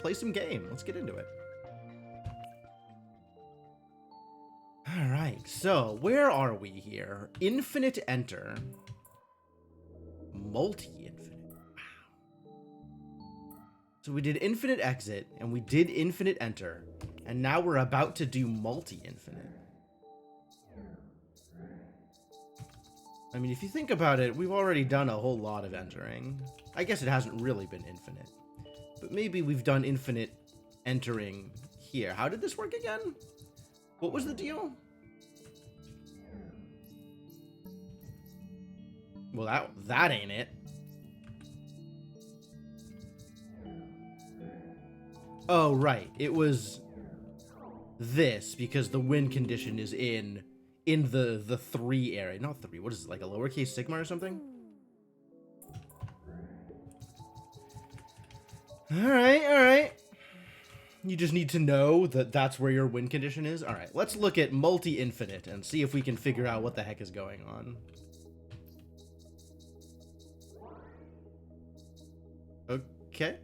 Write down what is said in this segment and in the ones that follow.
play some game. Let's get into it. All right, so where are we here? Infinite enter. Multi-infinite. Wow. So we did infinite exit, and we did infinite enter, and now we're about to do multi-infinite. I mean, if you think about it, we've already done a whole lot of entering. I guess it hasn't really been infinite. But maybe we've done infinite entering here. How did this work again? What was the deal? Well, that ain't it. Oh, right. It was this, because the win condition is in the 3 area. Not 3. What is it, like a lowercase sigma or something? Alright, alright. You just need to know that that's where your win condition is. Alright, let's look at multi-infinite and see if we can figure out what the heck is going on. Okay.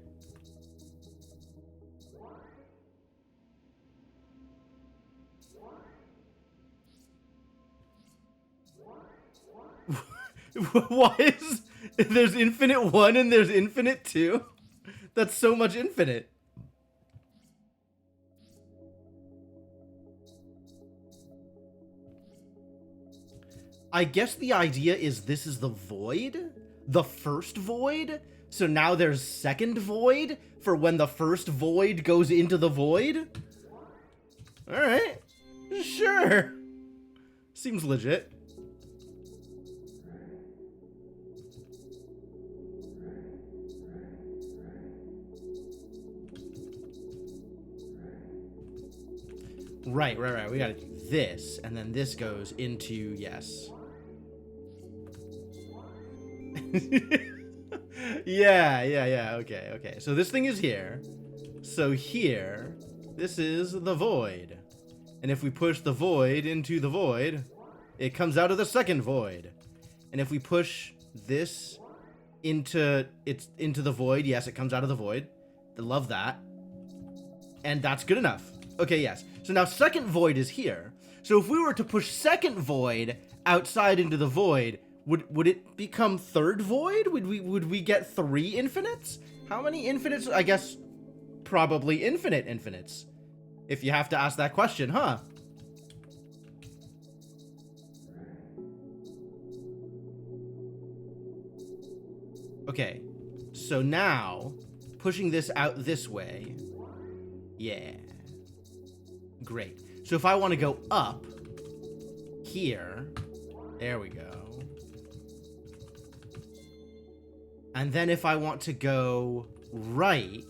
Why is there's infinite 1 and there's infinite 2? That's so much infinite. I guess the idea is this is the void, the first void. So now there's second void for when the first void goes into the void. All right, sure. Seems legit. Right. We gotta do this, and then this goes into, yes. Yeah, okay. So this thing is here. So here, this is the void. And if we push the void into the void, it comes out of the second void. And if we push this into the void, yes, it comes out of the void. I love that. And that's good enough. Okay, yes. So now second void is here. So if we were to push second void outside into the void, would it become third void? Would we get 3 infinites? How many infinites? I guess probably infinite infinites. If you have to ask that question, huh? Okay. So now pushing this out this way. Yeah. Great. So if I want to go up here, there we go. And then if I want to go right,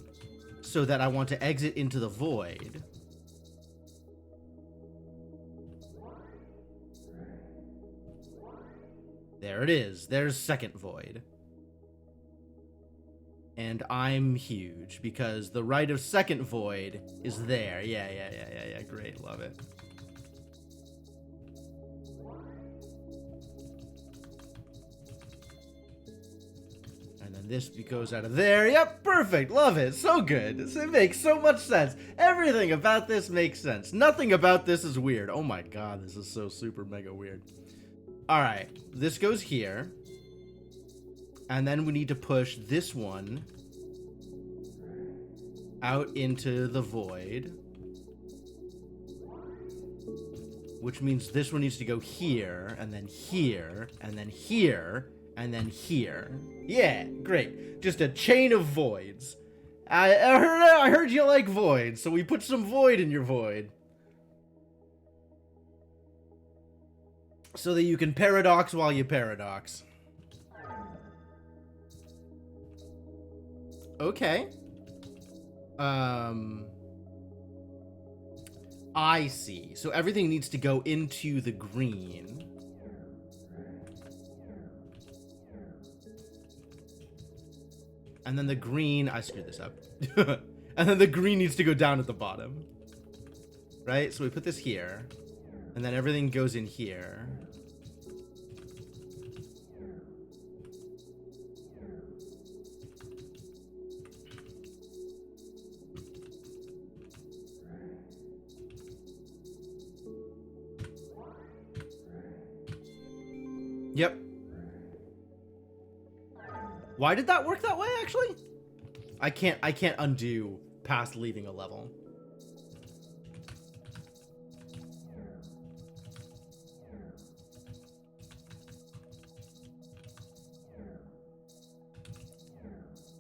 so that I want to exit into the void, there it is. There's second void. And I'm huge, because the right of second void is there. Yeah. Great, love it. And then this goes out of there. Yep, perfect, love it, so good. It makes so much sense. Everything about this makes sense. Nothing about this is weird. Oh my god, this is so super mega weird. Alright, this goes here. And then we need to push this one out into the void. Which means this one needs to go here, and then here, and then here, and then here. Yeah, great. Just a chain of voids. I heard you like voids, so we put some void in your void. So that you can paradox while you paradox. Okay. I see. So everything needs to go into the green. And then the green... I screwed this up. And then the green needs to go down at the bottom. Right? So we put this here. And then everything goes in here. Yep. Why did that work that way, actually? I can't undo past leaving a level.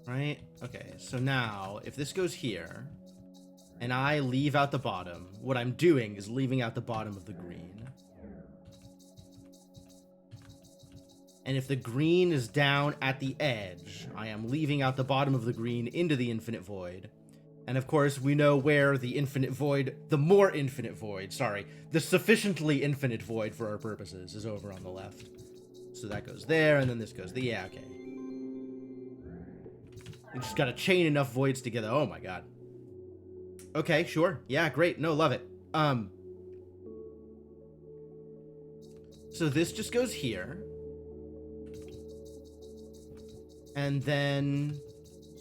Right? Okay, so now, if this goes here, and I leave out the bottom, what I'm doing is leaving out the bottom of the green. And if the green is down at the edge, I am leaving out the bottom of the green into the infinite void. And of course, we know where the infinite void, the sufficiently infinite void for our purposes is over on the left. So that goes there, and then this goes there. Yeah, okay. You just gotta chain enough voids together. Oh my god. Okay, sure. Yeah, great. No, love it. So this just goes here. And then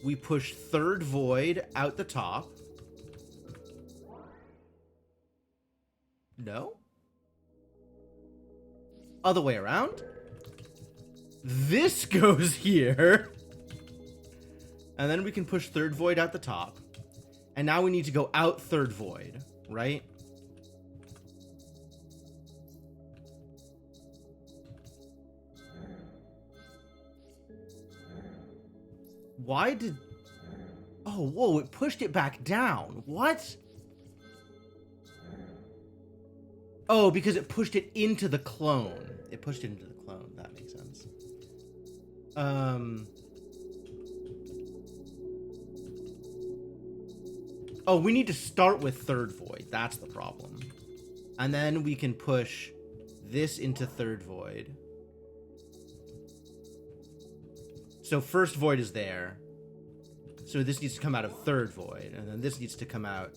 we push third void out the top. No? Other way around? This goes here. And then we can push third void out the top. And now we need to go out third void, right? Why did... Oh, whoa, it pushed it back down. What? Oh, because it pushed it into the clone. It pushed it into the clone. That makes sense. Oh, we need to start with third void. That's the problem. And then we can push this into third void. So first void is there. So this needs to come out of third void. And then this needs to come out.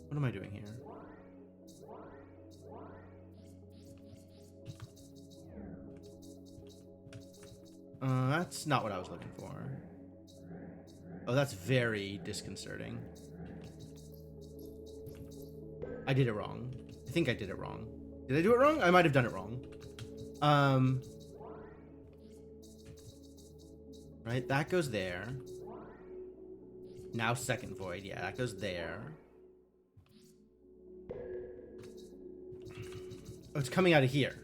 What am I doing here? That's not what I was looking for. Oh, that's very disconcerting. I did it wrong. I think I did it wrong. Did I do it wrong? I might have done it wrong. Right, that goes there. Now second void. Yeah, that goes there. Oh, it's coming out of here.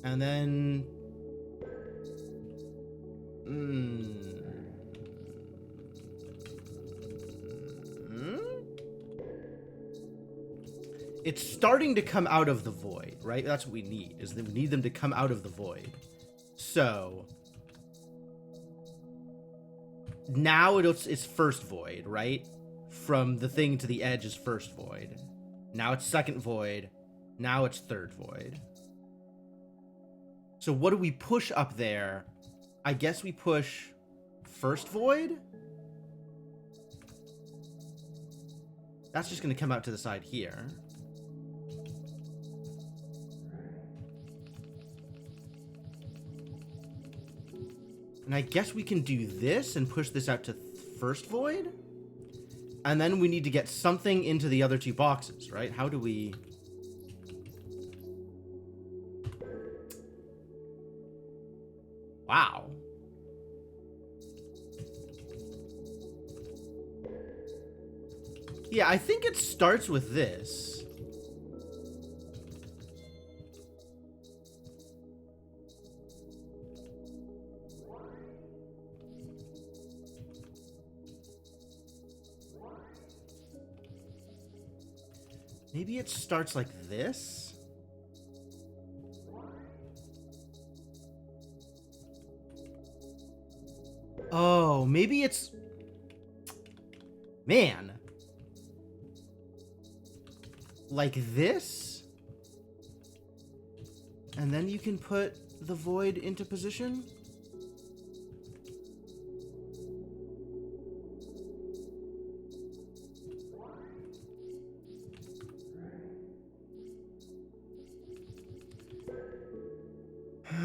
And then... It's starting to come out of the void, right? That's what we need, is that we need them to come out of the void. So... Now it's first void, right? From the thing to the edge is first void. Now it's second void. Now it's third void. So what do we push up there? I guess we push first void? That's just going to come out to the side here. And I guess we can do this and push this out to first void? And then we need to get something into the other two boxes, right? How do we... Wow. Yeah, I think it starts with this. Maybe it starts like this? Oh, maybe it's... Man. Like this? And then you can put the void into position?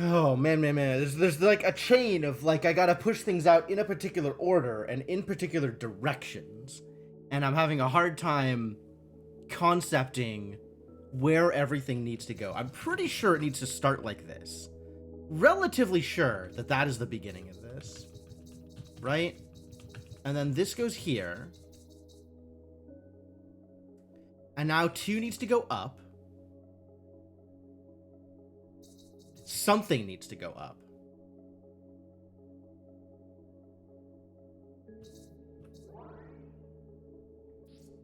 Oh, Oh, man. There's like a chain of, like, I gotta push things out in a particular order and in particular directions. And I'm having a hard time concepting where everything needs to go. I'm pretty sure it needs to start like this. Relatively sure that that is the beginning of this. Right? And then this goes here. And now 2 needs to go up. Something needs to go up.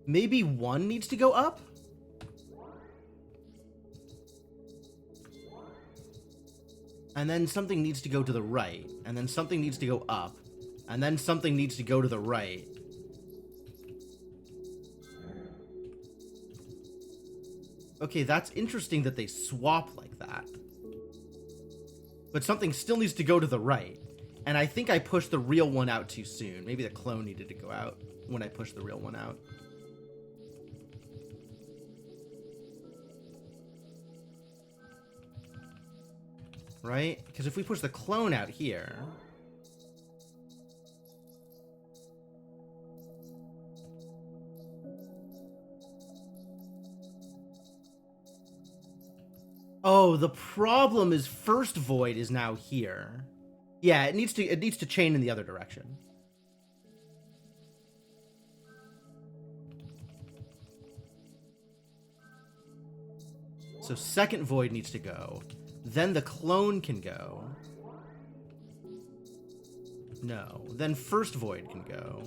Maybe 1 needs to go up? And then something needs to go to the right. And then something needs to go up. And then something needs to go to the right. Okay, that's interesting that they swap like that. But something still needs to go to the right. And I think I pushed the real one out too soon. Maybe the clone needed to go out when I pushed the real one out. Right? Because if we push the clone out here... Oh, the problem is first void is now here. Yeah, it needs to chain in the other direction. So second void needs to go. Then the clone can go. No. Then first void can go.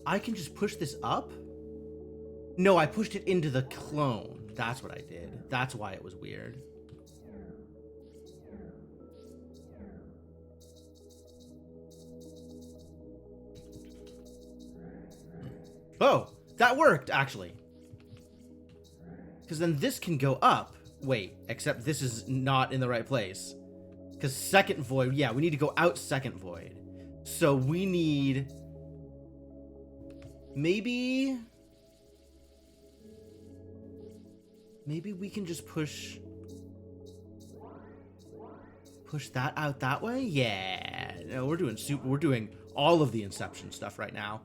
I can just push this up? No, I pushed it into the clone. That's what I did. That's why it was weird. Oh, that worked, actually. Because then this can go up. Wait, except this is not in the right place. Because second void, yeah, we need to go out second void. So we need... Maybe we can just push that out that way? Yeah. No, we're doing all of the Inception stuff right now.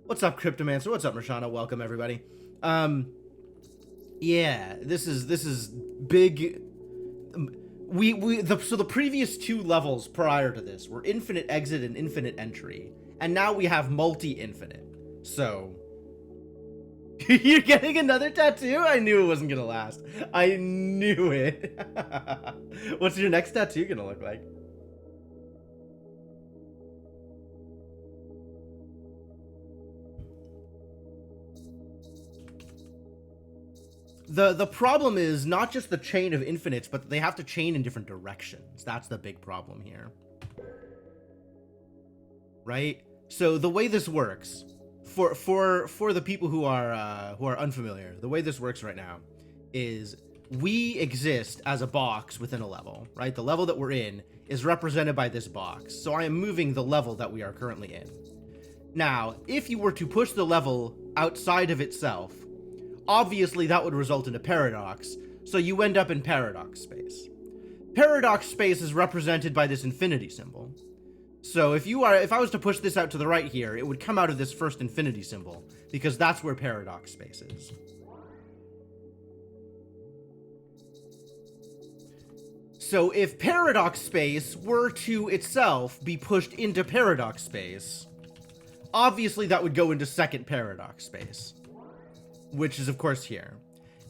What's up, Cryptomancer? What's up, Rashana? Welcome, everybody. Yeah, this is big. So the previous 2 levels prior to this were infinite exit and infinite entry, and now we have multi-infinite. So, you're getting another tattoo? I knew it wasn't gonna last. I knew it. What's your next tattoo gonna look like? The problem is not just the chain of infinites, but they have to chain in different directions. That's the big problem here. Right? So the way this works... For the people who are unfamiliar, the way this works right now is we exist as a box within a level, right? The level that we're in is represented by this box. So I am moving the level that we are currently in. Now, if you were to push the level outside of itself, obviously that would result in a paradox. So you end up in paradox space. Paradox space is represented by this infinity symbol. So if I was to push this out to the right here, it would come out of this first infinity symbol, because that's where paradox space is. So if paradox space were to itself be pushed into paradox space, obviously that would go into second paradox space, which is of course here,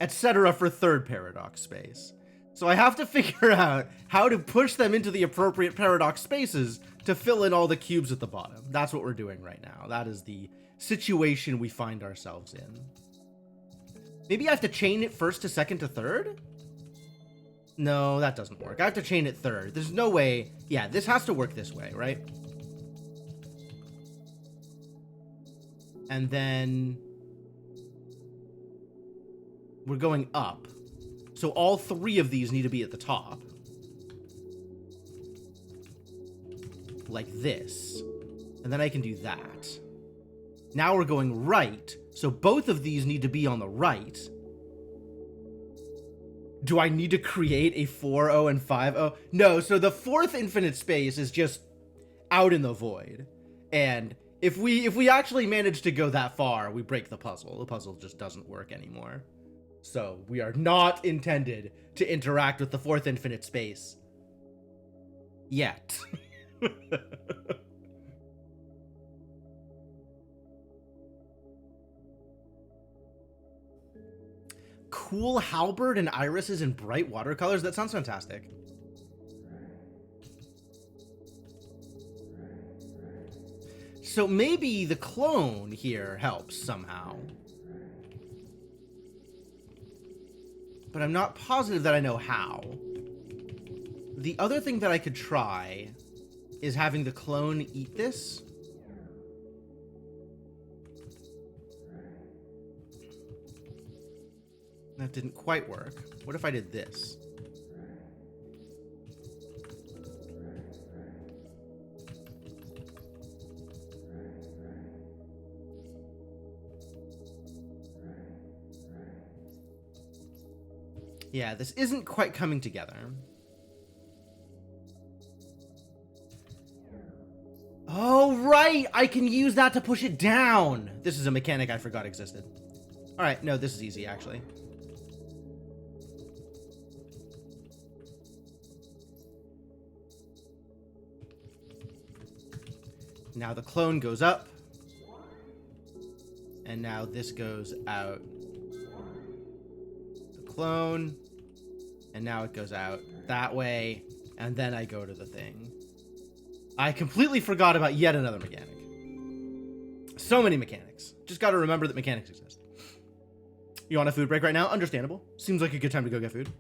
etc. for third paradox space. So I have to figure out how to push them into the appropriate paradox spaces to fill in all the cubes at the bottom. That's what we're doing right now. That is the situation we find ourselves in. Maybe I have to chain it first to second to third? No, that doesn't work. I have to chain it third. There's no way. Yeah, this has to work this way, right? And then we're going up. So all 3 of these need to be at the top. Like this. And then I can do that. Now we're going right, so both of these need to be on the right. Do I need to create a 4-0 and 5-0? No, so the fourth infinite space is just out in the void. And if we actually manage to go that far, we break the puzzle. The puzzle just doesn't work anymore. So we are not intended to interact with the fourth infinite space. Yet. Cool halberd and irises in bright watercolors. That sounds fantastic. So maybe the clone here helps somehow. But I'm not positive that I know how. The other thing that I could try is having the clone eat this. That didn't quite work. What if I did this? Yeah, this isn't quite coming together. Oh, right! I can use that to push it down! This is a mechanic I forgot existed. Alright, no, this is easy, actually. Now the clone goes up. And now this goes out. The clone. And now it goes out that way. And then I go to the thing. I completely forgot about yet another mechanic. So many mechanics. Just gotta remember that mechanics exist. You want a food break right now? Understandable. Seems like a good time to go get food.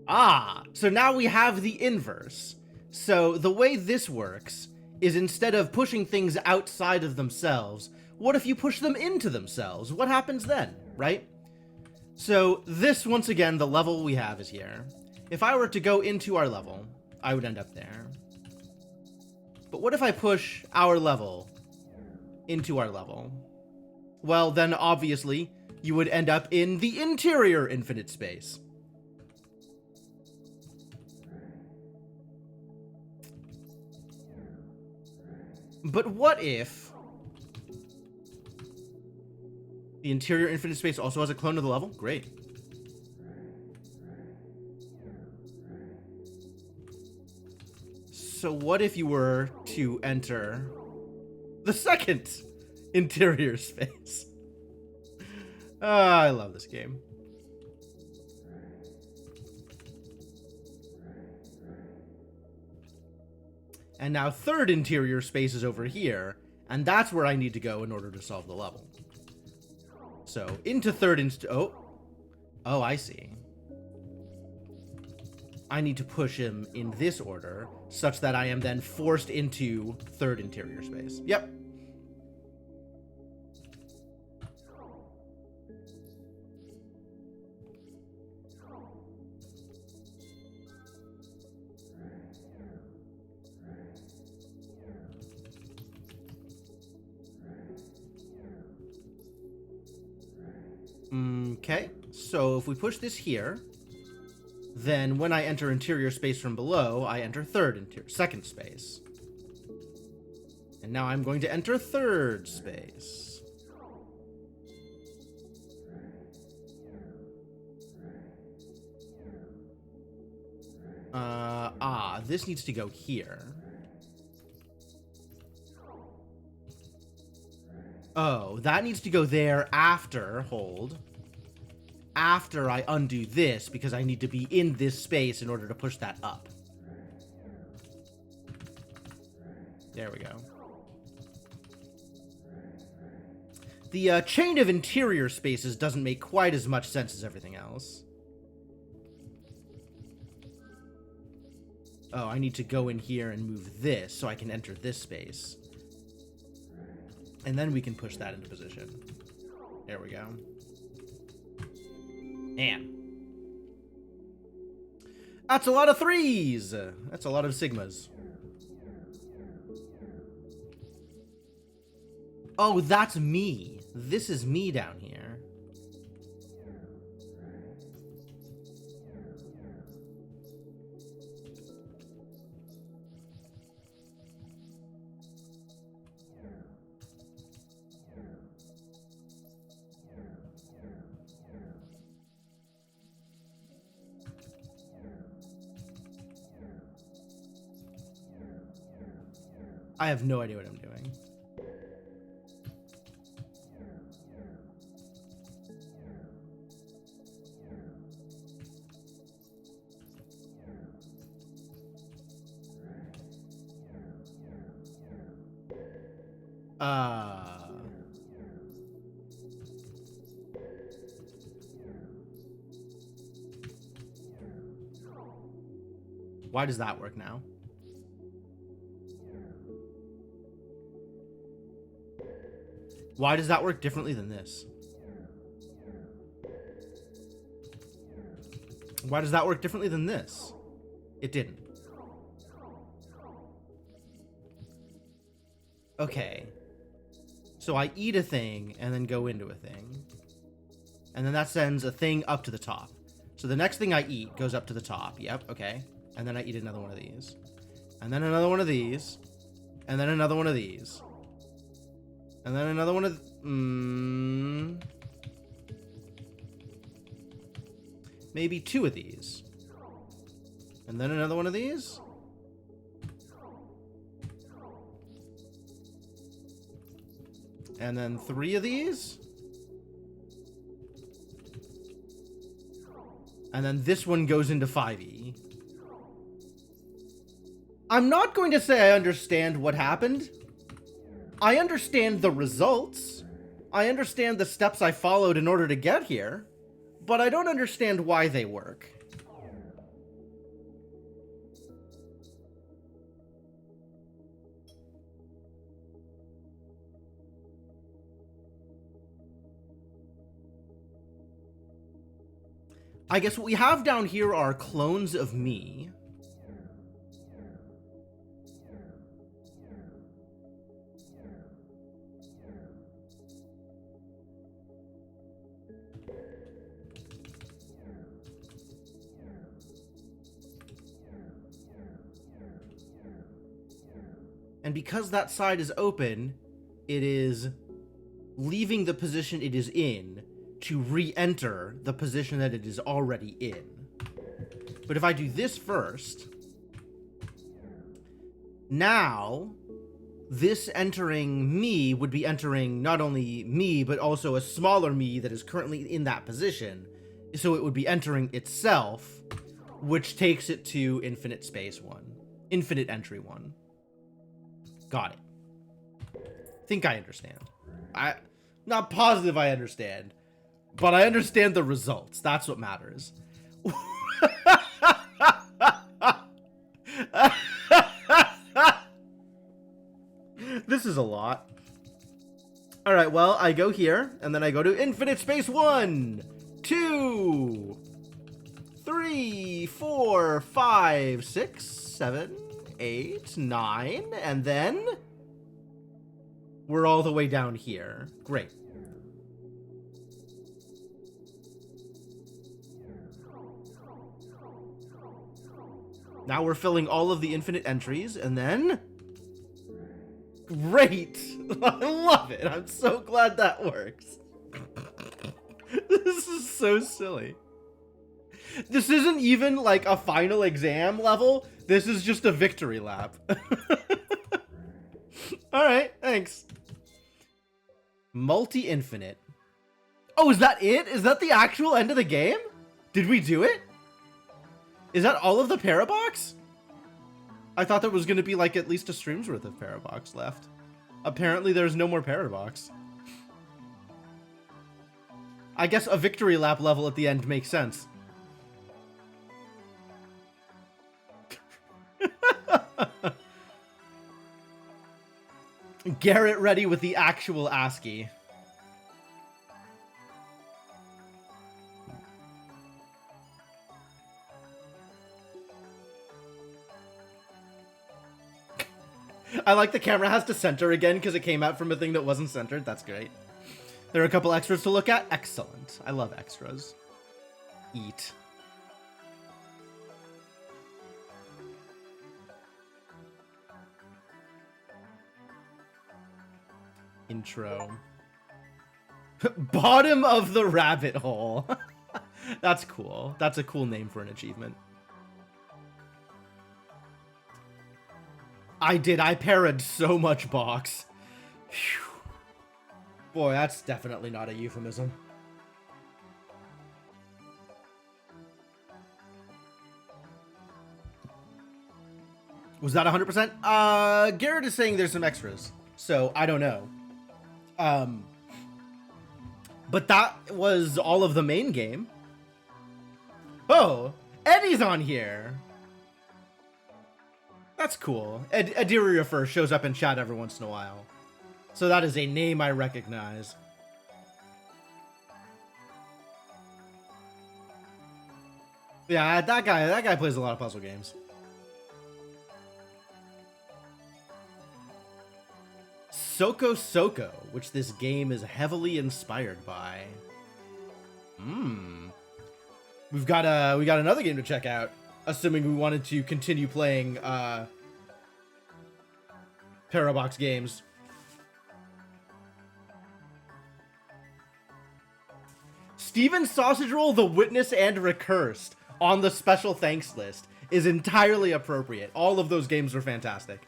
Ah, so now we have the inverse. So the way this works is instead of pushing things outside of themselves, what if you push them into themselves? What happens then, right? So this, once again, the level we have is here. If I were to go into our level, I would end up there. But what if I push our level into our level? Well, then obviously, you would end up in the interior infinite space. But what if the interior infinite space also has a clone of the level? Great. So what if you were to enter the second interior space? I love this game. And now third interior space is over here, and that's where I need to go in order to solve the level. So, into third oh, I see. I need to push him in this order, such that I am then forced into third interior space. Yep. Okay, so if we push this here, then when I enter interior space from below, I enter second space. And now I'm going to enter third space. This needs to go here. Oh, that needs to go there after, after I undo this, because I need to be in this space in order to push that up. There we go. The chain of interior spaces doesn't make quite as much sense as everything else. Oh, I need to go in here and move this so I can enter this space. And then we can push that into position. There we go. And that's a lot of threes. That's a lot of sigmas. Oh, that's me. This is me down here. I have no idea what I'm doing. Why does that work now? Why does that work differently than this? Why does that work differently than this? It didn't. Okay. So I eat a thing and then go into a thing. And then that sends a thing up to the top. So the next thing I eat goes up to the top. Yep, okay. And then I eat another one of these. And then another one of these. And then another one of these. And then another one of... maybe two of these. And then another one of these. And then three of these. And then this one goes into 5e. I'm not going to say I understand what happened. I understand the results. I understand the steps I followed in order to get here. But I don't understand why they work. I guess what we have down here are clones of me. And because that side is open, it is leaving the position it is in to re-enter the position that it is already in. But if I do this first, now this entering me would be entering not only me, but also a smaller me that is currently in that position. So it would be entering itself, which takes it to infinite space 1. Infinite entry 1. Got it. Think I understand. I'm not positive I understand, but I understand the results. That's what matters. This is a lot. All right, well, I go here, and then I go to infinite space 1, 2, 3, 4, 5, 6, 7, 8, 9, and then we're all the way down here. Great. Now we're filling all of the infinite entries, and then... Great! I love it! I'm so glad that works. This is so silly. This isn't even like a final exam level. This is just a victory lap. Alright, thanks. Multi-infinite. Oh, is that it? Is that the actual end of the game? Did we do it? Is that all of the Parabox? I thought there was going to be like at least a stream's worth of Parabox left. Apparently there's no more Parabox. I guess a victory lap level at the end makes sense. Garrett ready with the actual ASCII. I like the camera has to center again because it came out from a thing that wasn't centered. That's great. There are a couple extras to look at. Excellent. I love extras. Eat. Intro. Bottom of the rabbit hole. That's cool. That's a cool name for an achievement. I did. I parried so much box. Whew. Boy, that's definitely not a euphemism. Was that 100%? Garrett is saying there's some extras, so I don't know. But that was all of the main game. Oh, Eddie's on here. That's cool. Adiria first shows up in chat every once in a while. So that is a name I recognize. Yeah, that guy plays a lot of puzzle games. Soko Soko, which this game is heavily inspired by. We got another game to check out, assuming we wanted to continue playing Parabox games. Steven Sausage Roll, The Witness, and Recursed on the special thanks list is entirely appropriate. All of those games are fantastic.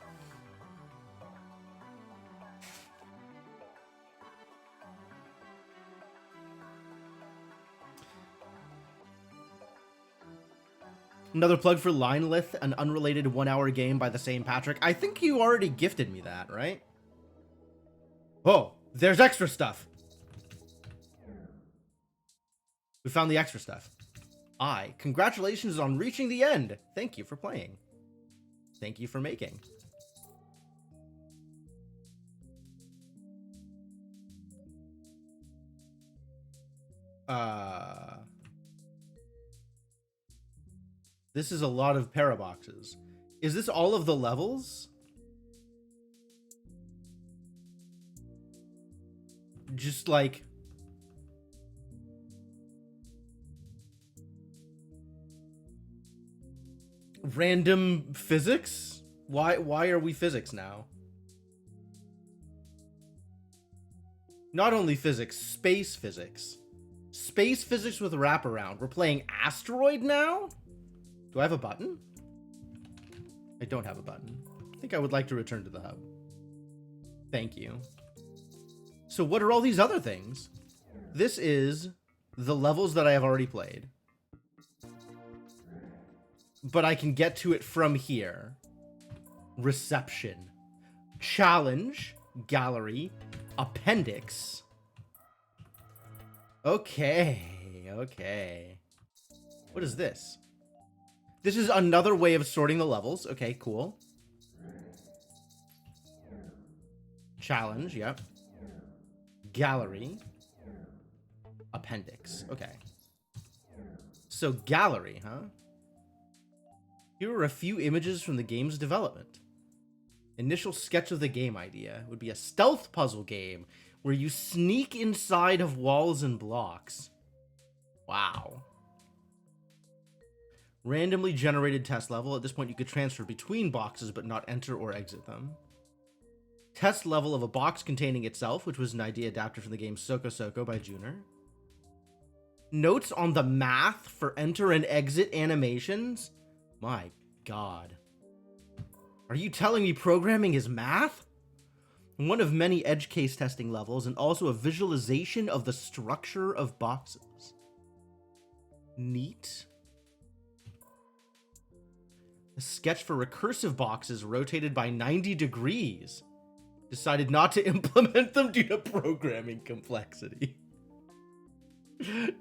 Another plug for Linelith, an unrelated 1-hour game by the same Patrick. I think you already gifted me that, right? Oh, there's extra stuff. We found the extra stuff. Congratulations on reaching the end. Thank you for playing. Thank you for making. This is a lot of paraboxes. Is this all of the levels? Just like... random physics? Why are we physics now? Not only physics, space physics. Space physics with wraparound. We're playing Asteroid now? Do I have a button? I don't have a button. I think I would like to return to the hub. Thank you. So what are all these other things? This is the levels that I have already played. But I can get to it from here. Reception. Challenge. Gallery. Appendix. Okay. Okay. What is this? This is another way of sorting the levels. Okay, cool. Challenge, yep. Gallery. Appendix. Okay. So gallery, huh? Here are a few images from the game's development. Initial sketch of the game idea would be a stealth puzzle game where you sneak inside of walls and blocks. Wow. Randomly generated test level. At this point, you could transfer between boxes but not enter or exit them. Test level of a box containing itself, which was an idea adapted from the game Soko Soko by Juner. Notes on the math for enter and exit animations. My God. Are you telling me programming is math? One of many edge case testing levels and also a visualization of the structure of boxes. Neat. A sketch for recursive boxes rotated by 90 degrees. Decided not to implement them due to programming complexity.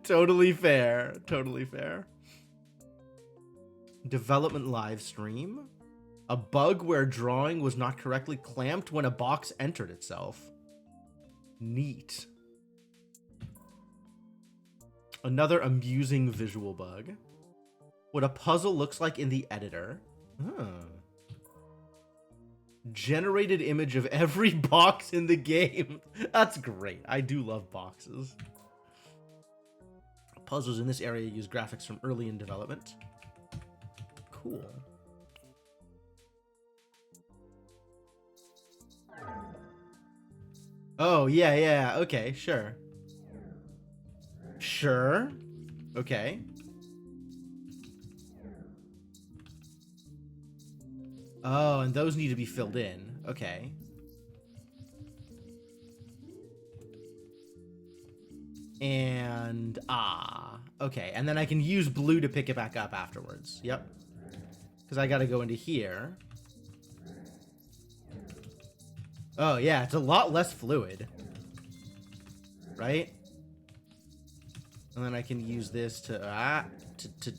Totally fair. Totally fair. Development live stream. A bug where drawing was not correctly clamped when a box entered itself. Neat. Another amusing visual bug. What a puzzle looks like in the editor. Generated image of every box in the game. That's great. I do love boxes. Puzzles in this area use graphics from early in development. Cool. Oh, yeah, okay, sure. Sure. Okay. Oh, and those need to be filled in. Okay. And, okay. And then I can use blue to pick it back up afterwards. Yep. Because I gotta go into here. Oh, yeah, it's a lot less fluid. Right? And then I can use this to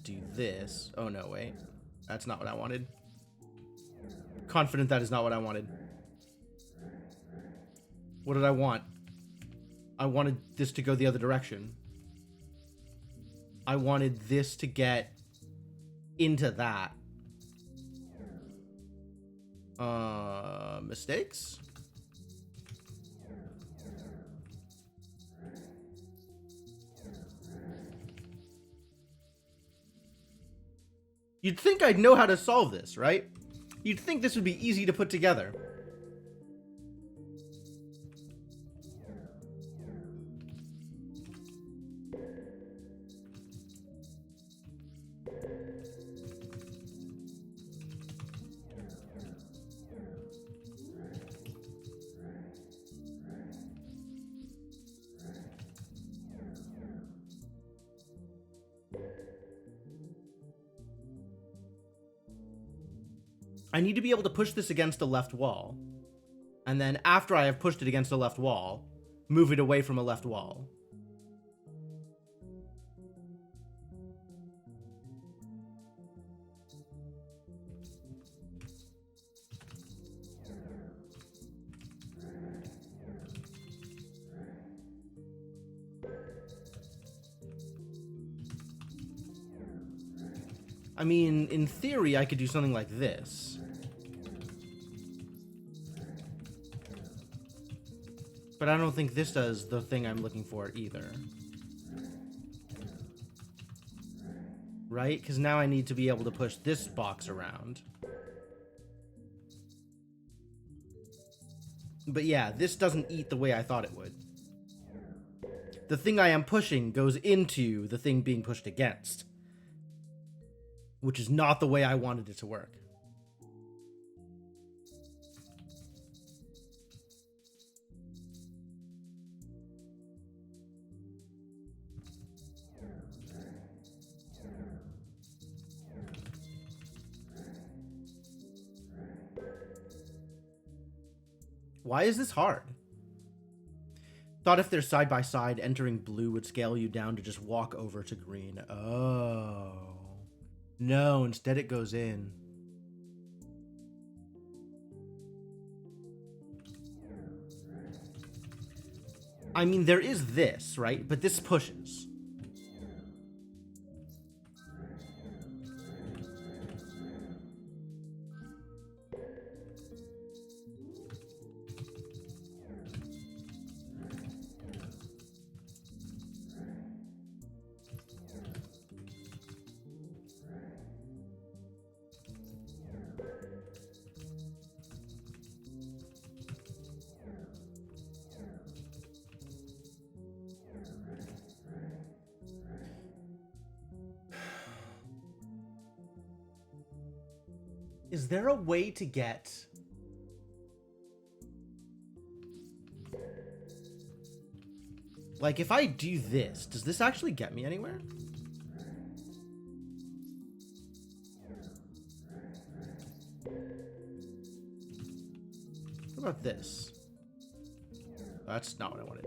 do this. Oh, no, wait. That's not what I wanted. Confident that is not what I wanted. What did I want? I wanted this to go the other direction. I wanted this to get into that. Mistakes? You'd think I'd know how to solve this, right? You'd think this would be easy to put together. I need to be able to push this against the left wall. And then after I have pushed it against the left wall, move it away from a left wall. I mean, in theory, I could do something like this. But I don't think this does the thing I'm looking for either. Right? Because now I need to be able to push this box around. But yeah, this doesn't eat the way I thought it would. The thing I am pushing goes into the thing being pushed against. Which is not the way I wanted it to work. Why is this hard? Thought if they're side by side, entering blue would scale you down to just walk over to green. Oh. No, instead it goes in. I mean, there is this, right? But this pushes. Is there a way to get... Like, if I do this, does this actually get me anywhere? What about this? That's not what I wanted.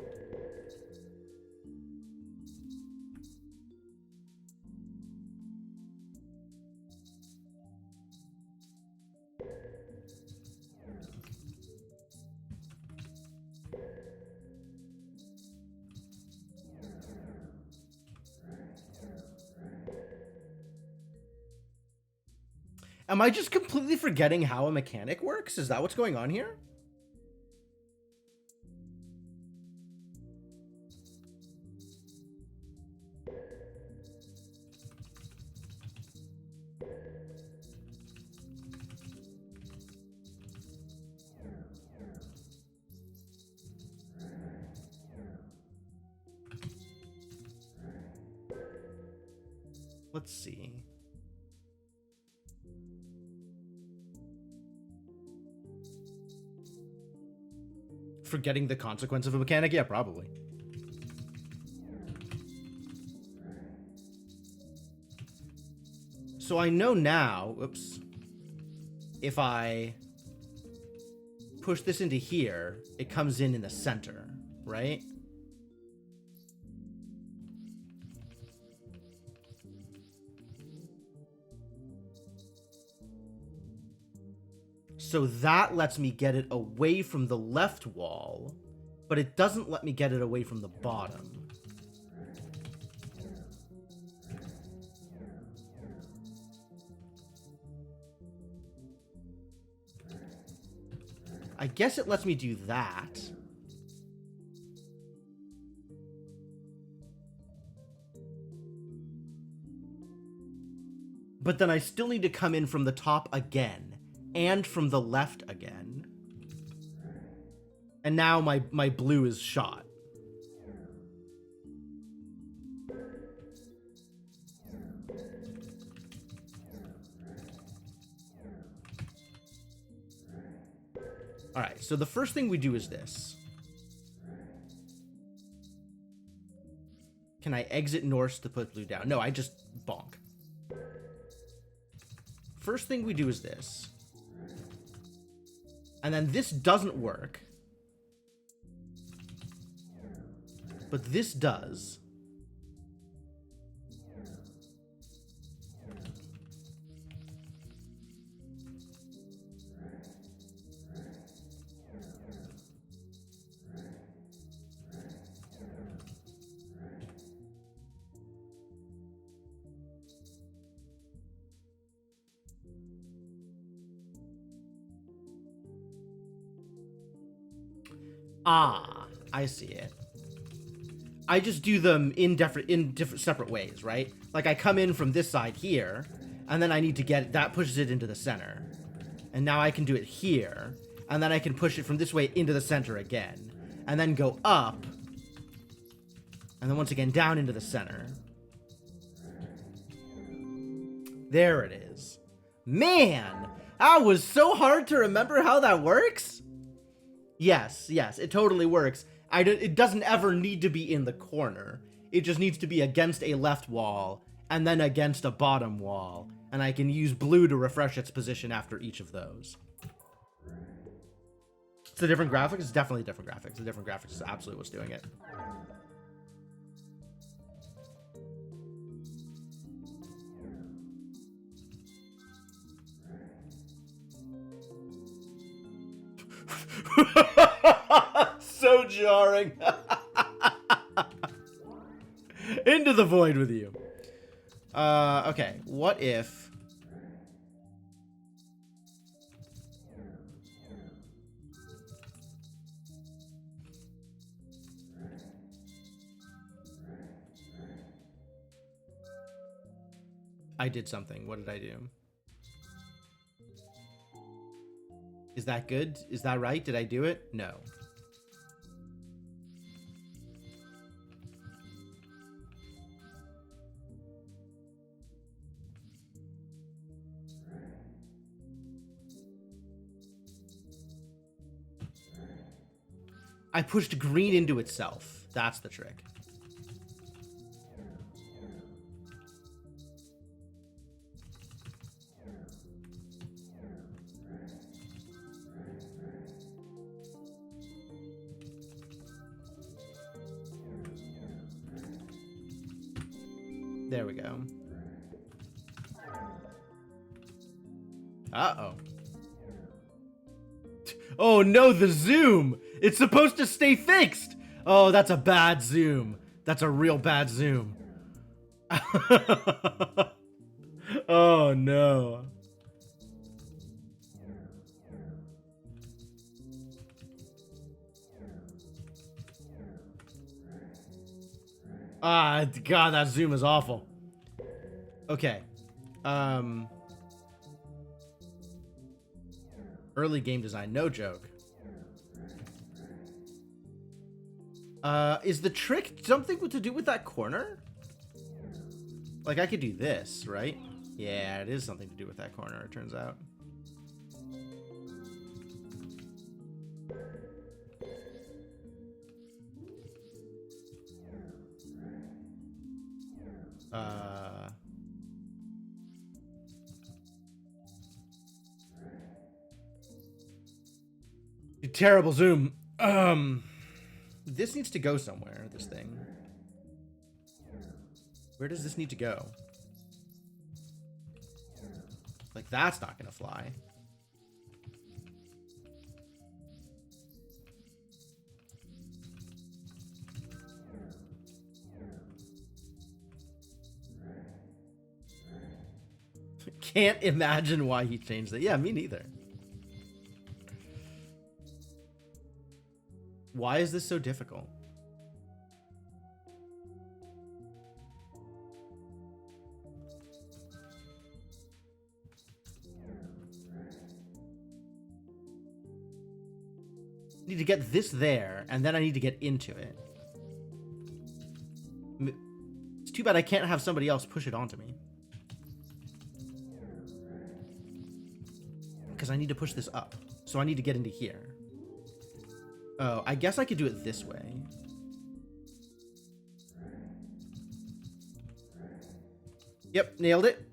Am I just completely forgetting how a mechanic works? Is that what's going on here? Let's see. Forgetting the consequence of a mechanic? Yeah, probably. So I know now, oops, if I push this into here, it comes in the center, right? So that lets me get it away from the left wall, but it doesn't let me get it away from the bottom. I guess it lets me do that. But then I still need to come in from the top again. And from the left again. And now my blue is shot. Alright, so the first thing we do is this. Can I exit north to put blue down? No, I just bonk. First thing we do is this. And then this doesn't work. But this does. Ah, I see it. I just do them in different separate ways, right? Like I come in from this side here, and then I need to get that pushes it into the center. And now I can do it here, and then I can push it from this way into the center again, and then go up, and then once again down into the center. There it is. Man, that was so hard to remember how that works. Yes, it totally works. It doesn't ever need to be in the corner. It just needs to be against a left wall, and then against a bottom wall. And I can use blue to refresh its position after each of those. It's a different graphics? It's definitely different graphics. The different graphics is absolutely what's doing it. So jarring. Into the void with you. Okay, what if... I did something. What did I do? Is that good? Is that right? Did I do it? No. I pushed green into itself. That's the trick. There we go. Uh-oh. Oh no, the zoom! It's supposed to stay fixed! Oh, that's a bad zoom. That's a real bad zoom. Oh no. Ah, God, that zoom is awful. Okay. Early game design, no joke. Is the trick something to do with that corner? Like, I could do this, right? Yeah, it is something to do with that corner, it turns out. Terrible zoom. This needs to go somewhere, this thing. Where does this need to go? Like, that's not gonna fly. Can't imagine why he changed that. Yeah, me neither. Why is this so difficult? I need to get this there, and then I need to get into it. It's too bad I can't have somebody else push it onto me. Because I need to push this up. So I need to get into here. Oh, I guess I could do it this way. Yep, nailed it.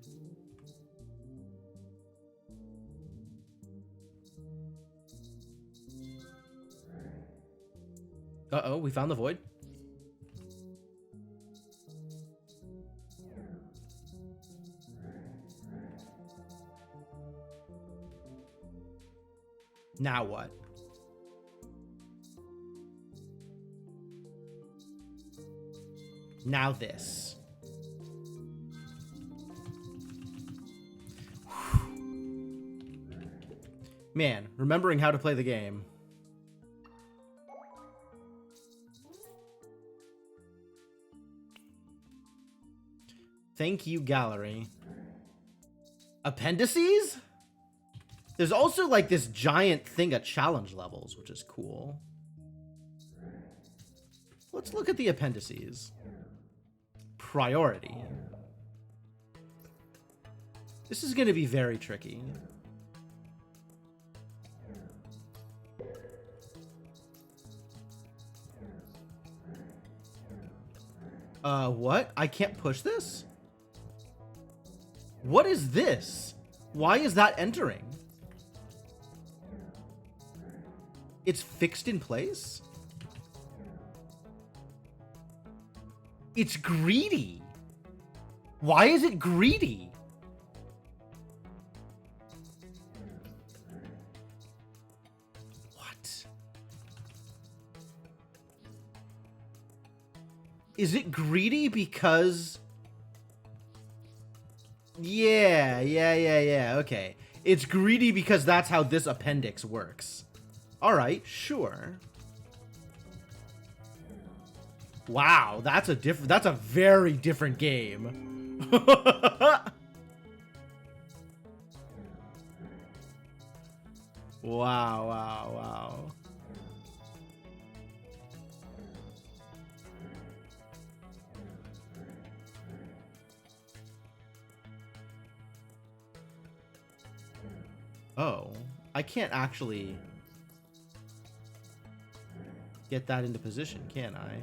Uh-oh, we found the void. Now what? Now this. Man, remembering how to play the game. Thank you, gallery. Appendices? There's also like this giant thing at challenge levels, which is cool. Let's look at the appendices. Priority. This is going to be very tricky. What? I can't push this? What is this? Why is that entering? It's fixed in place? It's greedy. Why is it greedy? What? Is it greedy because... Yeah, okay. It's greedy because that's how this appendix works. Alright, sure. Wow, that's a very different game. Wow. Oh, I can't actually get that into position, can I?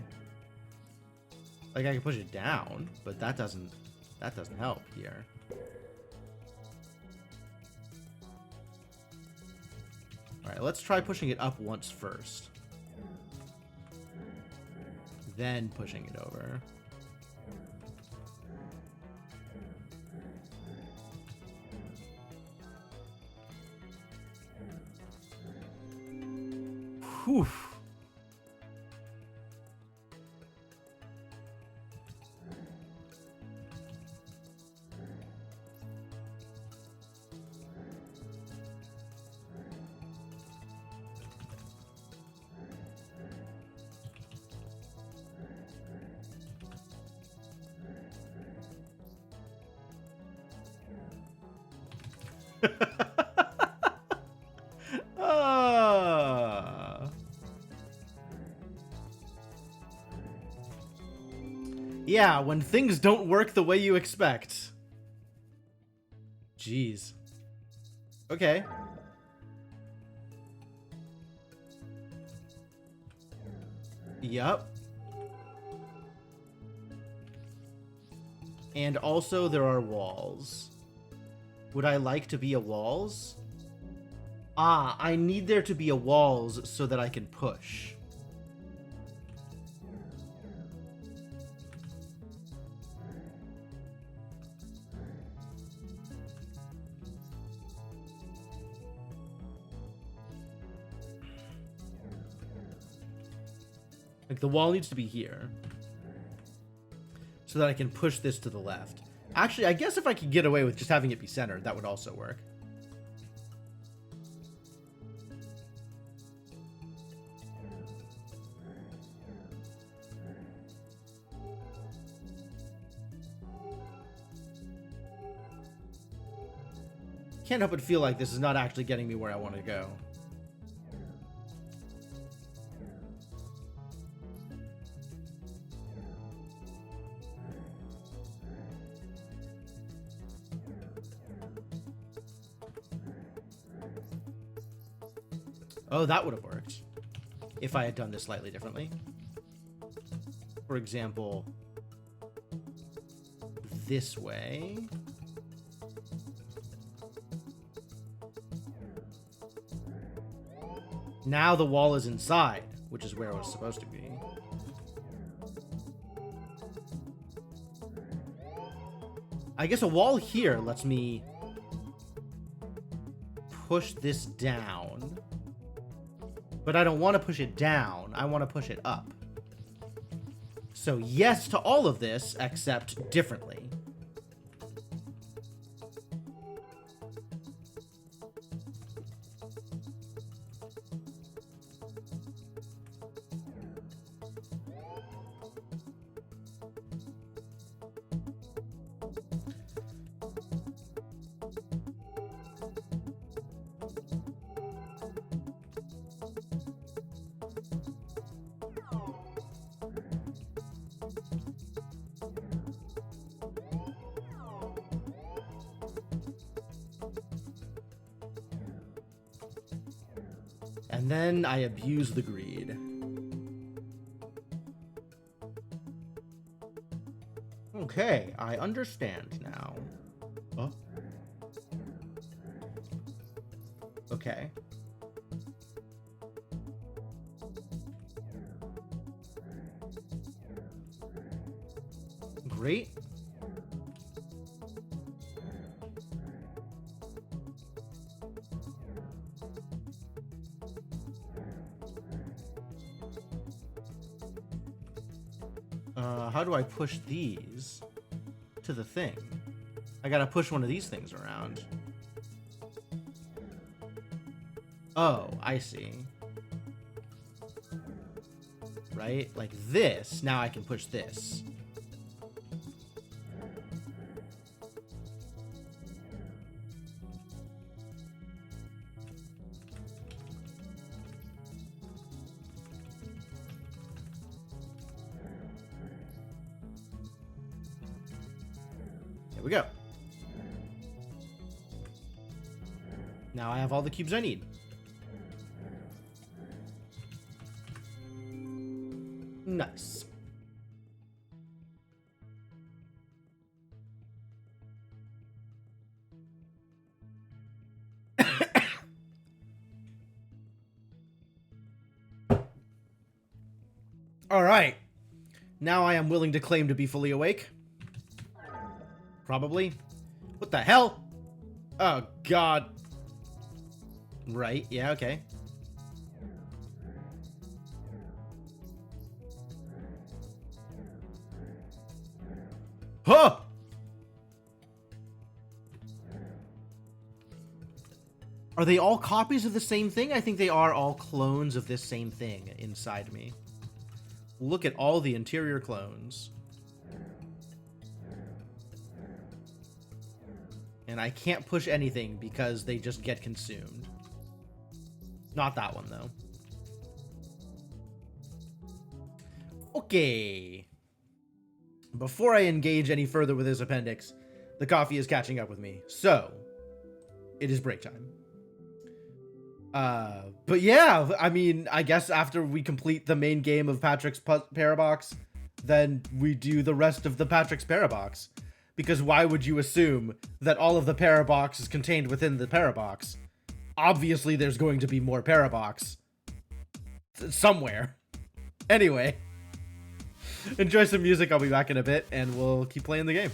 Like, I can push it down, but that doesn't help here. Alright, let's try pushing it up once first. Then pushing it over. Whew. Ah. Yeah, when things don't work the way you expect. Jeez. Okay. Yup. And also there are walls. Would I like to be a walls? Ah, I need there to be a walls so that I can push. Like, the wall needs to be here. So that I can push this to the left. Actually, I guess if I could get away with just having it be centered, that would also work. Can't help but feel like this is not actually getting me where I want to go. Oh, that would have worked if I had done this slightly differently. For example, this way. Now the wall is inside, which is where it was supposed to be. I guess a wall here lets me push this down. But I don't want to push it down. I want to push it up. So yes to all of this, except differently. And then I abuse the greed. Okay, I understand now. Oh. Okay. Great. How do I push these to the thing? I gotta push one of these things around. Oh, I see. Right? Like this. Now I can push this. There we go. Now I have all the cubes I need. Nice. All right. Now I am willing to claim to be fully awake. Probably. What the hell? Oh, God. Right. Yeah, okay. Huh! Are they all copies of the same thing? I think they are all clones of this same thing inside me. Look at all the interior clones. And I can't push anything because they just get consumed. Not that one, though. Okay. Before I engage any further with this appendix, the coffee is catching up with me. So, it is break time. But yeah, I mean, I guess after we complete the main game of Patrick's Parabox, then we do the rest of the Patrick's Parabox. Because why would you assume that all of the Parabox is contained within the Parabox? Obviously, there's going to be more Parabox. Somewhere. Anyway. Enjoy some music, I'll be back in a bit, and we'll keep playing the game.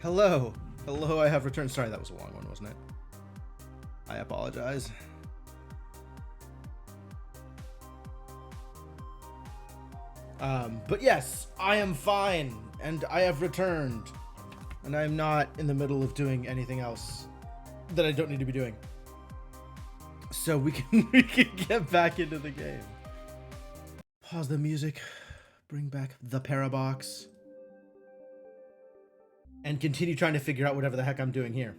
Hello. Hello, I have returned. Sorry, that was a long one, wasn't it? I apologize. But yes, I am fine, and I have returned, and I am not in the middle of doing anything else that I don't need to be doing. So we can get back into the game. Pause the music, bring back the Parabox, and continue trying to figure out whatever the heck I'm doing here.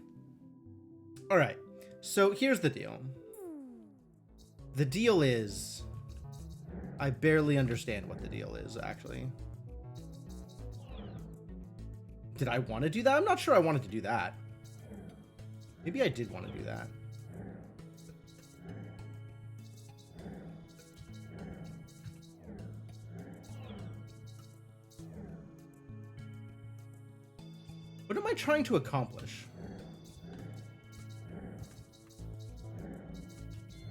All right, so here's the deal. The deal is, I barely understand what the deal is, actually. Did I want to do that? I'm not sure I wanted to do that. Maybe I did want to do that. What am I trying to accomplish?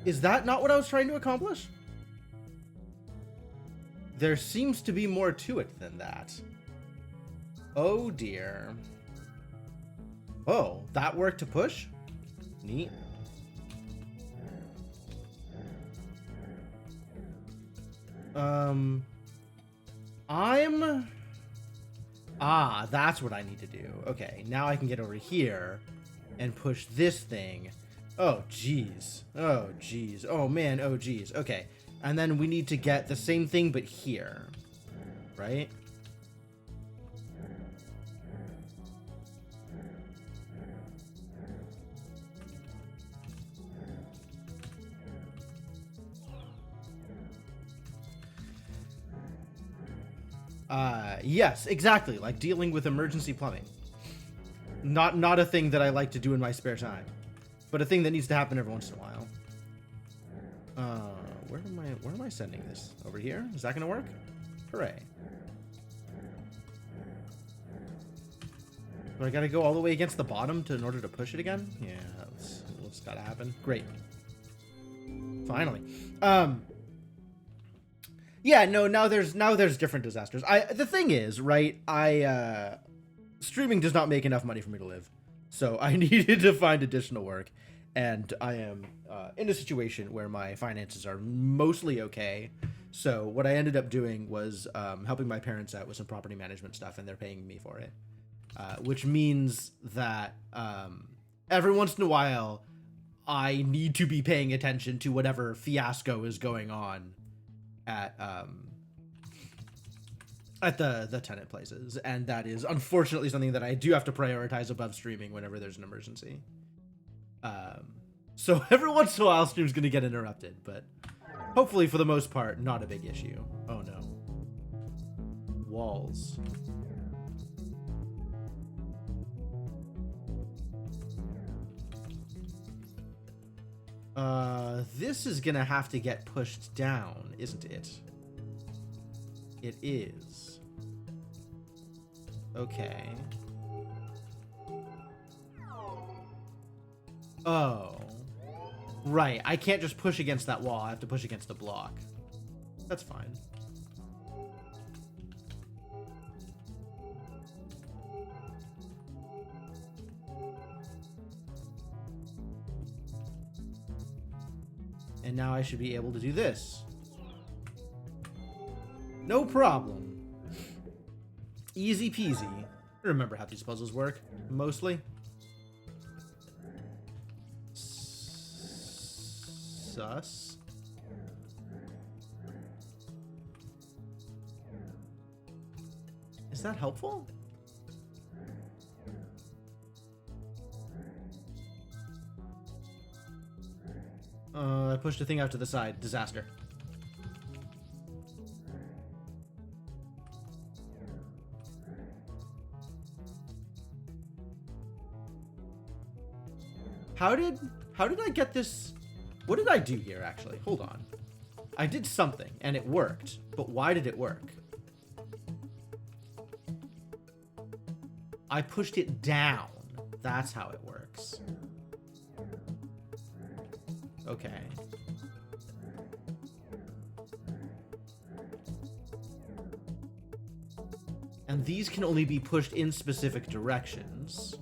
Is that not what I was trying to accomplish? There seems to be more to it than that. Oh dear. Oh, that worked to push? Neat. That's what I need to do. Okay, now I can get over here and push this thing. Oh, jeez. Oh, jeez. Oh, man. Oh, jeez. Okay. And then we need to get the same thing, but here. Right? Yes, exactly. Like dealing with emergency plumbing. Not a thing that I like to do in my spare time, but a thing that needs to happen every once in a while. Where am I sending this? Over here? Is that gonna work? Hooray. Do I gotta go all the way against the bottom in order to push it again? Yeah, that's what's gotta happen. Great. Finally. Yeah, no, now there's different disasters. The thing is, right, streaming does not make enough money for me to live. So I needed to find additional work, and I am in a situation where my finances are mostly okay. So what I ended up doing was helping my parents out with some property management stuff, and they're paying me for it. Which means that every once in a while, I need to be paying attention to whatever fiasco is going on at the tenant places, and that is unfortunately something that I do have to prioritize above streaming whenever there's an emergency. So every once in a while, stream's gonna get interrupted, but hopefully for the most part, not a big issue. Oh no. Walls. This is gonna have to get pushed down, isn't it? It is. Okay. Oh. Right, I can't just push against that wall, I have to push against the block. That's fine. And now I should be able to do this. No problem. Easy peasy. I remember how these puzzles work, mostly. Sus. Is that helpful? I pushed a thing out to the side. Disaster. How did I get this? What did I do here, actually? Hold on. I did something, and it worked. But why did it work? I pushed it down. That's how it works. Okay. And these can only be pushed in specific directions.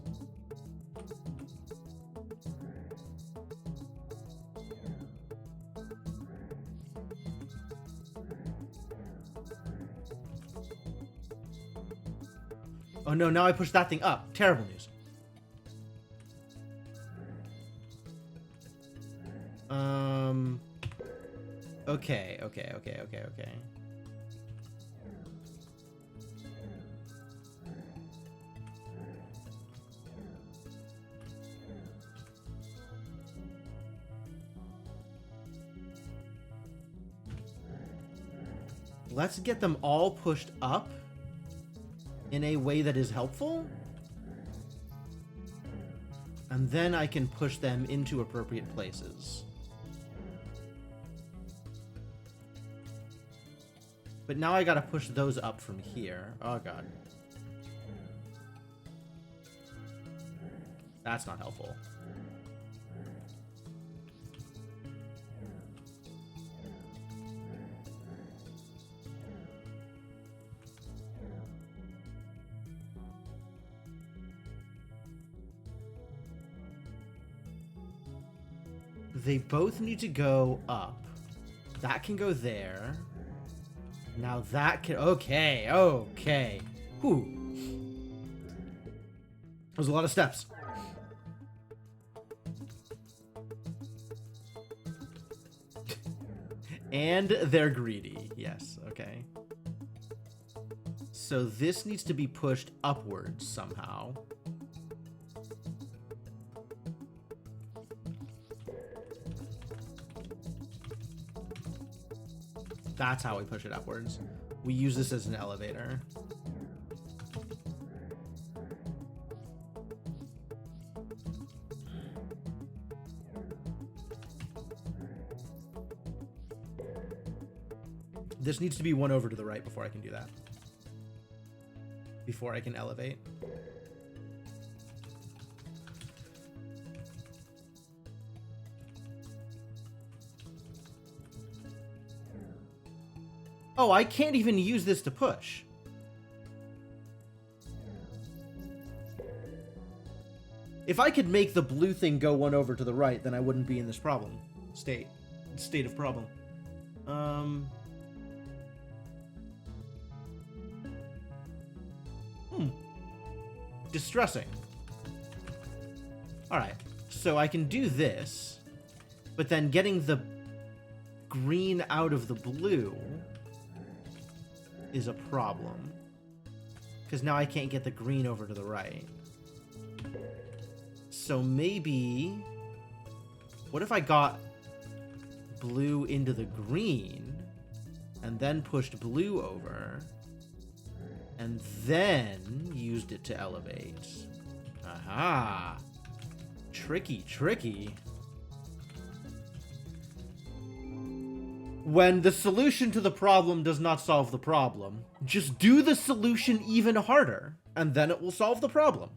Oh no, now I pushed that thing up. Terrible news. Okay. Let's get them all pushed up in a way that is helpful. And then I can push them into appropriate places. But now I gotta push those up from here. Oh god. That's not helpful. They both need to go up. That can go there. Now that can... Okay. Whew. There's a lot of steps. And they're greedy. Yes, okay. So this needs to be pushed upwards somehow. That's how we push it upwards. We use this as an elevator. This needs to be one over to the right before I can do that. Before I can elevate. Oh, I can't even use this to push. If I could make the blue thing go one over to the right, then I wouldn't be in this problem. State of problem. Distressing. Alright, so I can do this, but then getting the green out of the blue is a problem. Because now I can't get the green over to the right. So maybe... What if I got blue into the green, and then pushed blue over, and then used it to elevate? Aha! Tricky. When the solution to the problem does not solve the problem, just do the solution even harder, and then it will solve the problem.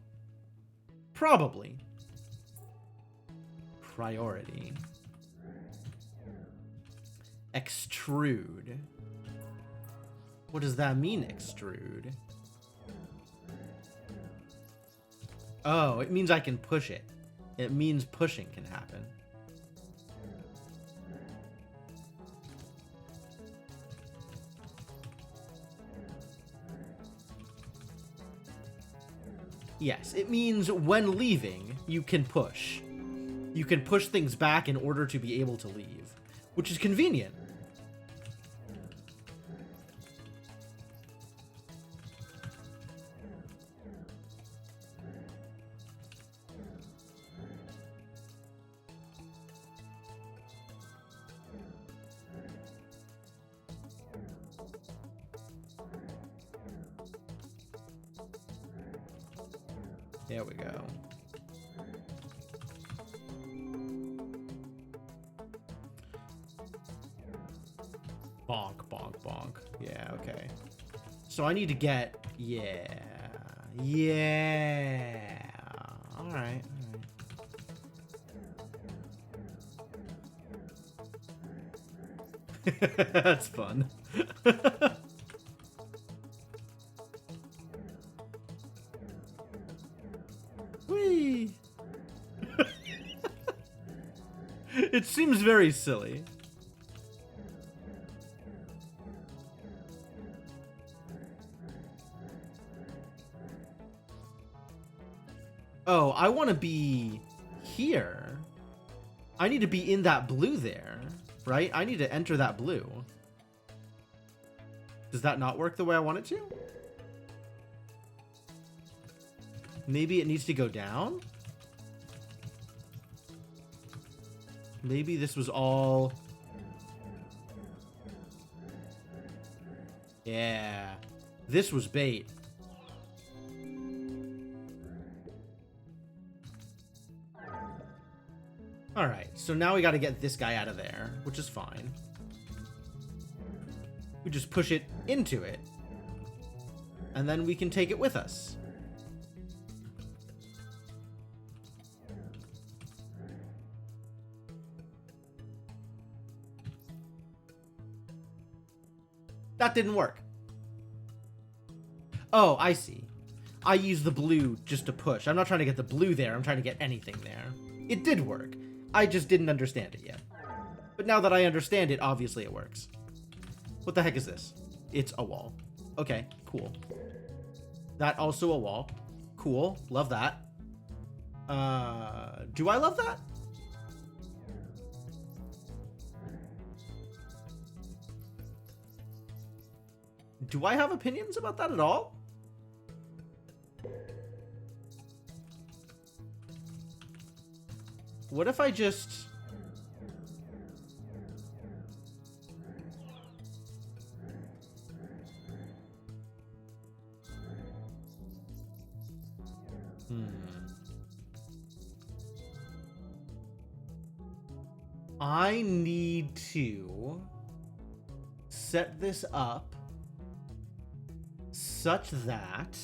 Probably. Priority. Extrude. What does that mean, extrude? Oh, it means I can push it. It means pushing can happen. Yes, it means when leaving, you can push. You can push things back in order to be able to leave, which is convenient. There we go. Bonk, bonk, bonk. Yeah, okay. So I need to get... Yeah. Alright. That's fun. seems very silly. Oh, I want to be here. I need to be in that blue there, right? I need to enter that blue. Does that not work the way I want it to? Maybe it needs to go down? Maybe this was all... Yeah. This was bait. Alright, so now we gotta get this guy out of there, which is fine. We just push it into it. And then we can take it with us. That didn't work. Oh, I see. I use the blue just to push. I'm not trying to get the blue there. I'm trying to get anything there. It did work. I just didn't understand it yet. But now that I understand it, obviously it works. What the heck is this? It's a wall. Okay, cool. That also a wall. Cool. Love that. Do I love that? Do I have opinions about that at all? What if I just... I need to set this up such that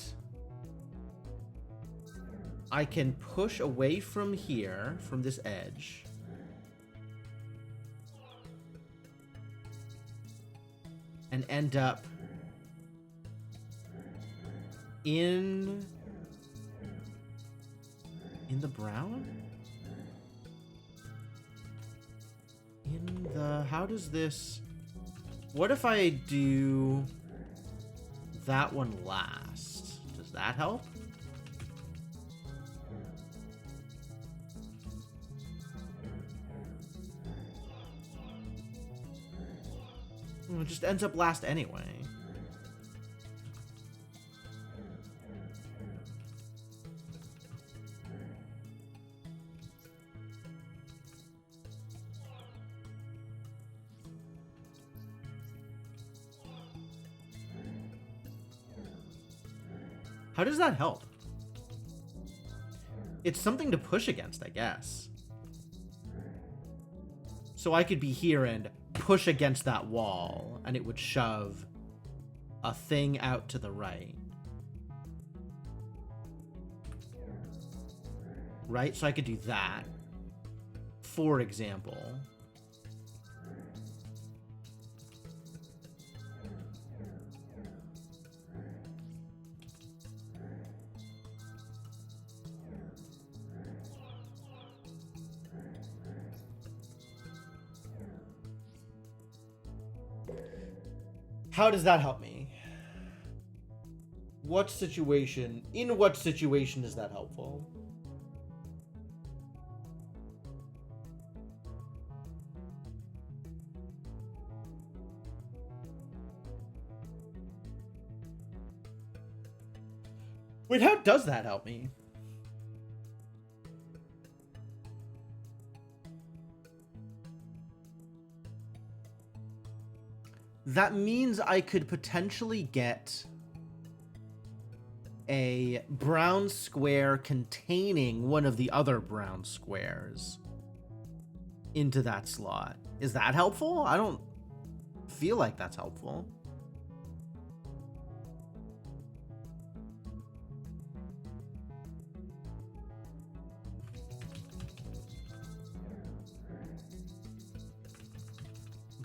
I can push away from here, from this edge. And end up in the brown? In the... How does this... What if I do that one last? Does that help? It just ends up last anyway. How does that help? It's something to push against, I guess. So I could be here and push against that wall, and it would shove a thing out to the right. Right? So I could do that, for example. How does that help me? What situation, in what situation is that helpful? Wait, how does that help me? That means I could potentially get a brown square containing one of the other brown squares into that slot. Is that helpful? I don't feel like that's helpful.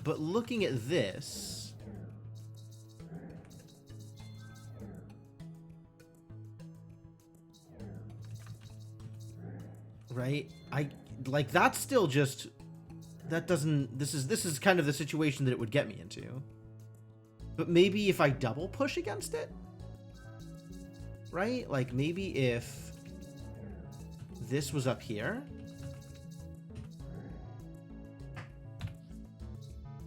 But looking at this, right? Like that's still just that doesn't... This is kind of the situation that it would get me into. But maybe if I double push against it? Right? Like, maybe if this was up here?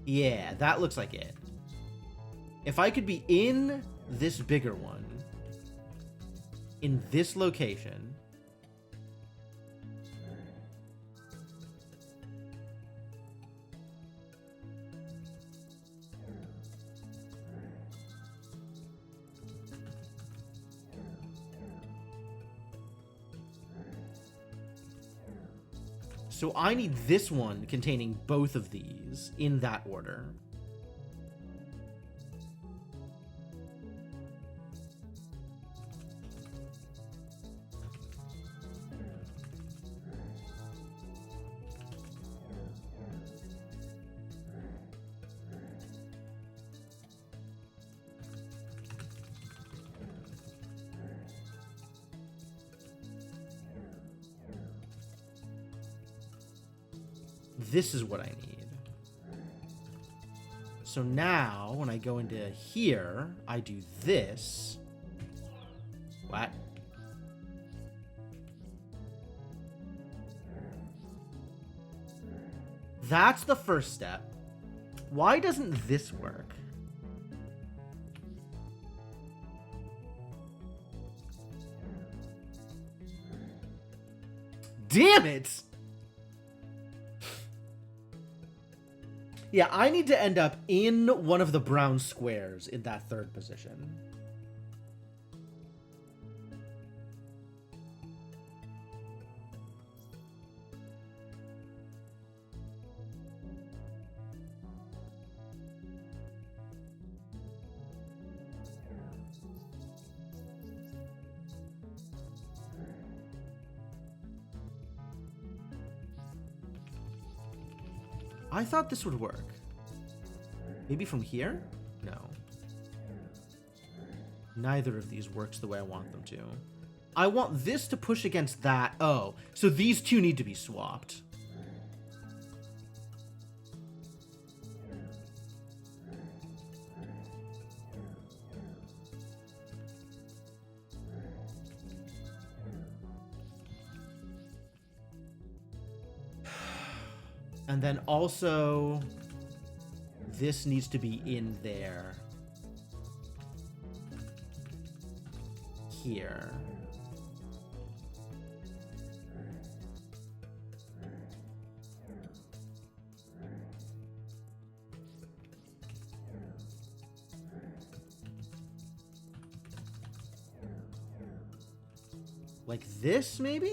Yeah, that looks like it. If I could be in this bigger one, in this location... So I need this one containing both of these in that order. This is what I need. So now, when I go into here, I do this. What? That's the first step. Why doesn't this work? Damn it! Yeah, I need to end up in one of the brown squares in that third position. I thought this would work. Maybe from here? No. Neither of these works the way I want them to. I want this to push against that. Oh, so these two need to be swapped. And then also, this needs to be in there. Here. Like this, maybe?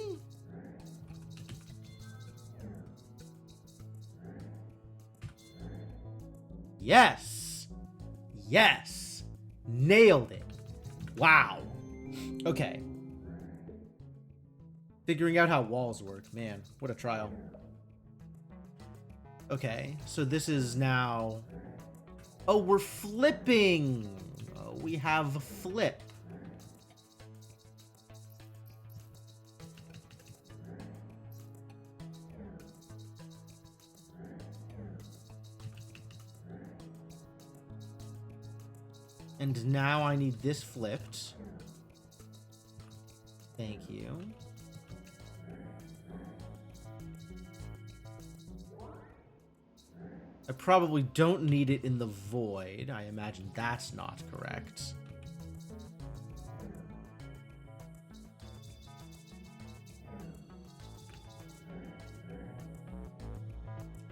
Yes! Yes! Nailed it! Wow. Okay. Figuring out how walls work. Man, what a trial. Okay, so this is now... Oh, we're flipping! Oh, we have flip. And now I need this flipped. Thank you. I probably don't need it in the void. I imagine that's not correct.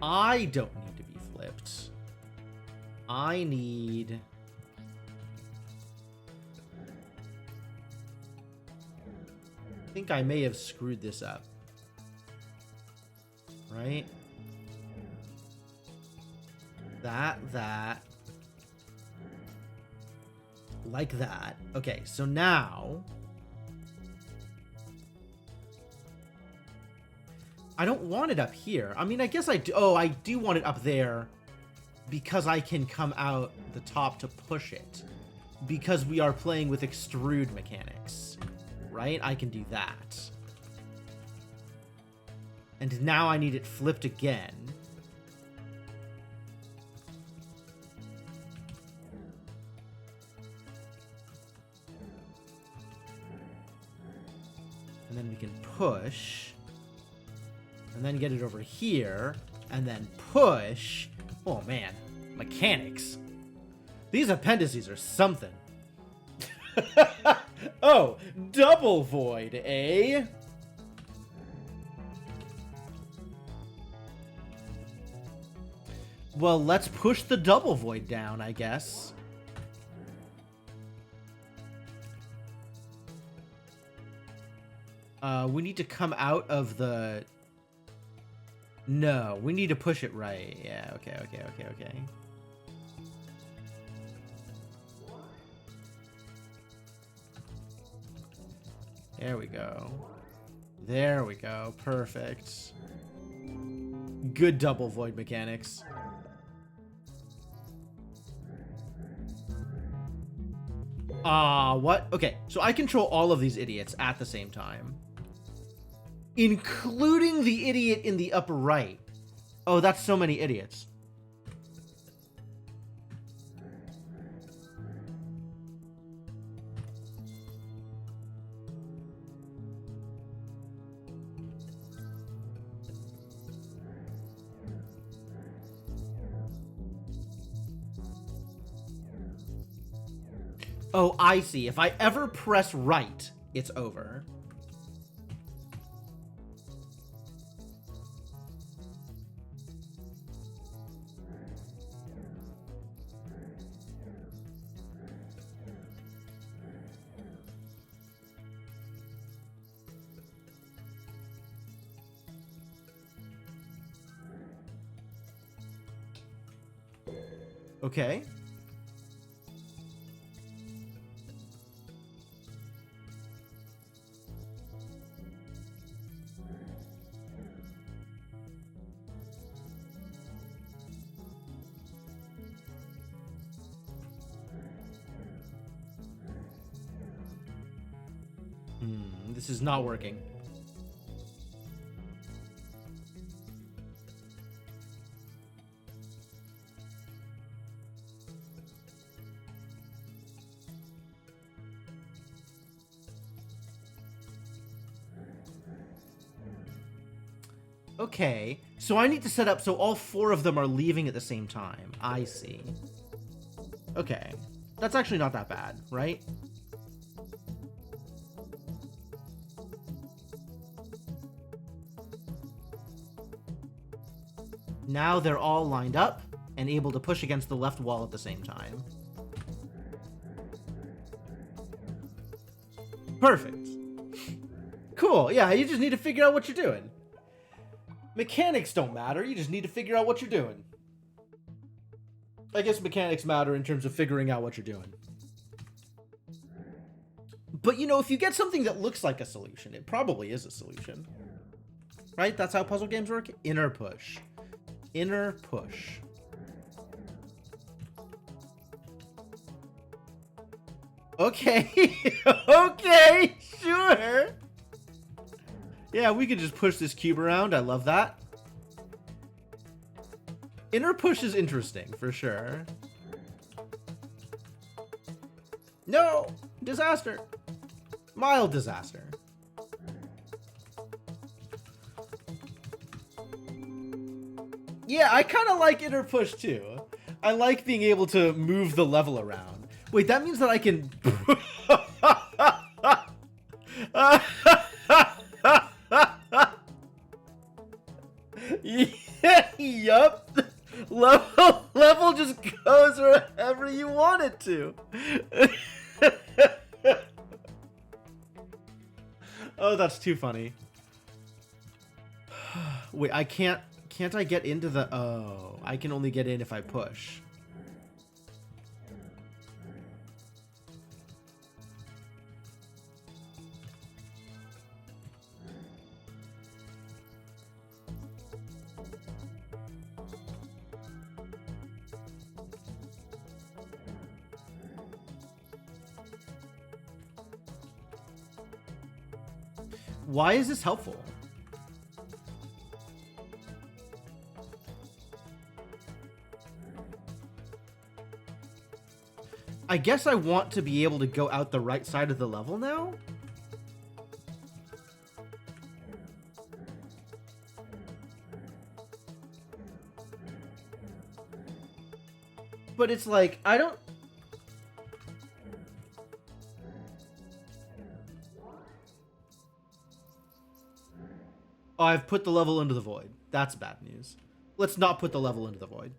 I don't need to be flipped. I need... I think I may have screwed this up. Right? That. Like that. Okay, so now... I don't want it up here. I mean, I guess I do. Oh, I do want it up there because I can come out the top to push it. Because we are playing with extrude mechanics. Right? I can do that. And now I need it flipped again. And then we can push. And then get it over here. And then push. Oh, man. Mechanics. These appendices are something. Oh, double void, eh? Well, let's push the double void down, I guess. We need to come out of the... No, we need to push it right. Yeah, okay. There we go. There we go. Perfect. Good double void mechanics. What? Okay, so I control all of these idiots at the same time. Including the idiot in the upper right. Oh, that's so many idiots. Oh, I see. If I ever press right, it's over. Okay. This is not working. Okay, so I need to set up so all four of them are leaving at the same time. I see. Okay, that's actually not that bad, right? Now they're all lined up and able to push against the left wall at the same time. Perfect. Cool, yeah, you just need to figure out what you're doing. Mechanics don't matter, you just need to figure out what you're doing. I guess mechanics matter in terms of figuring out what you're doing. But, you know, if you get something that looks like a solution, it probably is a solution. Right? That's how puzzle games work? Inner push. Inner push. Okay. Okay, sure. Yeah, we could just push this cube around. I love that. Inner push is interesting, for sure. No! Disaster. Mild disaster. Yeah, I kind of like inner push, too. I like being able to move the level around. Wait, that means that I can... Yup. Level just goes wherever you want it to. Oh, that's too funny. Wait, I can't I get into the... Oh, I can only get in if I push. Why is this helpful? I guess I want to be able to go out the right side of the level now? But it's like, I don't... Oh, I've put the level into the void. That's bad news. Let's not put the level into the void.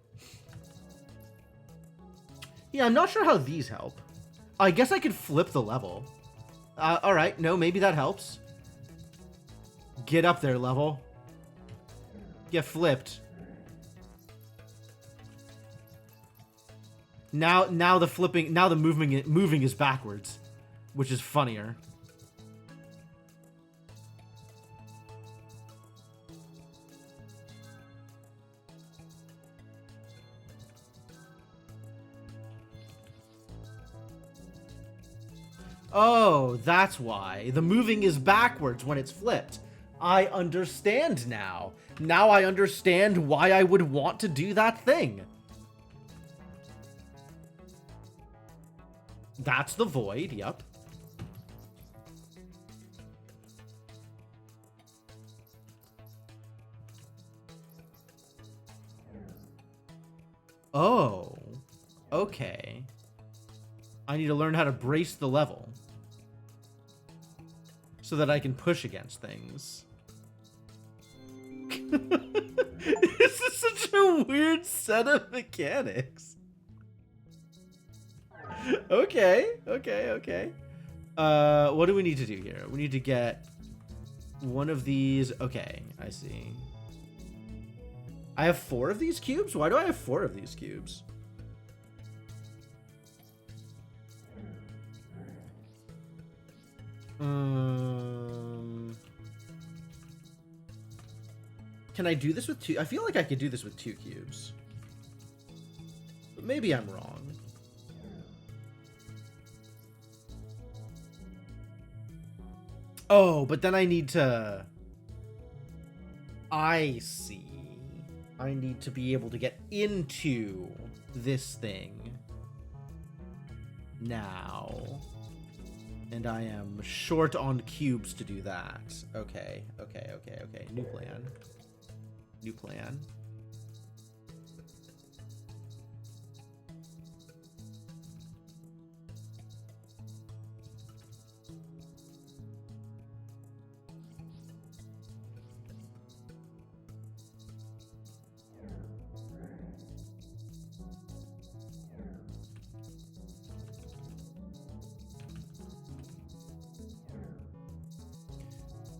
Yeah, I'm not sure how these help. I guess I could flip the level. Alright, no, maybe that helps. Get up there, level. Get flipped. Now the flipping, now the moving is backwards, which is funnier. Oh, that's why. The moving is backwards when it's flipped. I understand now. Now I understand why I would want to do that thing. That's the void, yep. Oh, okay. I need to learn how to brace the level so that I can push against things. This is such a weird set of mechanics. Okay. What do we need to do here? We need to get one of these. Okay, I see. I have 4 of these cubes? Why do I have 4 of these cubes? Can I do this with 2? I feel like I could do this with 2 cubes. But maybe I'm wrong. Oh, but then I need to... I see. I need to be able to get into this thing now. And I am short on cubes to do that. Okay. New plan.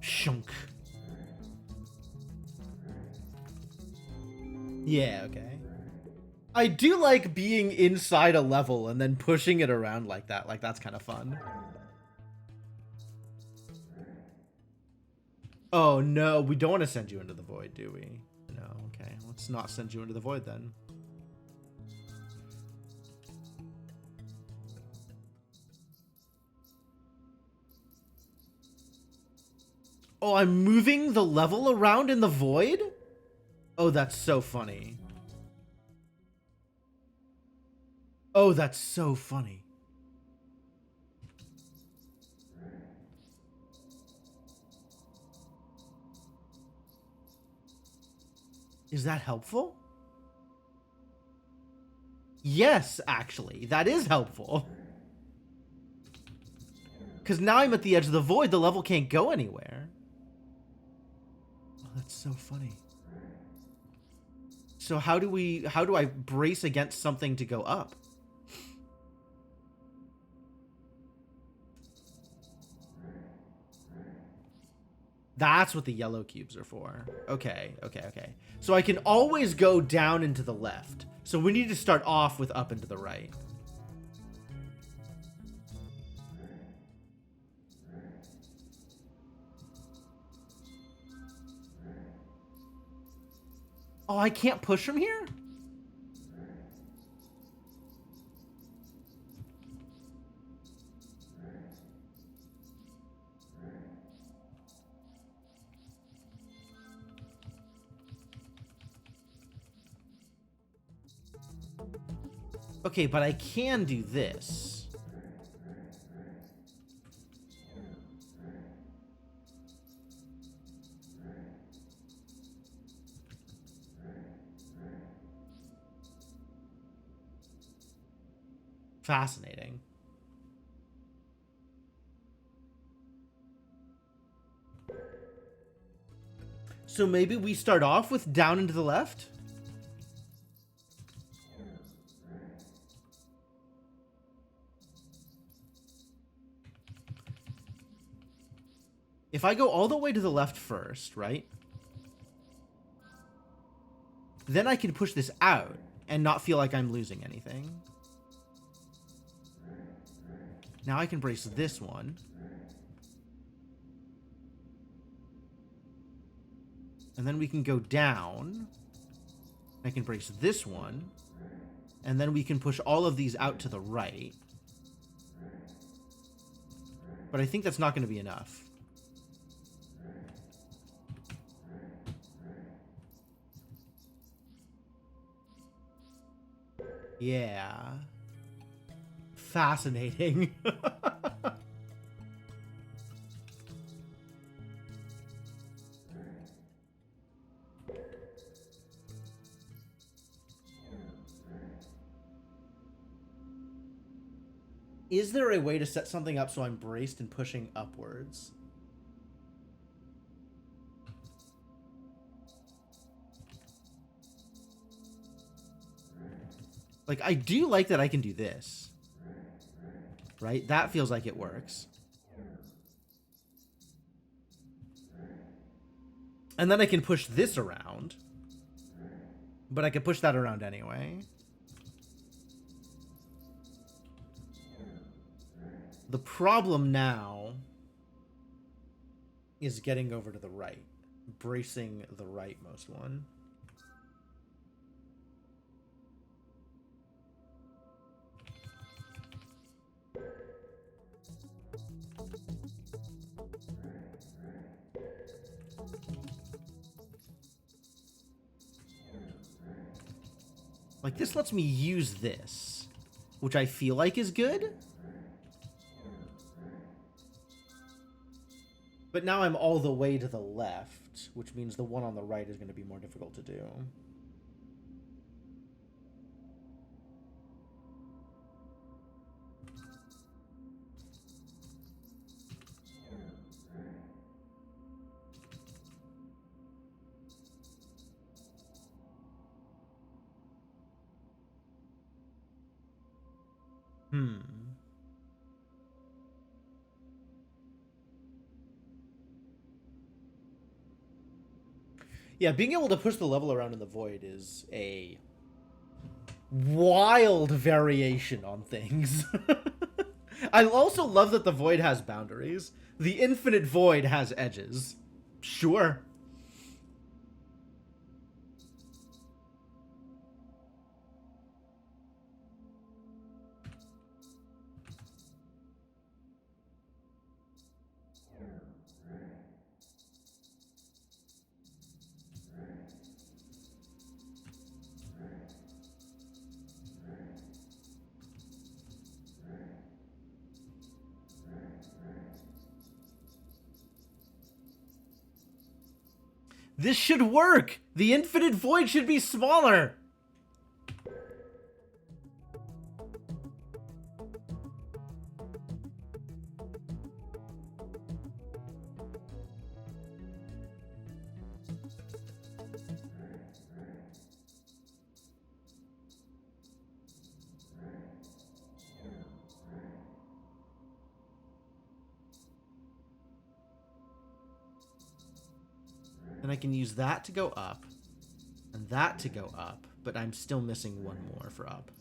Shunk. Yeah, okay. I do like being inside a level and then pushing it around like that. Like, that's kind of fun. Oh, no. We don't want to send you into the void, do we? No, okay. Let's not send you into the void then. Oh, I'm moving the level around in the void? Oh, that's so funny. Oh, that's so funny. Is that helpful? Yes, actually. That is helpful. Because now I'm at the edge of the void. The level can't go anywhere. Oh, that's so funny. So how do I brace against something to go up? That's what the yellow cubes are for. Okay. So I can always go down and to the left. So we need to start off with up and to the right. Oh, I can't push from here? Okay, but I can do this. Fascinating. So maybe we start off with down and to the left? If I go all the way to the left first, right? Then I can push this out and not feel like I'm losing anything. Now I can brace this one. And then we can go down. I can brace this one. And then we can push all of these out to the right. But I think that's not going to be enough. Yeah. Fascinating. Is there a way to set something up so I'm braced and pushing upwards? Like, I do like that I can do this. Right? That feels like it works. And then I can push this around. But I can push that around anyway. The problem now is getting over to the right. Bracing the rightmost one. Like, this lets me use this, which I feel like is good. But now I'm all the way to the left, which means the one on the right is going to be more difficult to do. Yeah, being able to push the level around in the void is a wild variation on things. I also love that the void has boundaries. The infinite void has edges. Sure. This should work! The infinite void should be smaller! And I can use that to go up, and that to go up, but I'm still missing one more for up.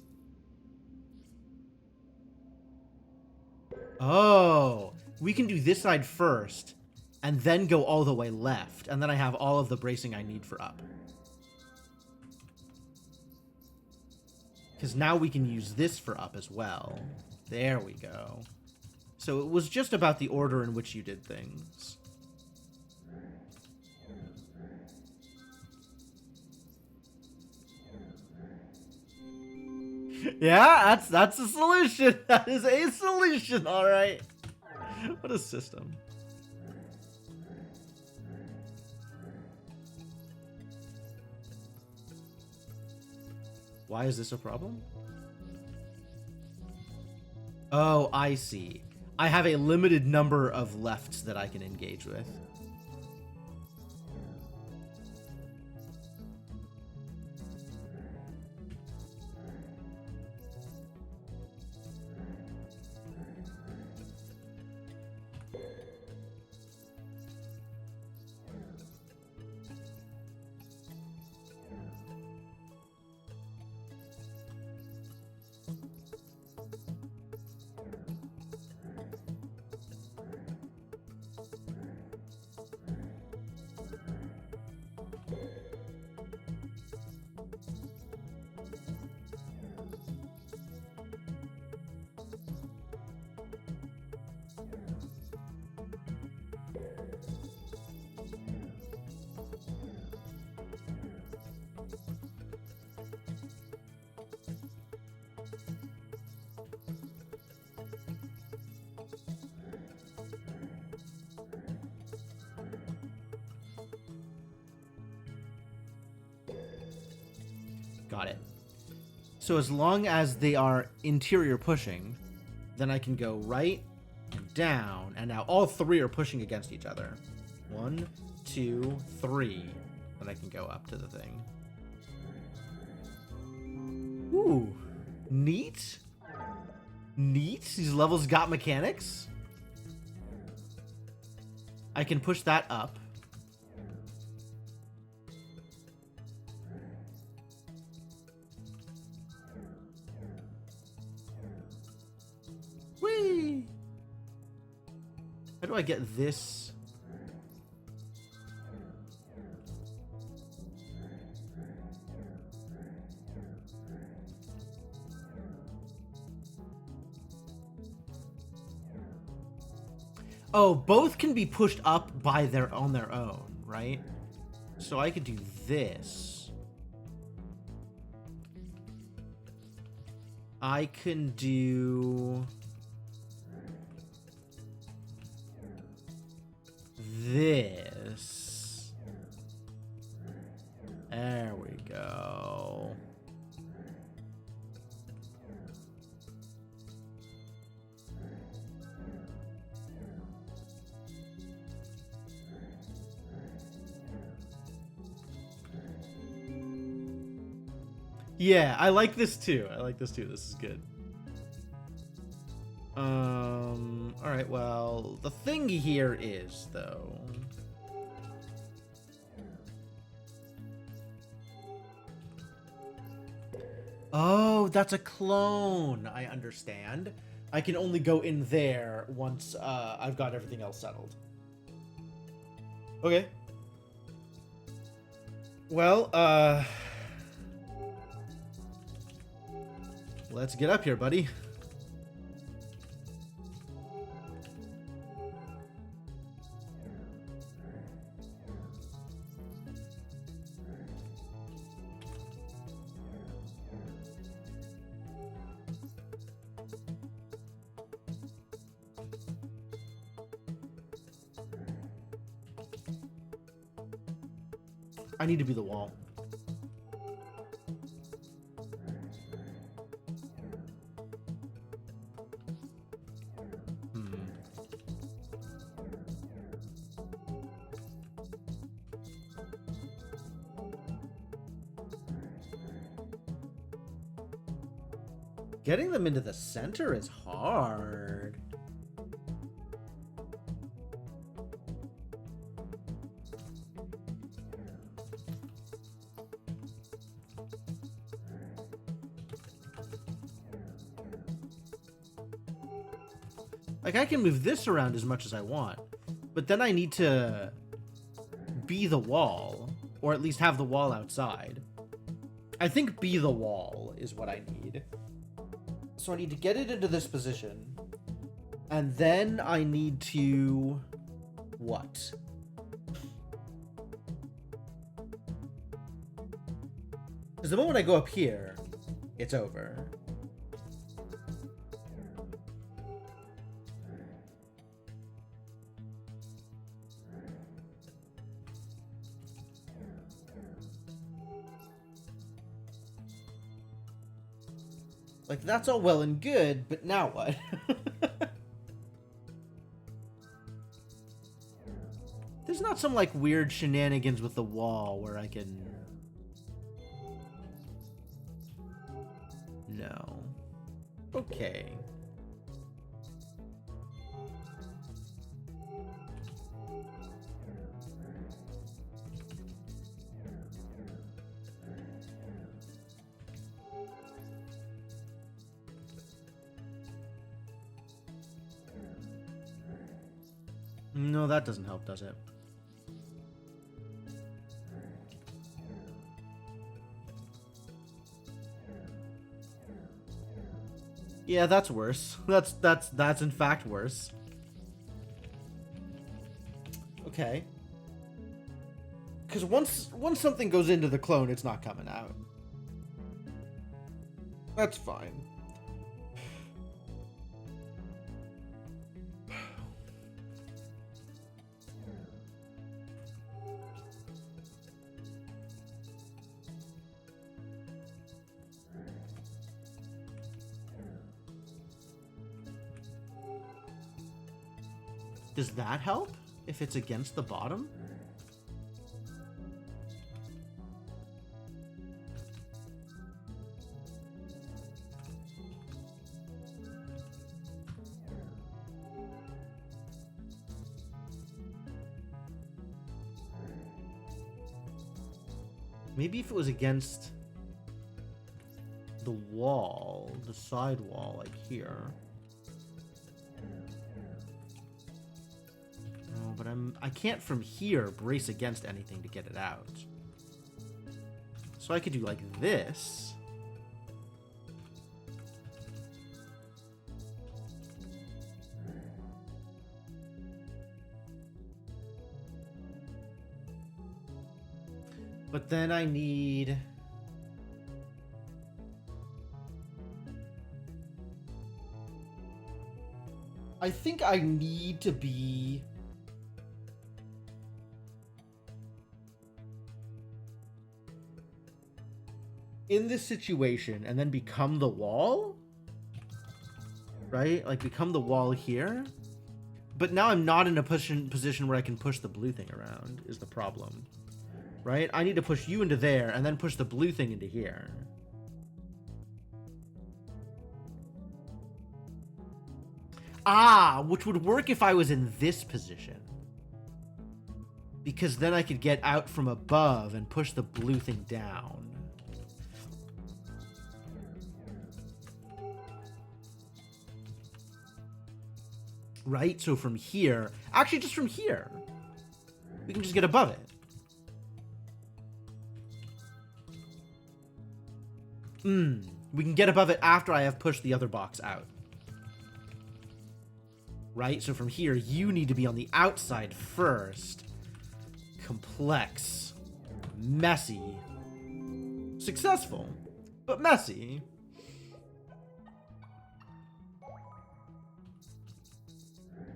Oh, we can do this side first, and then go all the way left, and then I have all of the bracing I need for up. Because now we can use this for up as well. There we go. So it was just about the order in which you did things. Yeah, that's a solution. That is a solution, all right. What a system. Why is this a problem? Oh, I see. I have a limited number of lefts that I can engage with. Got it. So as long as they are interior pushing, then I can go right and down, and now all three are pushing against each other. 1, 2, 3. Then I can go up to the thing. Ooh, neat. Neat. These levels got mechanics. I can push that up. Whee! How do I get this? Oh, both can be pushed up by on their own, right? So I could do this. I can do this. There we go. Yeah, I like this too. I like this too. This is good. All right, well, the thing here is, though, oh, that's a clone. I understand. I can only go in there once I've got everything else settled. Okay. Well, let's get up here, buddy. I need to be the wall. Getting them into the center is hard. Like, I can move this around as much as I want, but then I need to be the wall, or at least have the wall outside. I think be the wall is what I need. So I need to get it into this position, and then I need to... what? Because the moment I go up here, it's over. Like, that's all well and good, but now what? There's not some, like, weird shenanigans with the wall where I can... No. Okay. No, that doesn't help, does it? Yeah, that's worse. That's in fact worse. Okay. Because once something goes into the clone, it's not coming out. That's fine. Does that help if it's against the bottom? Maybe if it was against the wall, the side wall, like here. No, but I can't from here brace against anything to get it out. So I could do like this. But then I need... I think I need to be... in this situation and then become the wall? Right? Like become the wall here? But now I'm not in a position where I can push the blue thing around, is the problem. Right? I need to push you into there and then push the blue thing into here. Ah, which would work if I was in this position. Because then I could get out from above and push the blue thing down. Right? So from here, actually just from here, we can just get above it. We can get above it after I have pushed the other box out. Right? So from here, you need to be on the outside first. Complex. Messy. Successful, but messy.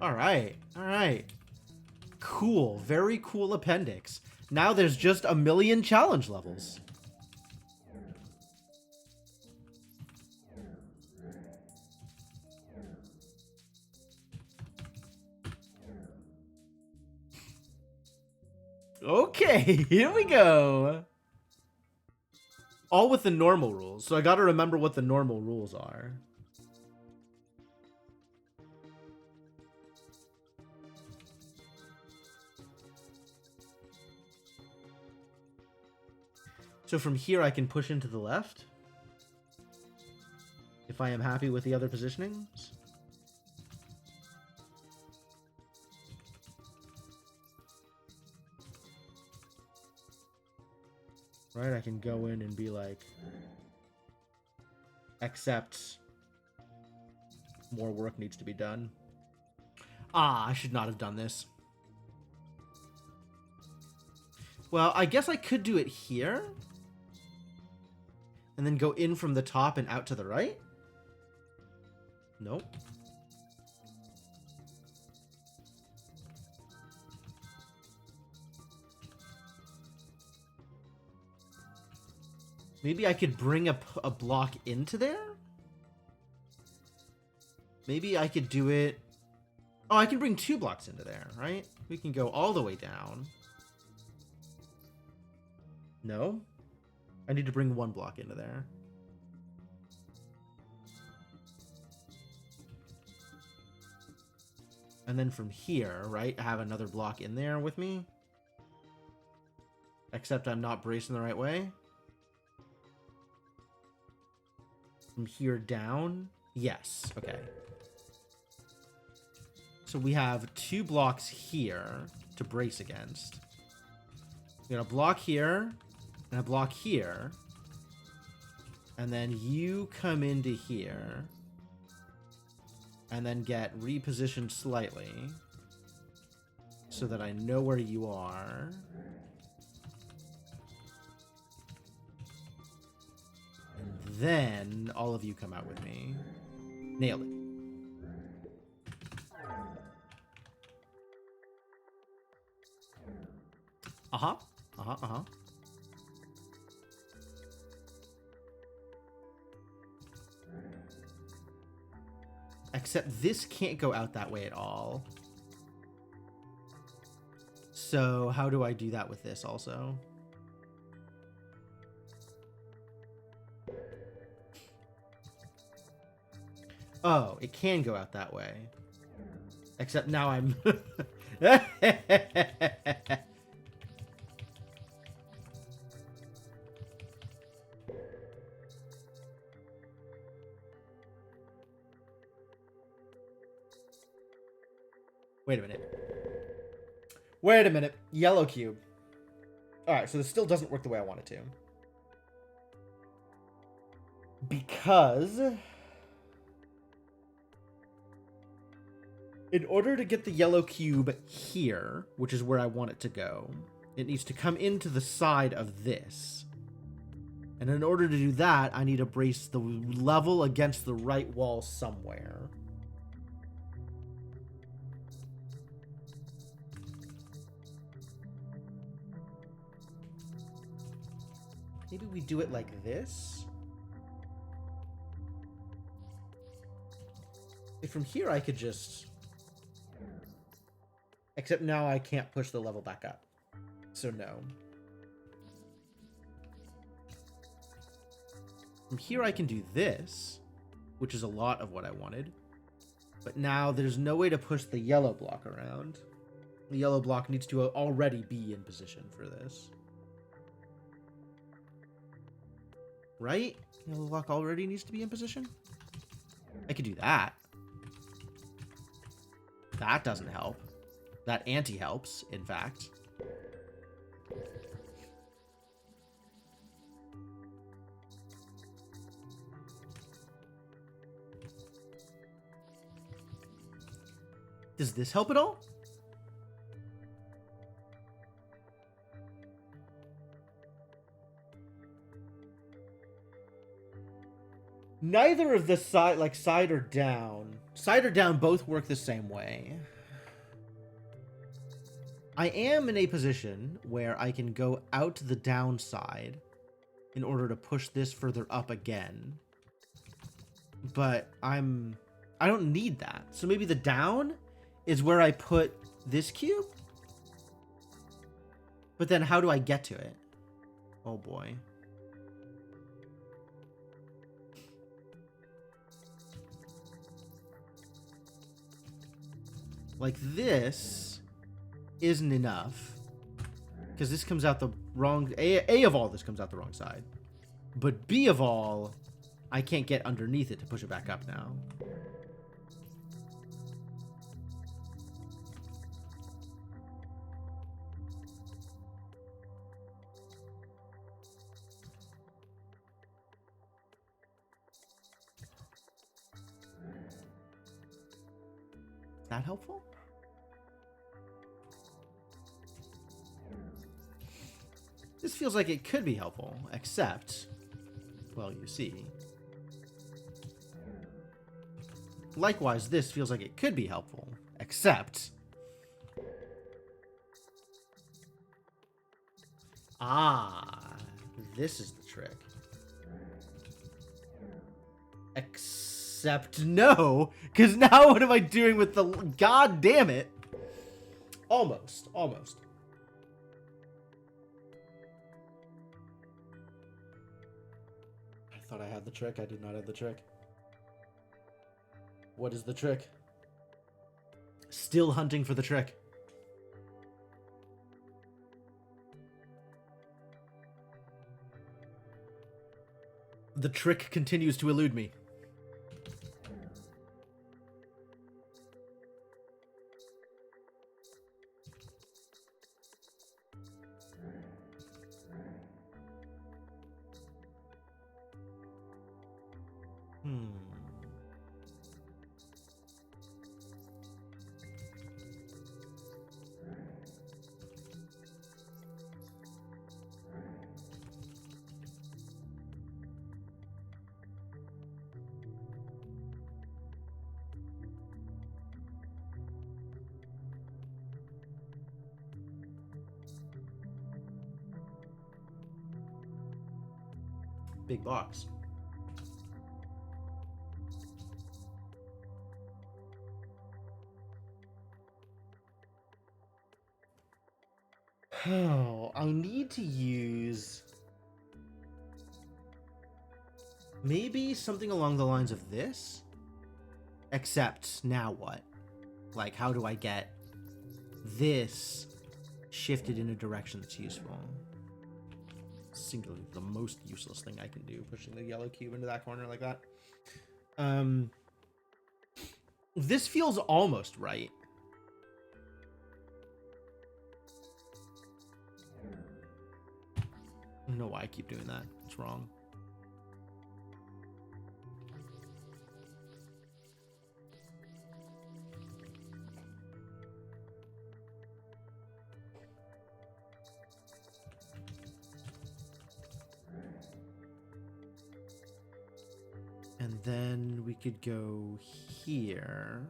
Alright, alright. Cool, very cool appendix. Now there's just a million challenge levels. Okay, here we go. All with the normal rules, so I gotta remember what the normal rules are. So from here I can push into the left, if I am happy with the other positionings. Right, I can go in and be like, except more work needs to be done. Ah, I should not have done this. Well, I guess I could do it here. And then go in from the top and out to the right? Nope. Maybe I could bring a block into there? Maybe I could do it... Oh, I can bring 2 blocks into there, right? We can go all the way down. No? I need to bring 1 block into there. And then from here, right, I have another block in there with me. Except I'm not bracing the right way. From here down? Yes, okay. So we have 2 blocks here to brace against. We got a block here and a block here. And then you come into here. And then get repositioned slightly. So that I know where you are. And then all of you come out with me. Nailed it. Uh-huh. Uh-huh, uh-huh. Except this can't go out that way at all. So how do I do that with this also? Oh, it can go out that way. Except now I'm... Wait a minute. Wait a minute. Yellow cube. Alright, so this still doesn't work the way I want it to. Because... in order to get the yellow cube here, which is where I want it to go, it needs to come into the side of this. And in order to do that, I need to brace the level against the right wall somewhere. Maybe we do it like this? If from here I could just... Except now I can't push the level back up. So no. From here I can do this, which is a lot of what I wanted. But now there's no way to push the yellow block around. The yellow block needs to already be in position for this. Right? Yellow block already needs to be in position? I could do that. That doesn't help. That anti-helps, in fact. Does this help at all? Neither of the side, like side or down. Side or down both work the same way. I am in a position where I can go out to the downside in order to push this further up again. But I don't need that. So maybe the down is where I put this cube? But then how do I get to it? Oh boy. Like this isn't enough. Because this comes out the wrong... A of all this comes out the wrong side. But B of all, I can't get underneath it to push it back up now. Is that helpful? This feels like it could be helpful, except, well, you see. Likewise, this feels like it could be helpful, except. This is the trick. Except Except no, because now what am I doing with the... God damn it. Almost. Almost. I thought I had the trick. I did not have the trick. What is the trick? Still hunting for the trick. The trick continues to elude me. Big box. Oh, I need to use maybe something along the lines of this. Except now what? Like, how do I get this shifted in a direction that's useful? Singularly the most useless thing I can do, pushing the yellow cube into that corner like that. This feels almost right. I don't know why I keep doing that. It's wrong. And then we could go here.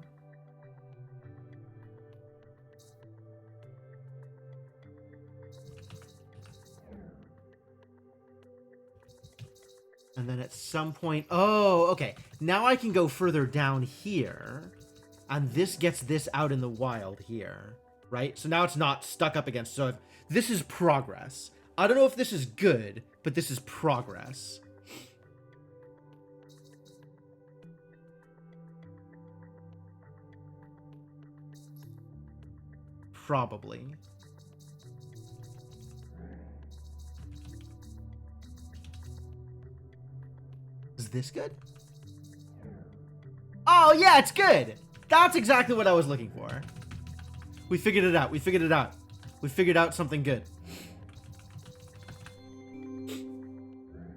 And then at some point... Oh, okay. Now I can go further down here. And this gets this out in the wild here. Right? So now it's not stuck up against... So this is progress. I don't know if this is good, but this is progress. Probably. Is this good? Oh, yeah, it's good. That's exactly what I was looking for. We figured it out. We figured it out. We figured out something good.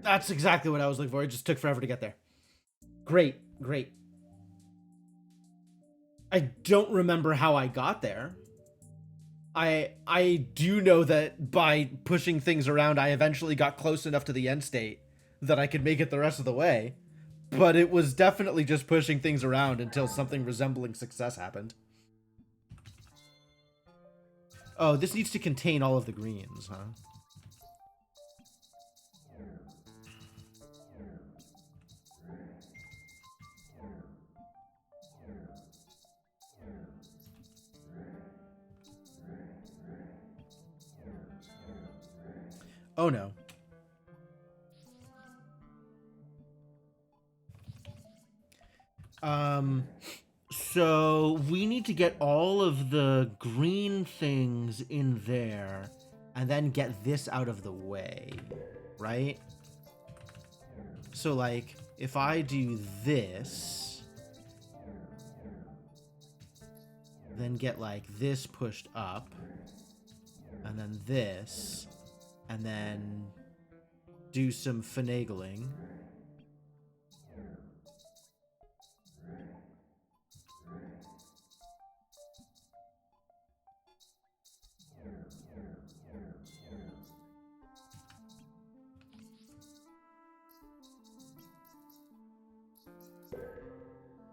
That's exactly what I was looking for. It just took forever to get there. Great, great. I don't remember how I got there. I do know that by pushing things around, I eventually got close enough to the end state that I could make it the rest of the way. But it was definitely just pushing things around until something resembling success happened. Oh, this needs to contain all of the greens, huh? Oh no. So we need to get all of the green things in there and then get this out of the way, right? So like, if I do this, then get like this pushed up, and then this, and then do some finagling.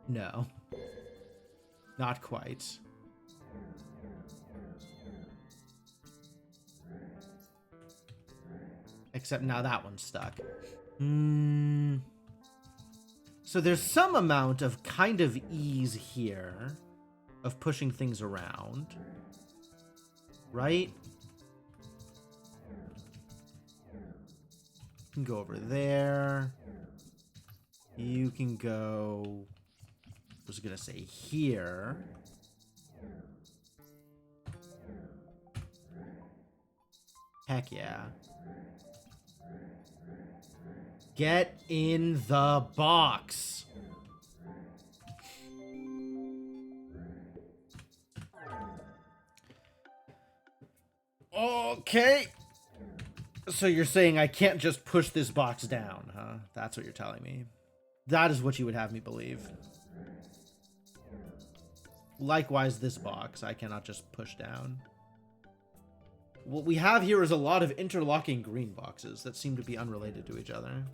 No. Not quite. Except now that one's stuck. So there's some amount of kind of ease here of pushing things around, right? You can go over there. You can go, I was gonna say here. Heck yeah. Get in the box. Okay. So you're saying I can't just push this box down, huh? That's what you're telling me. That is what you would have me believe. Likewise, this box I cannot just push down. What we have here is a lot of interlocking green boxes that seem to be unrelated to each other.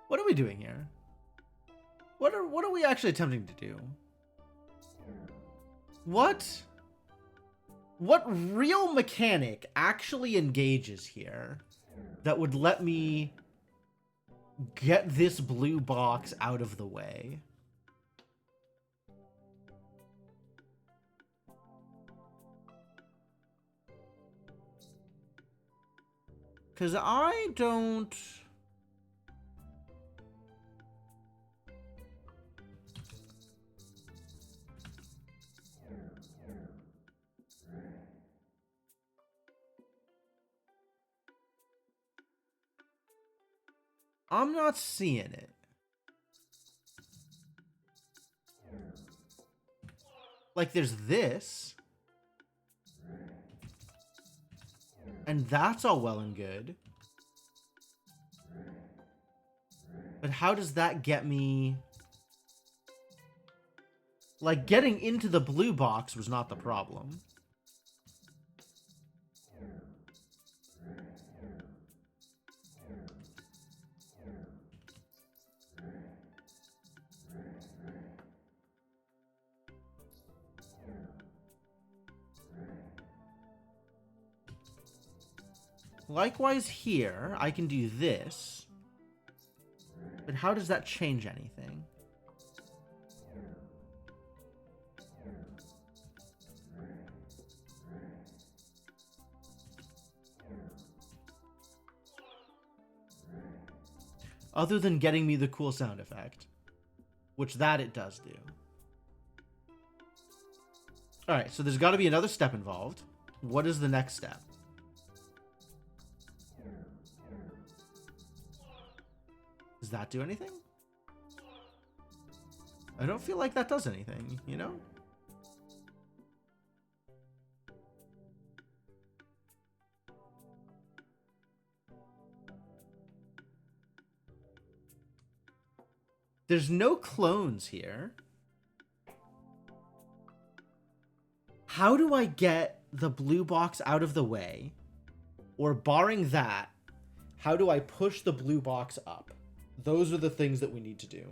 What are we doing here? What are we actually attempting to do? What real mechanic actually engages here that would let me get this blue box out of the way? Because I don't... I'm not seeing it. Like, there's this. And that's all well and good. But how does that get me... Like, getting into the blue box was not the problem. Likewise here, I can do this. But how does that change anything? Other than getting me the cool sound effect. Which that it does do. Alright, so there's got to be another step involved. What is the next step? Does that do anything? I don't feel like that does anything, you know? There's no clones here. How do I get the blue box out of the way? Or barring that, how do I push the blue box up? Those are the things that we need to do.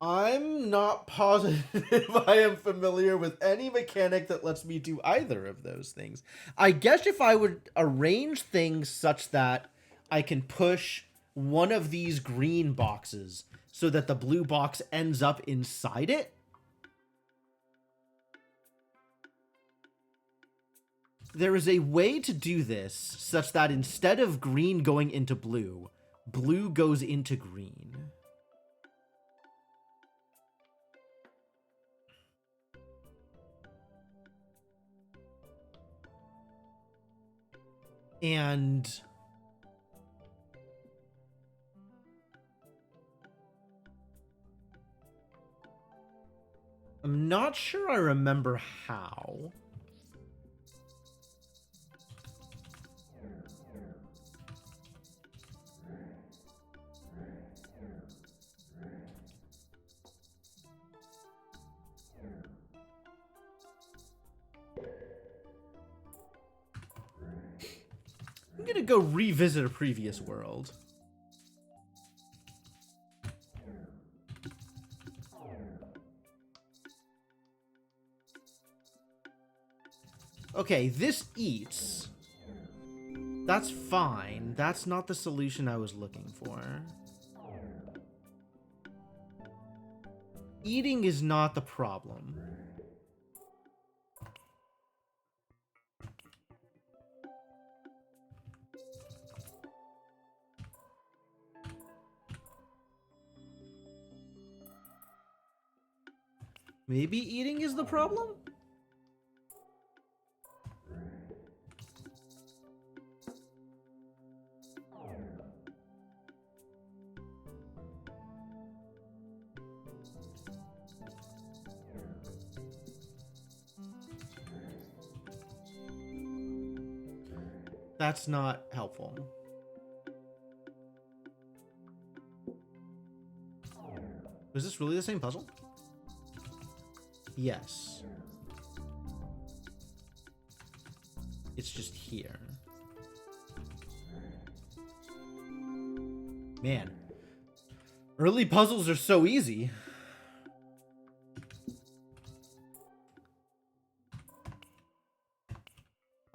I'm not positive I am familiar with any mechanic that lets me do either of those things. I guess if I would arrange things such that I can push one of these green boxes so that the blue box ends up inside it. There is a way to do this such that instead of green going into blue, blue goes into green. And I'm not sure I remember how. gonna go revisit a previous world. Okay, this eats. That's fine. That's not the solution I was looking for. Eating is not the problem. Maybe eating is the problem? That's not helpful. Was this really the same puzzle? Yes. It's just here. Man. Early puzzles are so easy.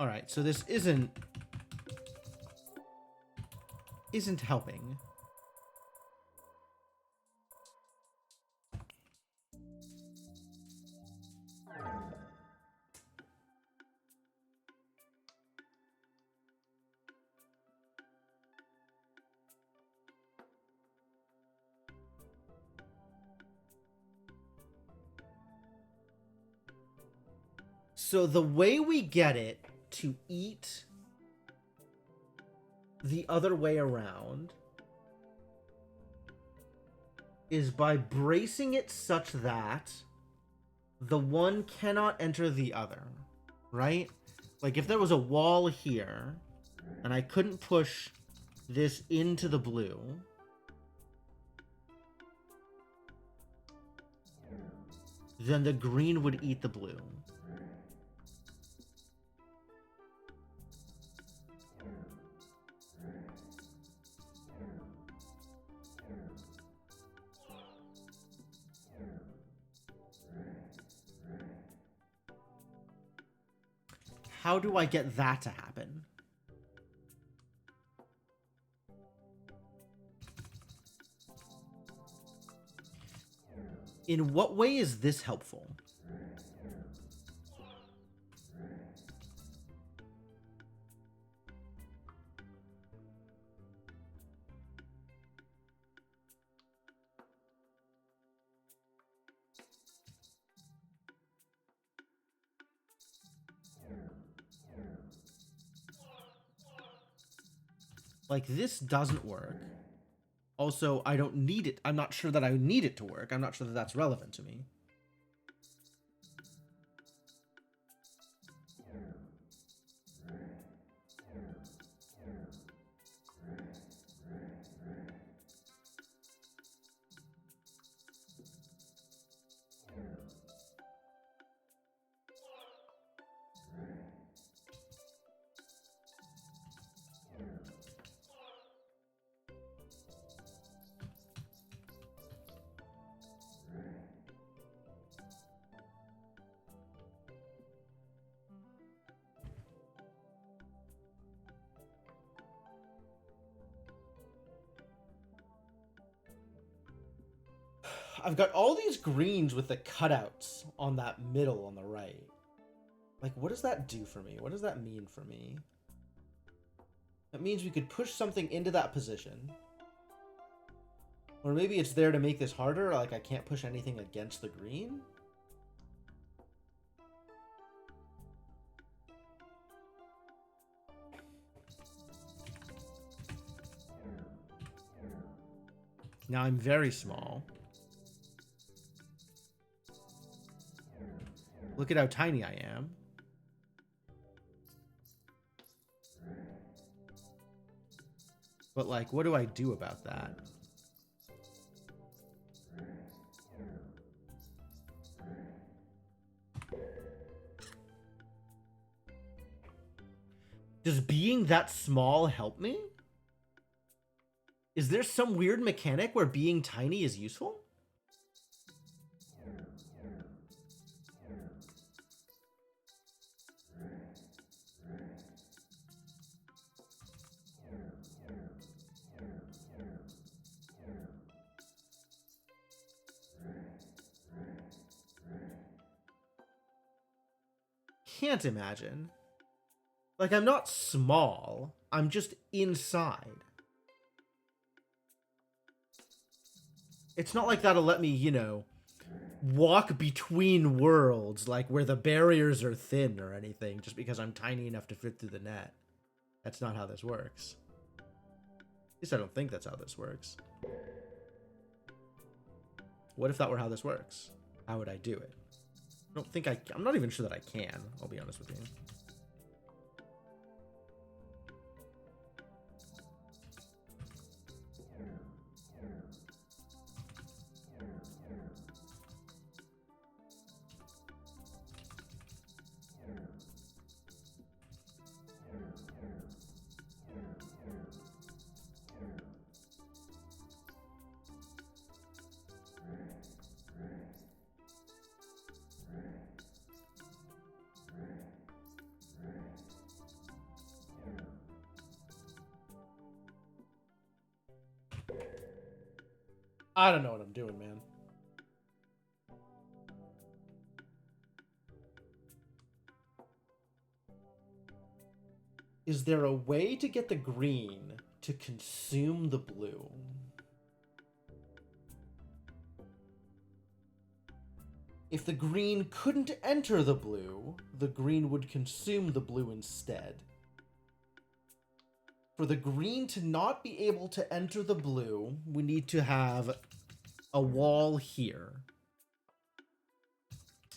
Alright, so this isn't helping. So the way we get it to eat the other way around is by bracing it such that the one cannot enter the other, right? Like if there was a wall here and I couldn't push this into the blue, then the green would eat the blue. How do I get that to happen? In what way is this helpful? Like, this doesn't work. Also, I don't need it. I'm not sure that I need it to work. I'm not sure that that's relevant to me. I've got all these greens with the cutouts on that middle on the right. Like, what does that do for me? What does that mean for me? That means we could push something into that position. Or maybe it's there to make this harder, like I can't push anything against the green? Now I'm very small. Look at how tiny I am. But like, what do I do about that? Does being being that small help me? Is there some weird mechanic where being tiny is useful? Can't imagine. Like, I'm not small. I'm just inside. It's not like that'll let me, you know, walk between worlds, like where the barriers are thin or anything, just because I'm tiny enough to fit through the net. That's not how this works. At least I don't think that's how this works. What if that were how this works? How would I do it? I don't think I'm not even sure that I can, I'll be honest with you. I don't know what I'm doing, man. Is there a way to get the green to consume the blue? If the green couldn't enter the blue, the green would consume the blue instead. For the green to not be able to enter the blue, we need to have a wall here.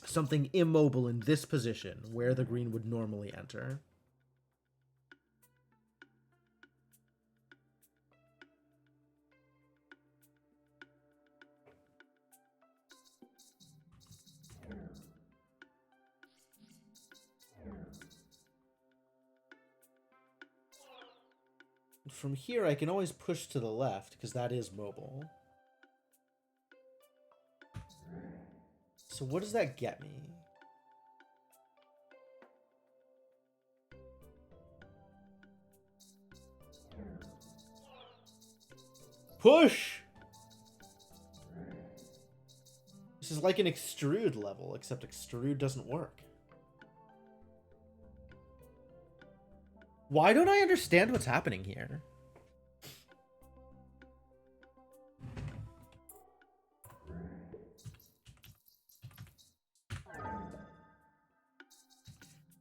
Something immobile in this position, where the green would normally enter. From here, I can always push to the left, because that is mobile. So what does that get me? Push! This is like an extrude level, except extrude doesn't work. Why don't I understand what's happening here?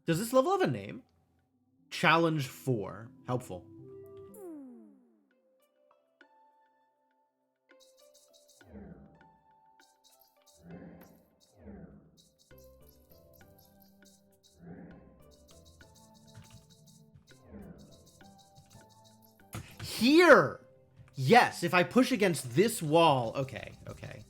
Does this level have a name? Challenge 4. Helpful. Here! Yes, if I push against this wall. Okay, okay.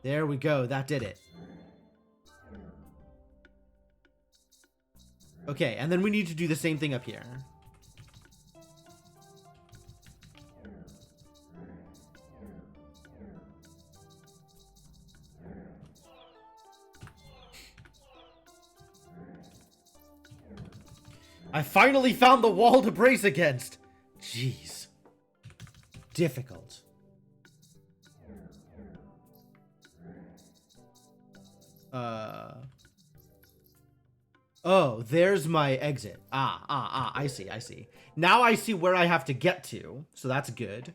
There we go. That did it. Okay, and then we need to do the same thing up here. I finally found the wall to brace against. Jeez. Difficult. Oh, there's my exit. I see, I see. Now I see where I have to get to, so that's good.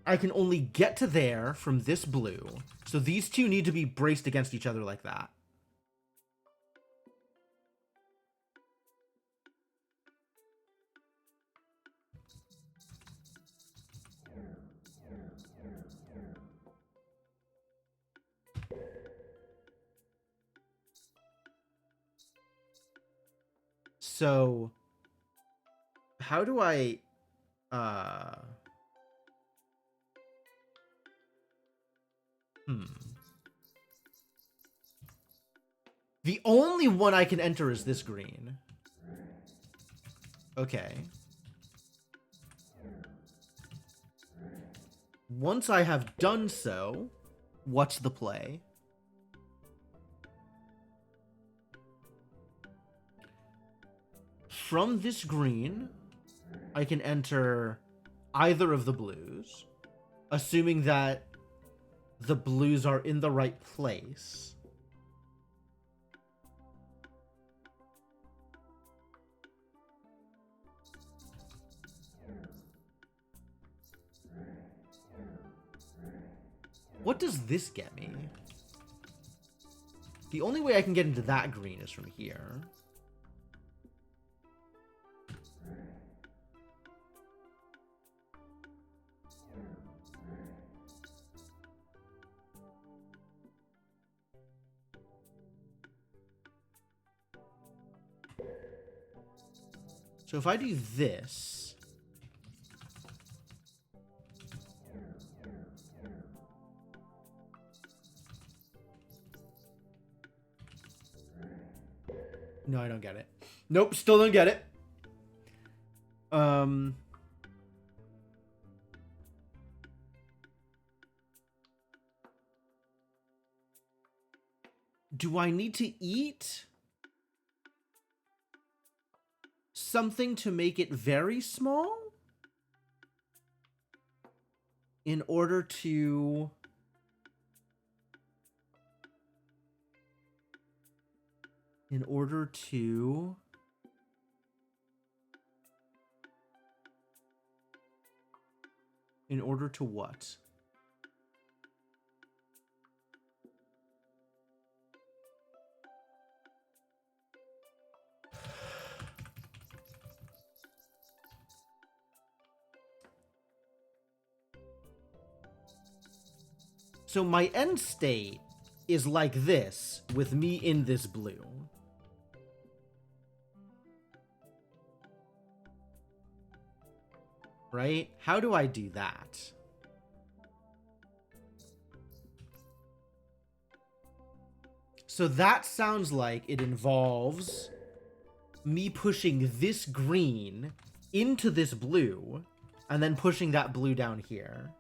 I can only get to there from this blue, so these two need to be braced against each other like that. So how do I uh the only one I can enter is this green. Okay. Once I have done so, what's the play? From this green, I can enter either of the blues, assuming that the blues are in the right place. What does this get me? The only way I can get into that green is from here. So if I do this, no, I don't get it. Nope, still don't get it. Do I need to eat something to make it very small in order to what? So my end state is like this, with me in this blue. Right? How do I do that? So that sounds like it involves me pushing this green into this blue, and then pushing that blue down here.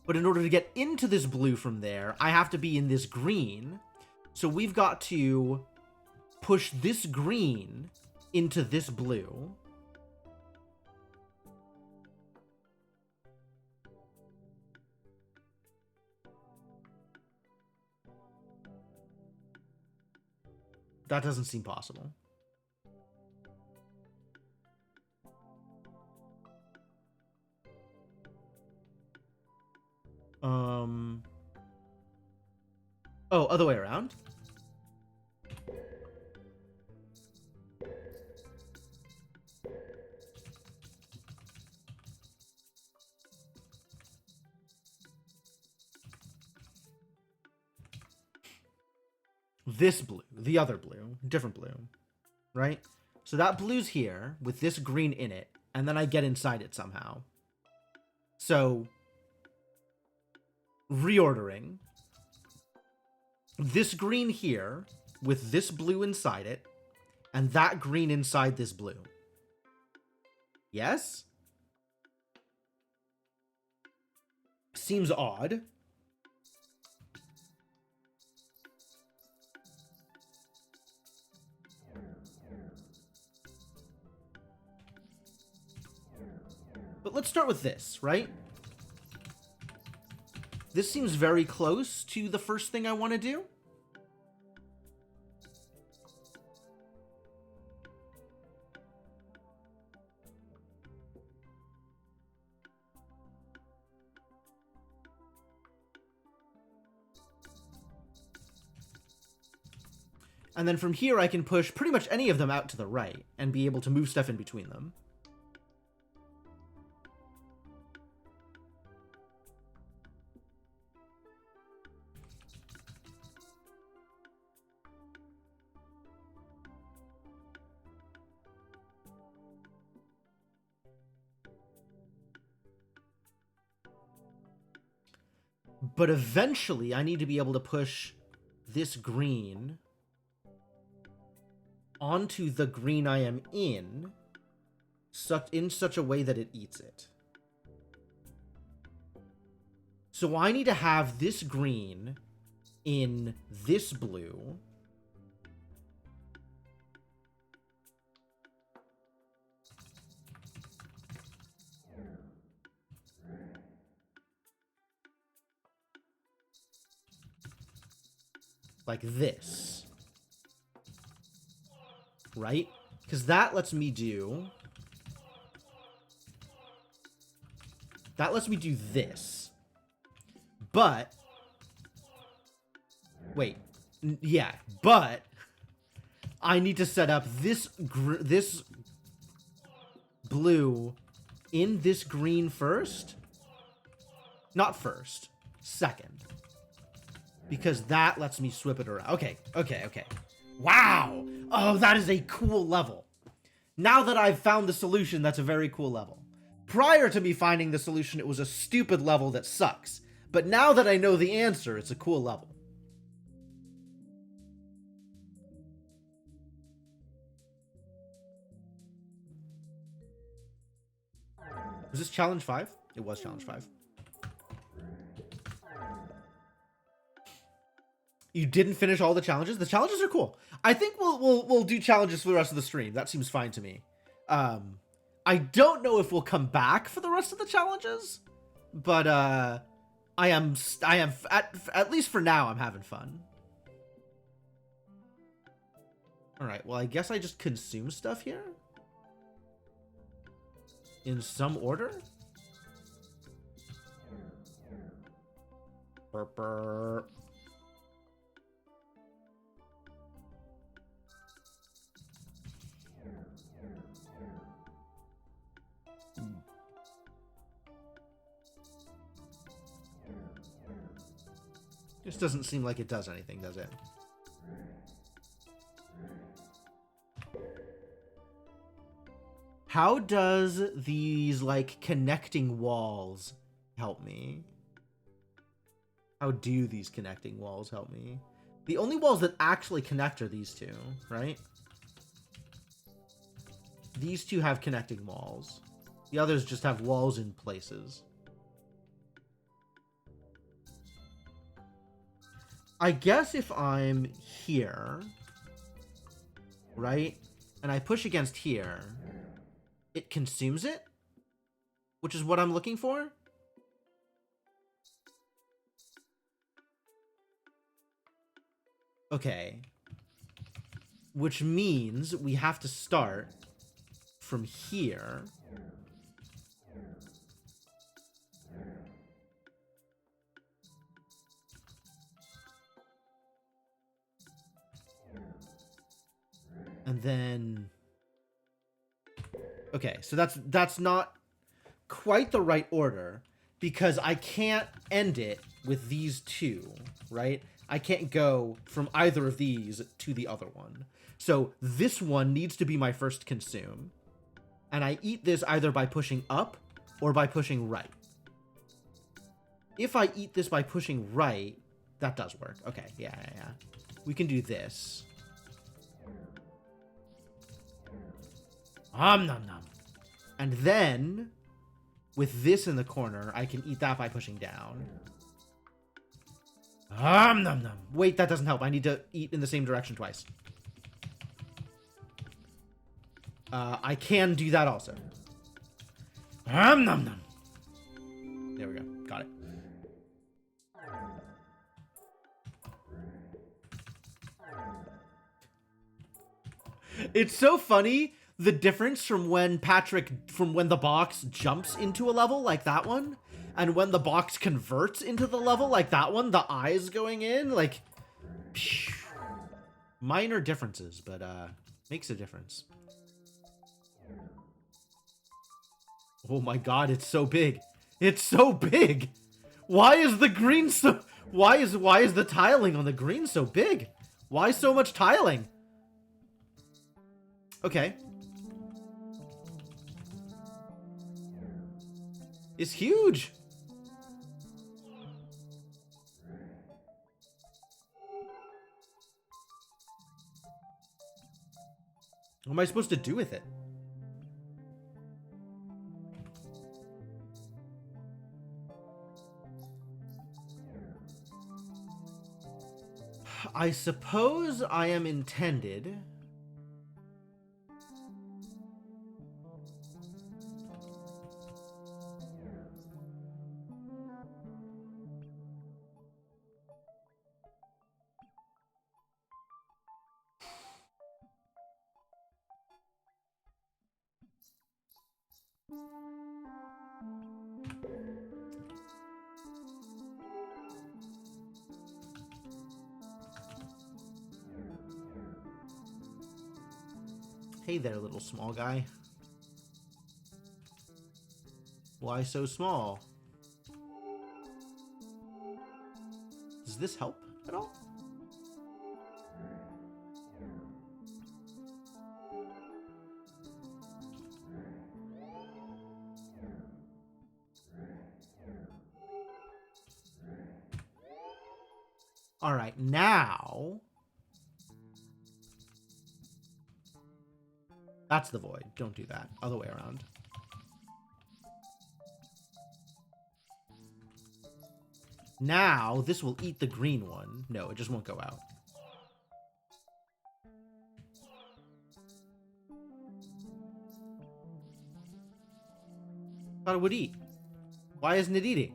But in order to get into this blue from there, I have to be in this green. So we've got to push this green into this blue. That doesn't seem possible. Oh, other way around. This blue, the other blue, different blue, right? So that blue's here with this green in it, and then I get inside it somehow. So, reordering. This green here with this blue inside it, and that green inside this blue. Yes? Seems odd. But let's start with this, right? This seems very close to the first thing I want to do. And then from here, I can push pretty much any of them out to the right and be able to move stuff in between them. But eventually, I need to be able to push this green onto the green I am in such a way that it eats it. So I need to have this green in this blue. Like this. Right? Because that lets me do... That lets me do this. But... Wait. Yeah, but... I need to set up this blue in this green first. Not first. Second. Because that lets me swip it around. Okay, okay, okay. Wow! Oh, that is a cool level. Now that I've found the solution, that's a very cool level. Prior to me finding the solution, it was a stupid level that sucks. But now that I know the answer, it's a cool level. Was this challenge 5? It was challenge 5. You didn't finish all the challenges? The challenges are cool. I think we'll do challenges for the rest of the stream. That seems fine to me. I don't know if we'll come back for the rest of the challenges, but I am at least for now I'm having fun. All right. Well, I guess I just consume stuff here in some order. Burp. This doesn't seem like it does anything, does it? How does these, like, connecting walls help me? How do these connecting walls help me? The only walls that actually connect are these two, right? These two have connecting walls. The others just have walls in places. I guess if I'm here, right, and I push against here, it consumes it, which is what I'm looking for. Okay. Which means we have to start from here. And then... Okay, so that's not quite the right order, because I can't end it with these two, right? I can't go from either of these to the other one. So this one needs to be my first consume. And I eat this either by pushing up or by pushing right. If I eat this by pushing right, that does work. Okay, yeah. We can do this. Nom nom. And then, with this in the corner, I can eat that by pushing down. Nom nom. Wait, that doesn't help. I need to eat in the same direction twice. I can do that also. Nom nom. There we go. Got it. It's so funny, the difference from when the box jumps into a level like that one, and when the box converts into the level like that one, the eyes going in, like, phew, minor differences, but makes a difference. Oh my god, it's so big. It's so big. Why is the green so... Why is the tiling on the green so big? Why so much tiling? Okay. It's huge. What am I supposed to do with it? I suppose I am intended... Hey there, little small guy. Why so small? Does this help at all? All right, now... That's the void. Don't do that. Other way around. Now, this will eat the green one. No, it just won't go out. Thought it would eat. Why isn't it eating?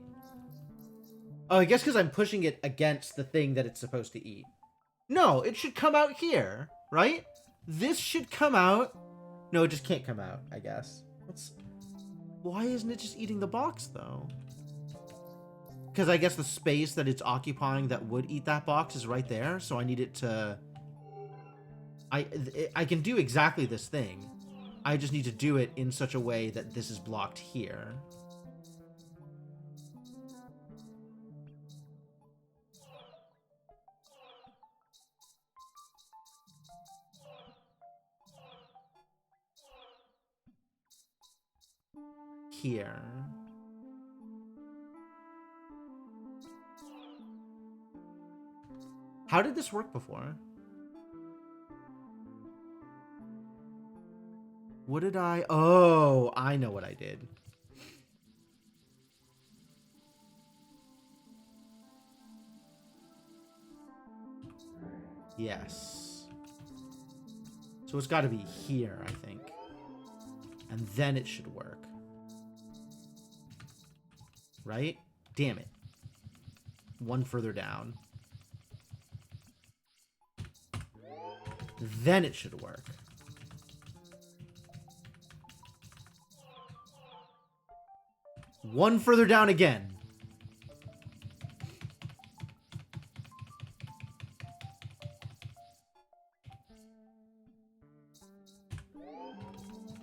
Oh, I guess because I'm pushing it against the thing that it's supposed to eat. No, it should come out here, right? This should come out... No, it just can't come out, I guess. Why isn't it just eating the box, though? Because I guess the space that it's occupying that would eat that box is right there, so I need it to... I can do exactly this thing. I just need to do it in such a way that this is blocked here. Here. How did this work before? What did I... Oh, I know what I did. Yes. So it's got to be here, I think. And then it should work. Right? Damn it. One further down. Then it should work. One further down again.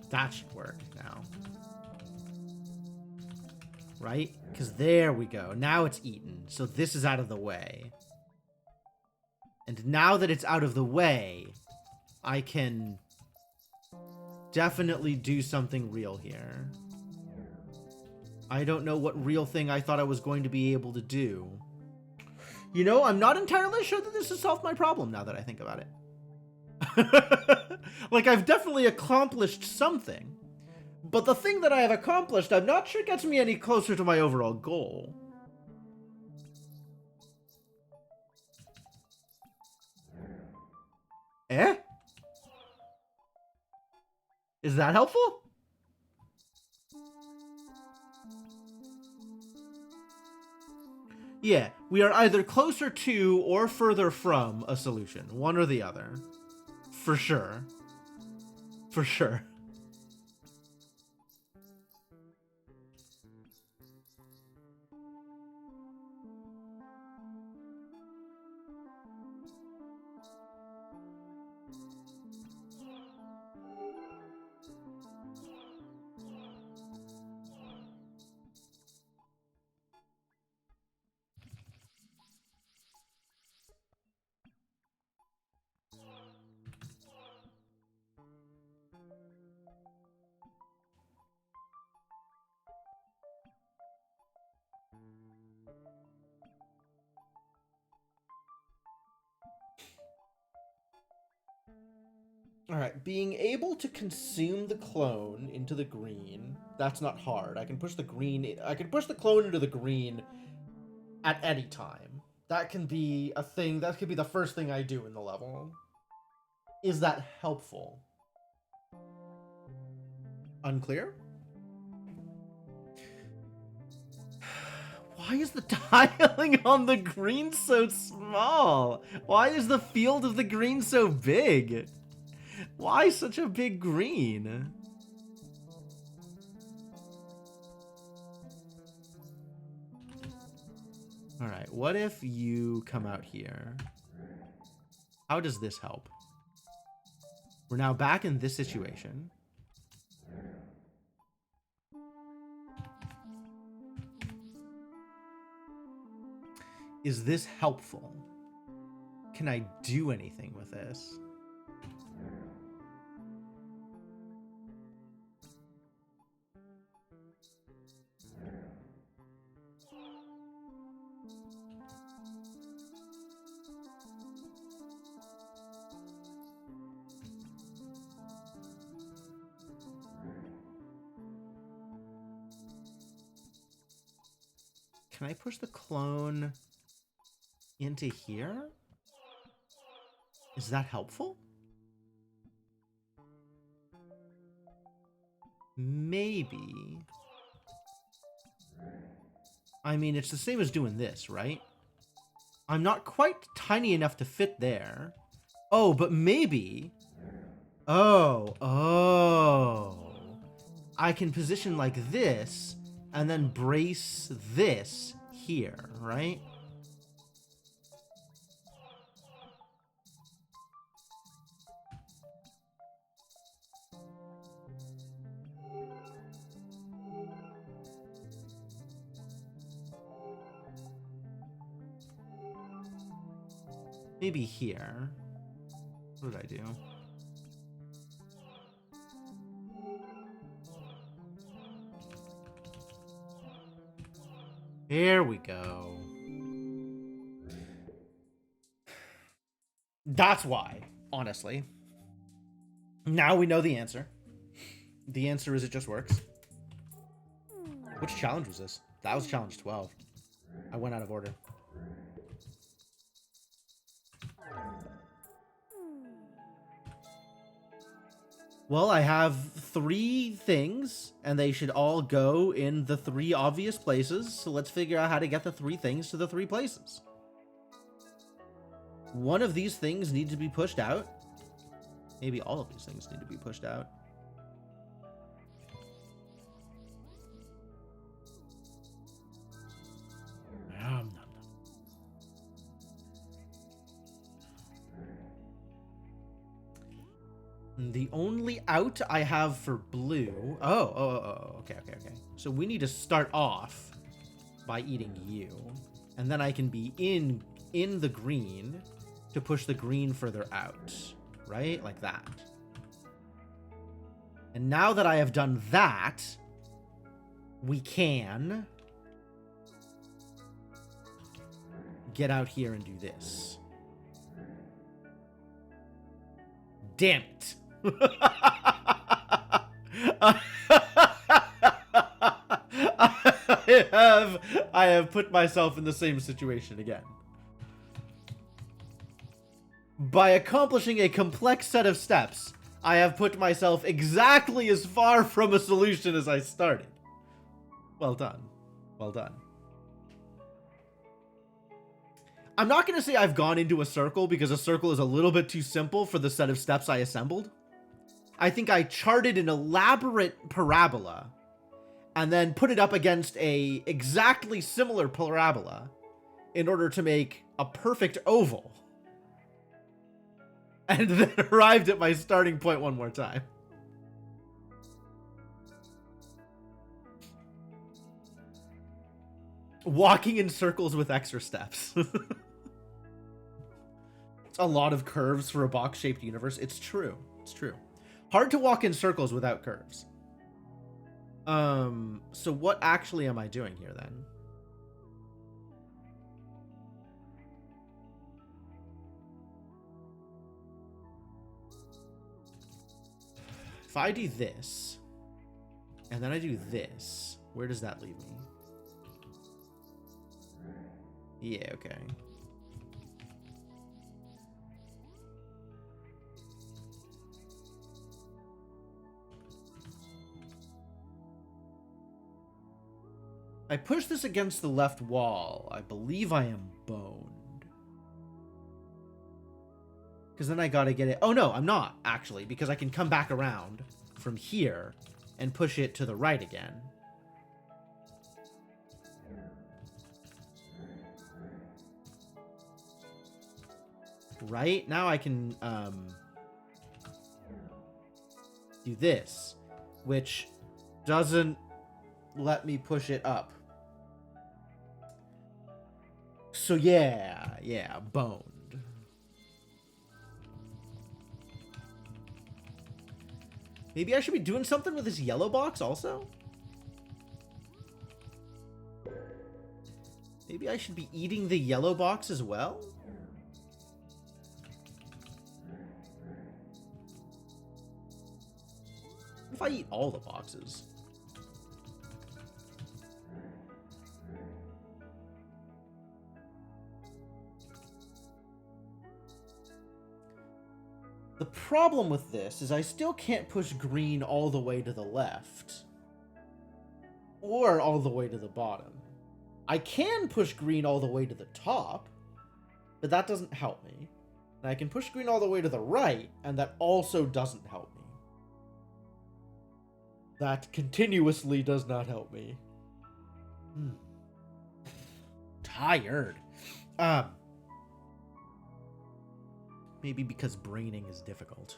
That should work now. Right? Because there we go. Now it's eaten. So this is out of the way. And now that it's out of the way, I can definitely do something real here. I don't know what real thing I thought I was going to be able to do. You know, I'm not entirely sure that this has solved my problem now that I think about it. Like, I've definitely accomplished something. But the thing that I have accomplished, I'm not sure gets me any closer to my overall goal. Eh? Is that helpful? Yeah, we are either closer to or further from a solution. One or the other. For sure. For sure. All right, being able to consume the clone into the green, that's not hard. I can push the clone into the green at any time. That can be a thing, that could be the first thing I do in the level. Is that helpful? Unclear? Why is the tiling on the green so small? Why is the field of the green so big? Why such a big green? All right, what if you come out here? How does this help? We're now back in this situation. Is this helpful? Can I do anything with this? Can I push the clone into here? Is that helpful? Maybe. I mean, it's the same as doing this, right? I'm not quite tiny enough to fit there. Oh, but maybe. Oh. I can position like this and then brace this here, right? Maybe here. What did I do? There we go. That's why, honestly. Now we know the answer. The answer is it just works. Which challenge was this? That was challenge 12. I went out of order. Well, I have 3 things, and they should all go in the 3 obvious places. So let's figure out how to get the 3 things to the 3 places. One of these things need to be pushed out. Maybe all of these things need to be pushed out. The only out I have for blue... Oh, okay. So we need to start off by eating you. And then I can be in the green to push the green further out. Right? Like that. And now that I have done that, we can get out here and do this. Damn it. I have put myself in the same situation again. By accomplishing a complex set of steps, I have put myself exactly as far from a solution as I started. Well done. Well done. I'm not going to say I've gone into a circle because a circle is a little bit too simple for the set of steps I assembled. I think I charted an elaborate parabola and then put it up against a exactly similar parabola in order to make a perfect oval. And then arrived at my starting point one more time. Walking in circles with extra steps. It's a lot of curves for a box-shaped universe. It's true. It's true. Hard to walk in circles without curves. So what actually am I doing here then? if I do this, and then I do this, where does that leave me? Yeah, okay. I push this against the left wall. I believe I am boned. Because then I gotta get it. Oh no, I'm not, actually, because I can come back around from here and push it to the right again. Right? Now I can do this, which doesn't let me push it up. So yeah, boned. Maybe I should be doing something with this yellow box also? Maybe I should be eating the yellow box as well? What if I eat all the boxes? The problem with this is I still can't push green all the way to the left. Or all the way to the bottom. I can push green all the way to the top, but that doesn't help me. And I can push green all the way to the right, and that also doesn't help me. That continuously does not help me. Tired. Maybe because braining is difficult.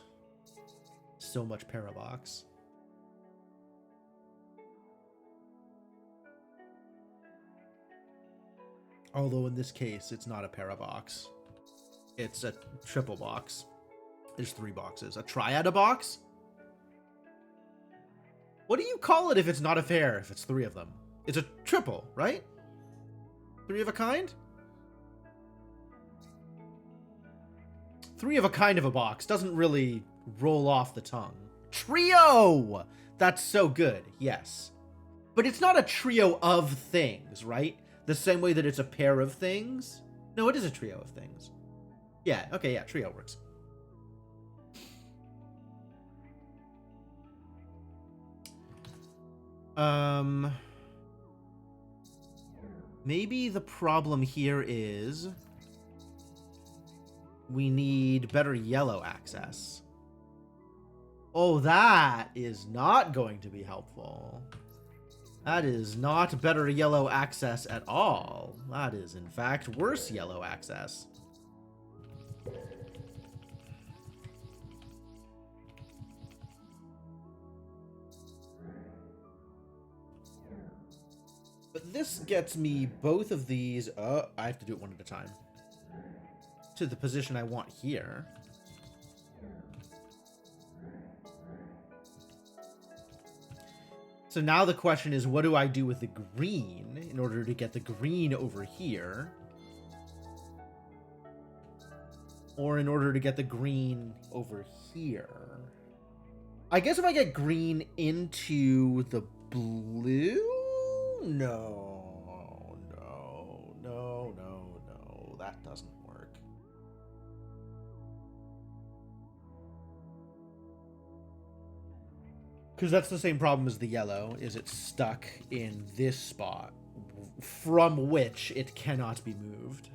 So much Parabox. Although in this case, it's not a Parabox. It's a triple box. There's 3 boxes. A triad box? What do you call it if it's not a pair, if it's 3 of them? It's a triple, right? 3 of a kind? 3 of a kind of a box doesn't really roll off the tongue. Trio! That's so good, yes. But it's not a trio of things, right? The same way that it's a pair of things? No, it is a trio of things. Yeah, okay, yeah, trio works. Maybe the problem here is we need better yellow access. Oh, that is not going to be helpful. That is not better yellow access at all. That is, in fact, worse yellow access. But this gets me both of these... I have to do it one at a time. To the position I want here. So now the question is, what do I do with the green in order to get the green over here? Or in order to get the green over here? I guess if I get green into the blue? No. That doesn't work. Because that's the same problem as the yellow, is it's stuck in this spot, from which it cannot be moved.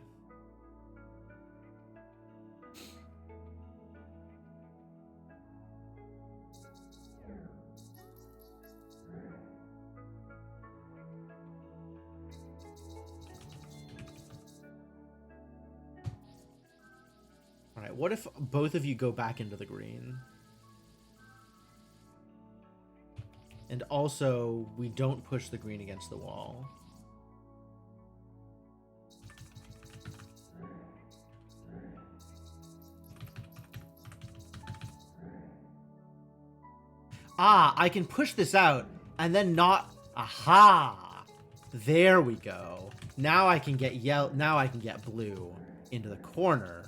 Alright, what if both of you go back into the green? And also, we don't push the green against the wall. Ah, I can push this out and then not... Aha! There we go. Now I can get now I can get blue into the corner,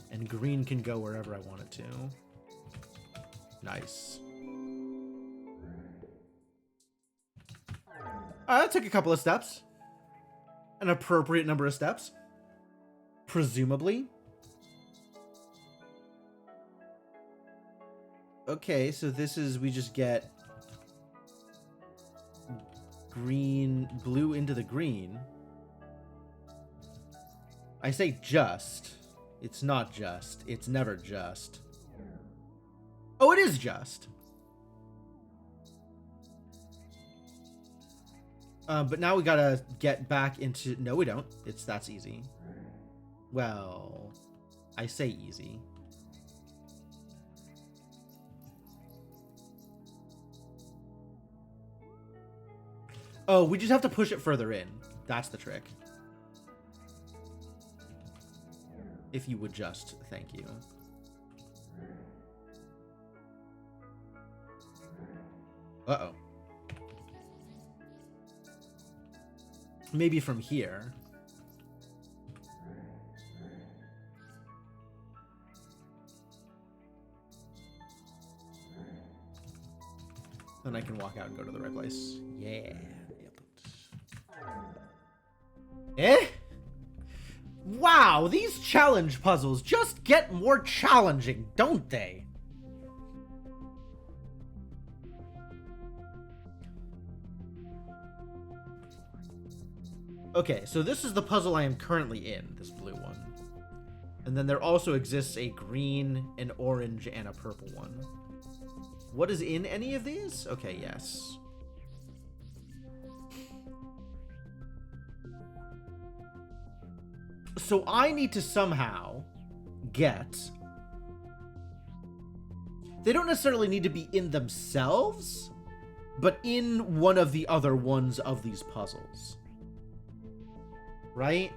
and green can go wherever I want it to. Nice. That took a couple of steps. An appropriate number of steps. Presumably. Okay, so this is, we just get green, blue into the green. I say just. It's not just. It's never just. Oh, it is just. But now we gotta get back into... No, we don't. That's easy. Well, I say easy. Oh, we just have to push it further in. That's the trick. If you would just, thank you. Uh-oh. Maybe from here. Then I can walk out and go to the right place. Yeah. Eh? Wow, these challenge puzzles just get more challenging, don't they? Okay, so this is the puzzle I am currently in, this blue one. And then there also exists a green, an orange, and a purple one. What is in any of these? Okay, yes. So I need to somehow get... They don't necessarily need to be in themselves, but in one of the other ones of these puzzles. Right?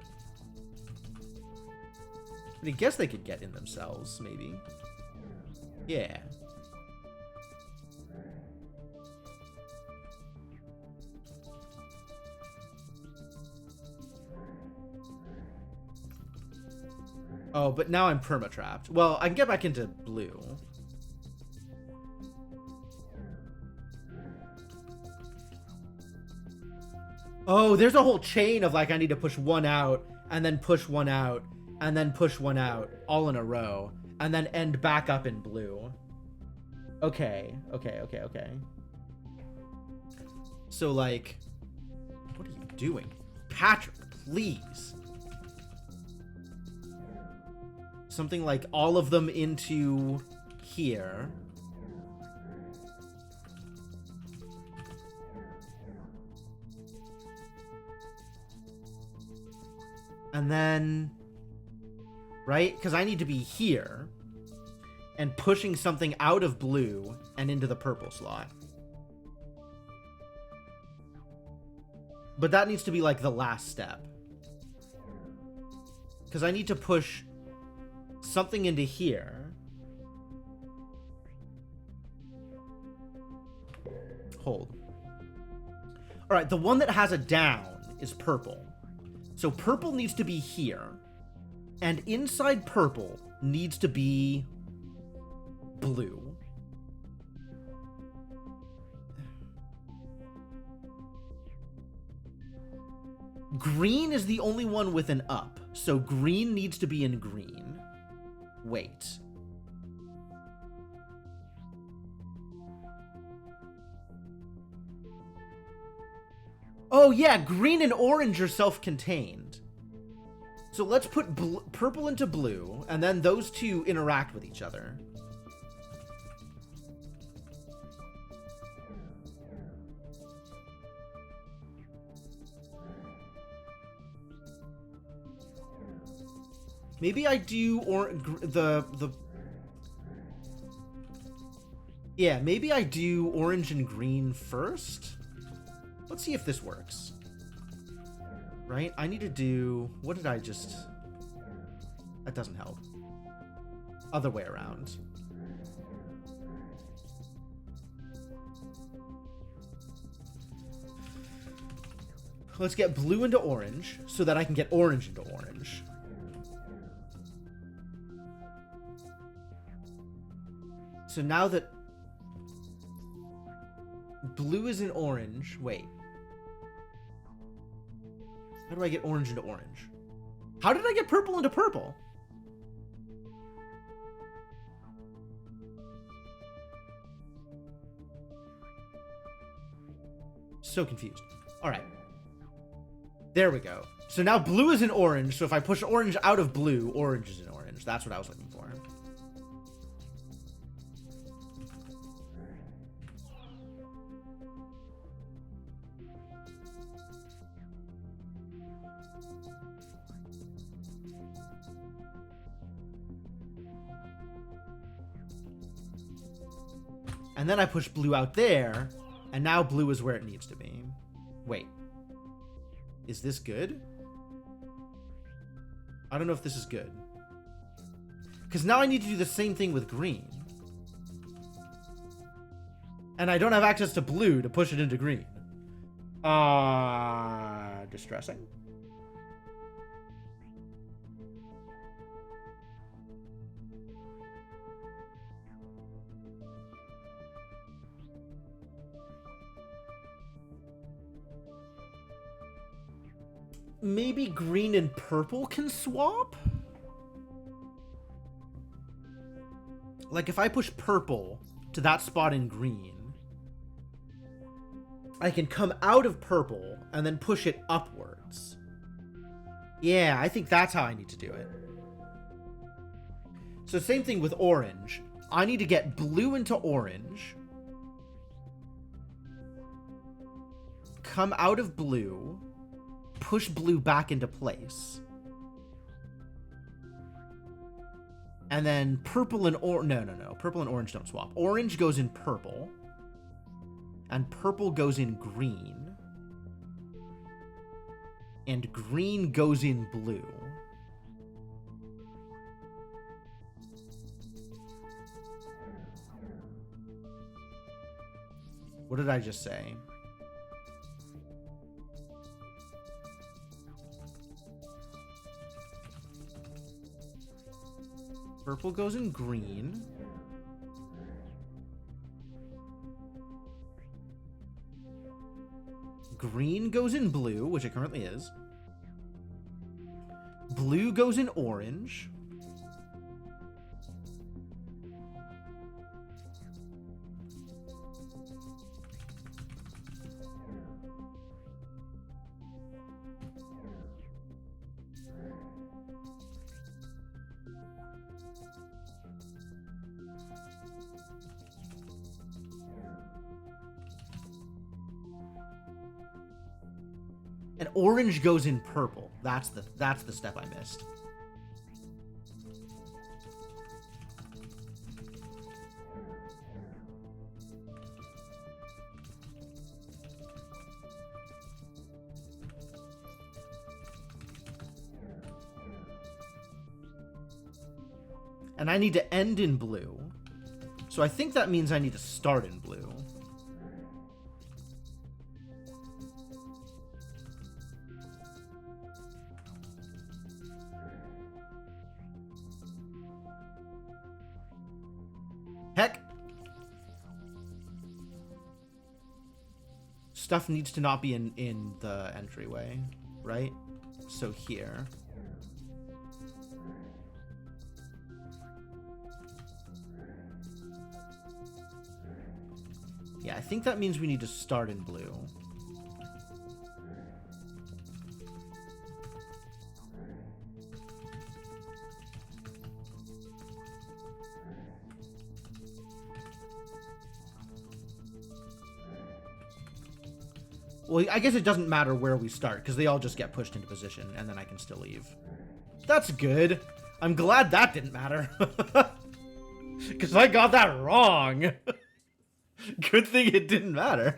I guess they could get in themselves, maybe. Yeah. Oh, but now I'm perma-trapped. Well, I can get back into blue. Oh, there's a whole chain of, like, I need to push one out, and then push one out, and then push one out, all in a row, and then end back up in blue. Okay. So, like, what are you doing? Patrick, please. Something like all of them into here. And then, right? Because I need to be here and pushing something out of blue and into the purple slot. But that needs to be like the last step. Because I need to push something into here. Hold. All right, the one that has a down is purple. So purple needs to be here. And inside purple needs to be blue. Green is the only one with an up. So green needs to be in green. Wait. Oh yeah, green and orange are self-contained. So let's put purple into blue, and then those two interact with each other. Maybe I do Yeah, maybe I do orange and green first. Let's see if this works. Right? I need to do... What did I just... That doesn't help. Other way around. Let's get blue into orange so that I can get orange into orange. So now that blue is in orange... Wait. How do I get orange into orange? How did I get purple into purple? So confused. All right. There we go. So now blue is in orange. So if I push orange out of blue, orange is in orange. That's what I was looking for. And then I push blue out there, and now blue is where it needs to be. Wait. Is this good? I don't know if this is good. Because now I need to do the same thing with green. And I don't have access to blue to push it into green. Distressing. Maybe green and purple can swap? Like if I push purple to that spot in green, I can come out of purple and then push it upwards. Yeah, I think that's how I need to do it. So same thing with orange. I need to get blue into orange, come out of blue, push blue back into place, and then purple and purple and orange don't swap. Orange goes in purple, and purple goes in green, and green goes in blue. What did I just say? Purple goes in green. Green goes in blue, which it currently is. Blue goes in orange. And orange goes in purple. That's the step I missed. And I need to end in blue. So I think that means I need to start in blue. Heck. Stuff needs to not be in the entryway, right? So here. Yeah, I think that means we need to start in blue. Well, I guess it doesn't matter where we start, because they all just get pushed into position, and then I can still leave. That's good. I'm glad that didn't matter. Because I got that wrong. Good thing it didn't matter.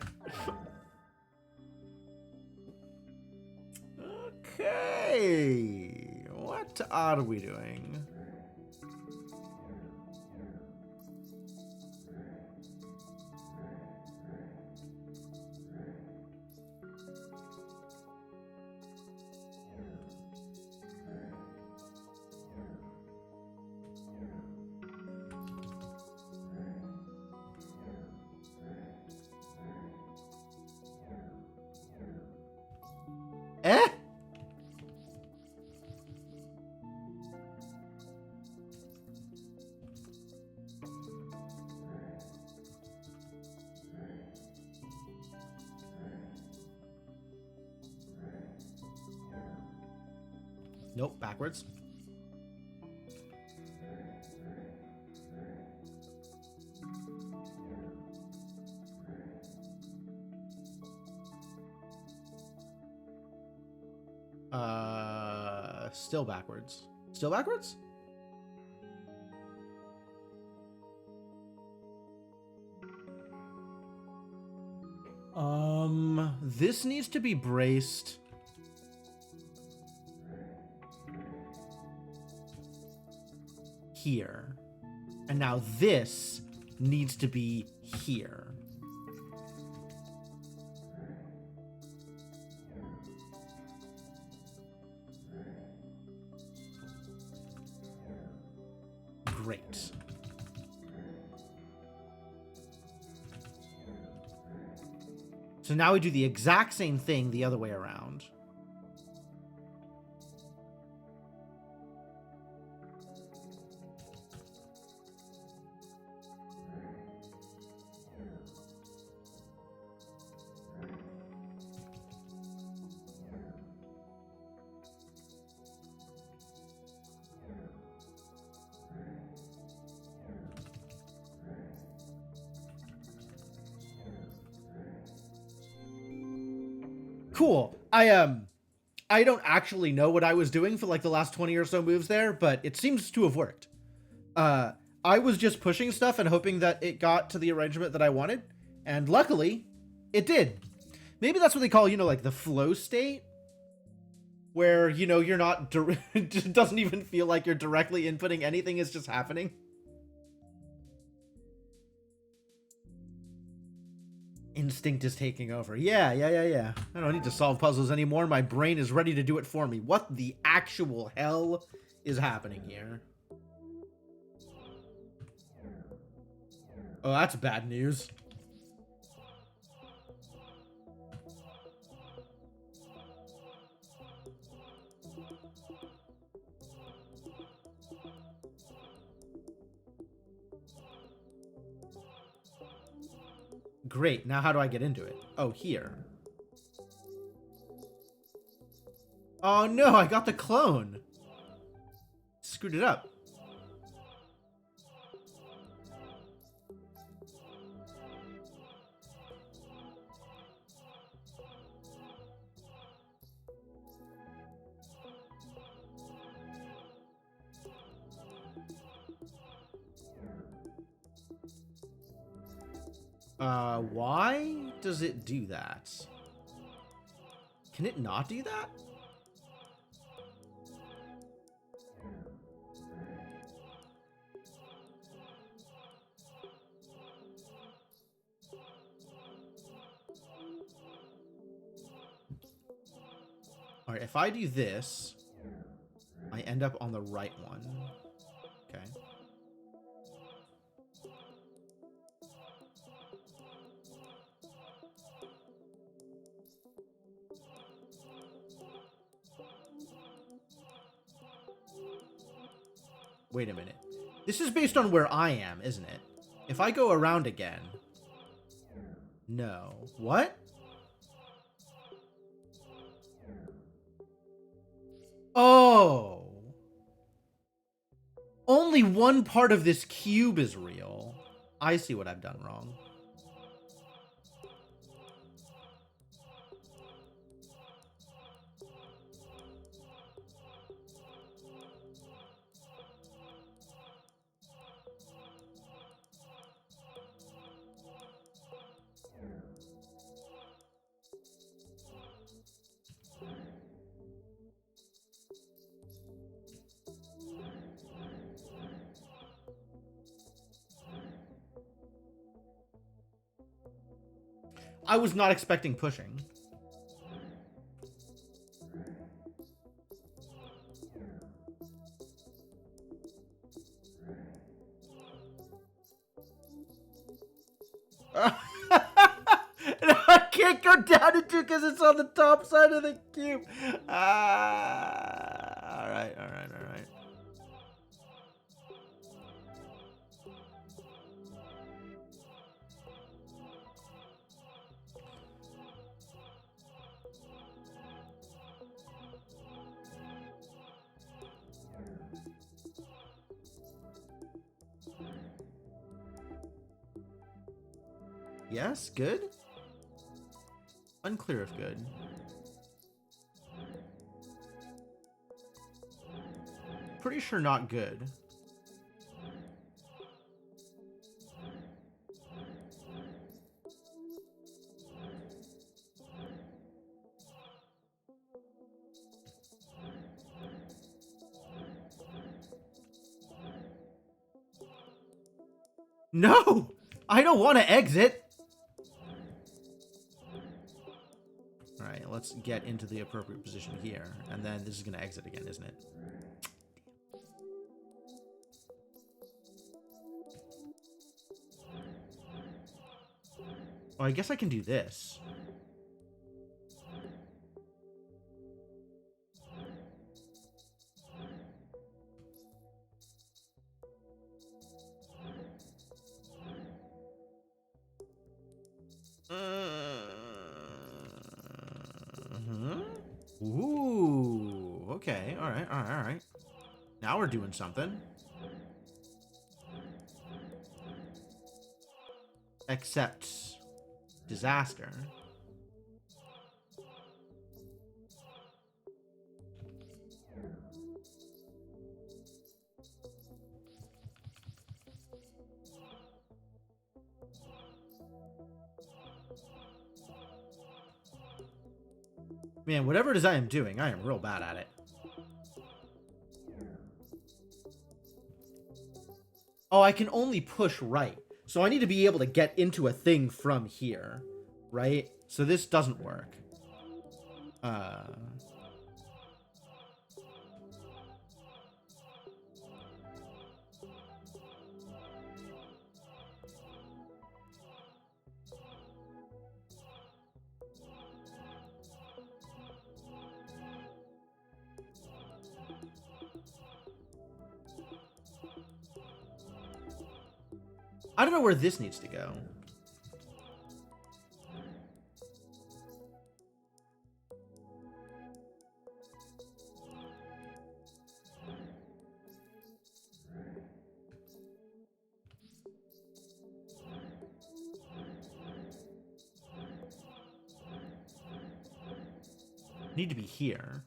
Okay. What are we doing? Eh? Nope, backwards. Still backwards. Still backwards? This needs to be braced. Here. And now this needs to be here. Great. So now we do the exact same thing the other way around. Cool. I don't actually know what I was doing for like the last 20 or so moves there, but it seems to have worked. I was just pushing stuff and hoping that it got to the arrangement that I wanted, and luckily, it did. Maybe that's what they call, you know, like the flow state, where, you know, you're not, it just doesn't even feel like you're directly inputting anything, it's just happening. Instinct is taking over. Yeah. I don't need to solve puzzles anymore. My brain is ready to do it for me. What the actual hell is happening here? Oh, that's bad news. Great, now how do I get into it? Oh, here. Oh no, I got the clone. Screwed it up. Why does it do that? Can it not do that? All right, if I do this, I end up on the right one. Okay. Wait a minute. This is based on where I am, isn't it? If I go around again... No. What? Oh. Only one part of this cube is real. I see what I've done wrong. I was not expecting pushing. I can't go down into it because it's on the top side of the cube. All right. Yes, good? Unclear if good. Pretty sure not good. No! I don't want to exit! Alright, let's get into the appropriate position here. And then this is going to exit again, isn't it? Oh, I guess I can do this. Ooh, okay, alright. Now we're doing something. Except disaster. Man, whatever it is I am doing, I am real bad at it. Oh, I can only push right. So I need to be able to get into a thing from here, right? So this doesn't work. I don't know where this needs to go. Need to be here.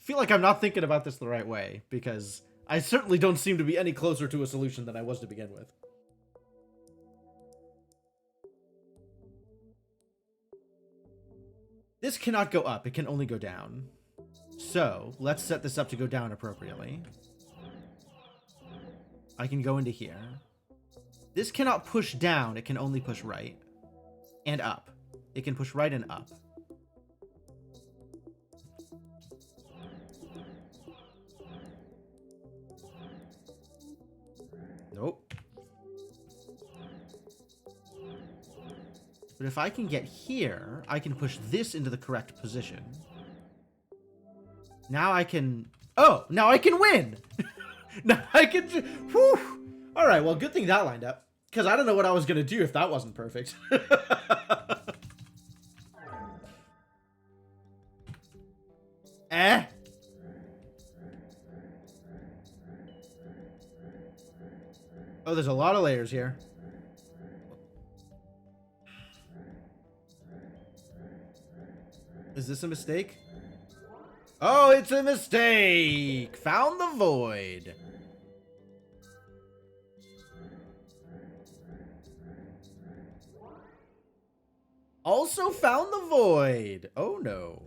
Feel like I'm not thinking about this the right way, because I certainly don't seem to be any closer to a solution than I was to begin with. This cannot go up, it can only go down. So, let's set this up to go down appropriately. I can go into here. This cannot push down, it can only push right. And up. It can push right and up. Nope. But if I can get here, I can push this into the correct position. Now I can... Oh! Now I can win! Now I can... Whew! Alright, well, good thing that lined up. Because I don't know what I was going to do if that wasn't perfect. Eh? Oh, there's a lot of layers here. Is this a mistake? Oh, it's a mistake! Found the void. Also found the void. Oh no.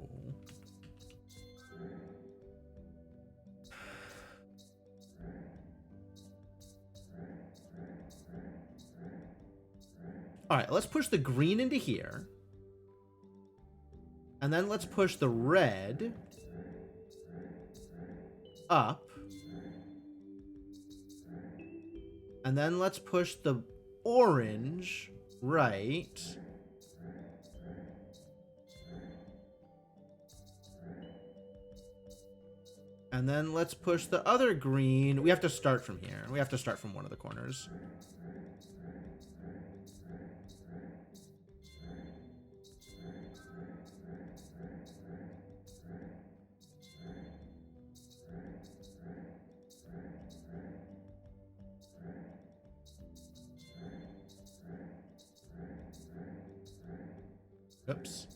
All right, let's push the green into here. And then let's push the red up. And then let's push the orange right. And then let's push the other green. We have to start from here. We have to start from one of the corners. Oops.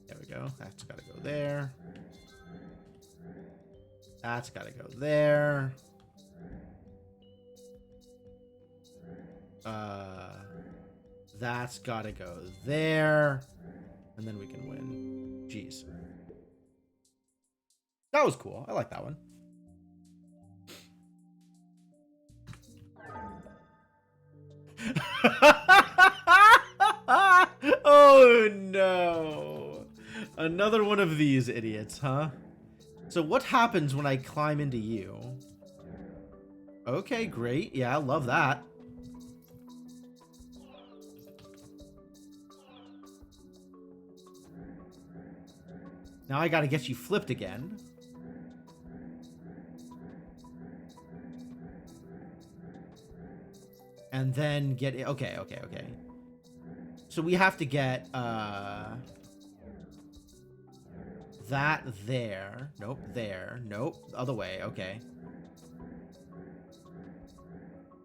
There we go. That's got to go there. That's got to go there. That's got to go there. And then we can win. Jeez. That was cool. I like that one. Oh no. Another one of these idiots, huh? So what happens when I climb into you? Okay, great. Yeah, I love that. Now I gotta get you flipped again. And then get it. Okay. So we have to get that there. Nope, there. Nope, other way. Okay.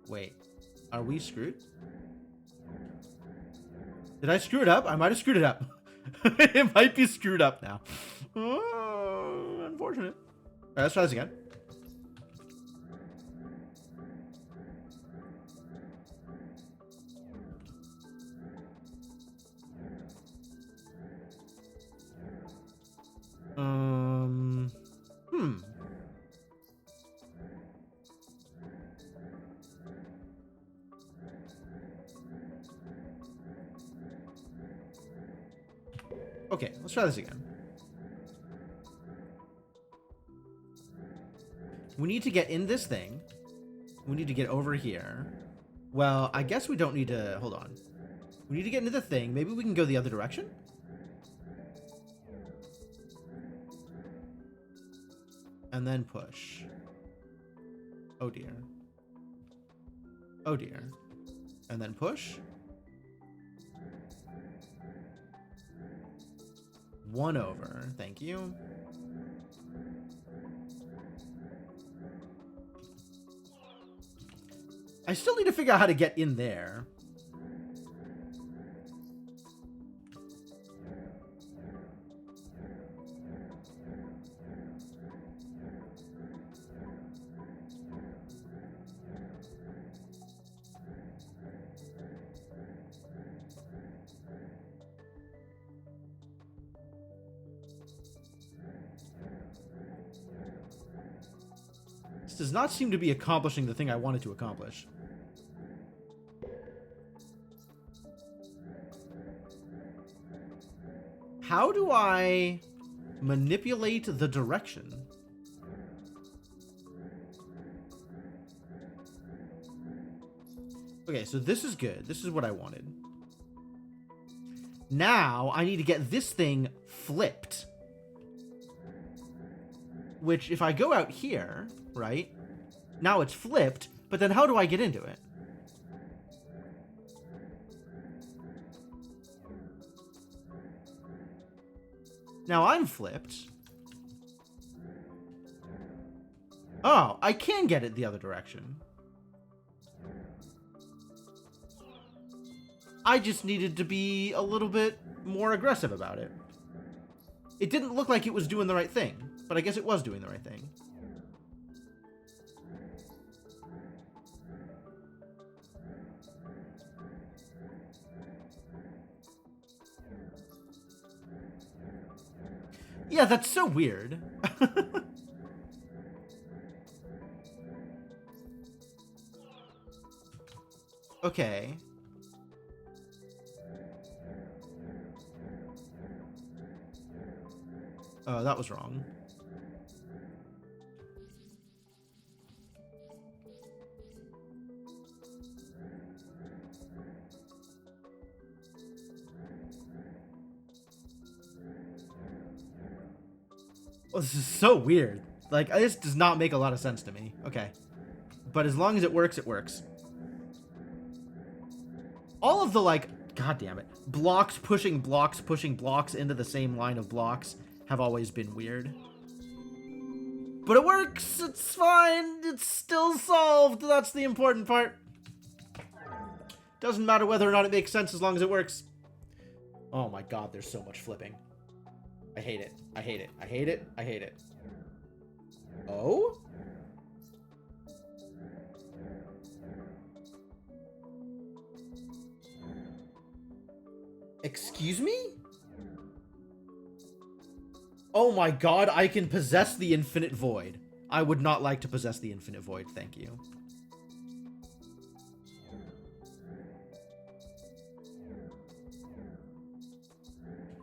Wait, are we screwed? Did I screw it up? I might have screwed it up. It might be screwed up now. Oh, unfortunate. All right, let's try this again. Okay, let's try this again. We need to get in this thing. We need to get over here. Well, I guess we don't need to... Hold on. We need to get into the thing. Maybe we can go the other direction? And then push. Oh dear. Oh dear. And then push. 1 over. Thank you. I still need to figure out how to get in there. This does not seem to be accomplishing the thing I wanted to accomplish. How do I manipulate the direction? Okay, so this is good. This is what I wanted. Now, I need to get this thing flipped. Which, if I go out here, right? Now it's flipped, but then how do I get into it? Now I'm flipped. Oh, I can get it the other direction. I just needed to be a little bit more aggressive about it. It didn't look like it was doing the right thing, but I guess it was doing the right thing. Yeah, that's so weird. Okay. Oh, that was wrong. Oh, this is so weird. Like, this does not make a lot of sense to me. Okay. But as long as it works, it works. All of the, like, god damn it, blocks pushing blocks into the same line of blocks have always been weird. But it works! It's fine! It's still solved! That's the important part. Doesn't matter whether or not it makes sense as long as it works. Oh my god, there's so much flipping. I hate it. I hate it. I hate it. I hate it. Oh? Excuse me? Oh my god, I can possess the infinite void. I would not like to possess the infinite void, thank you.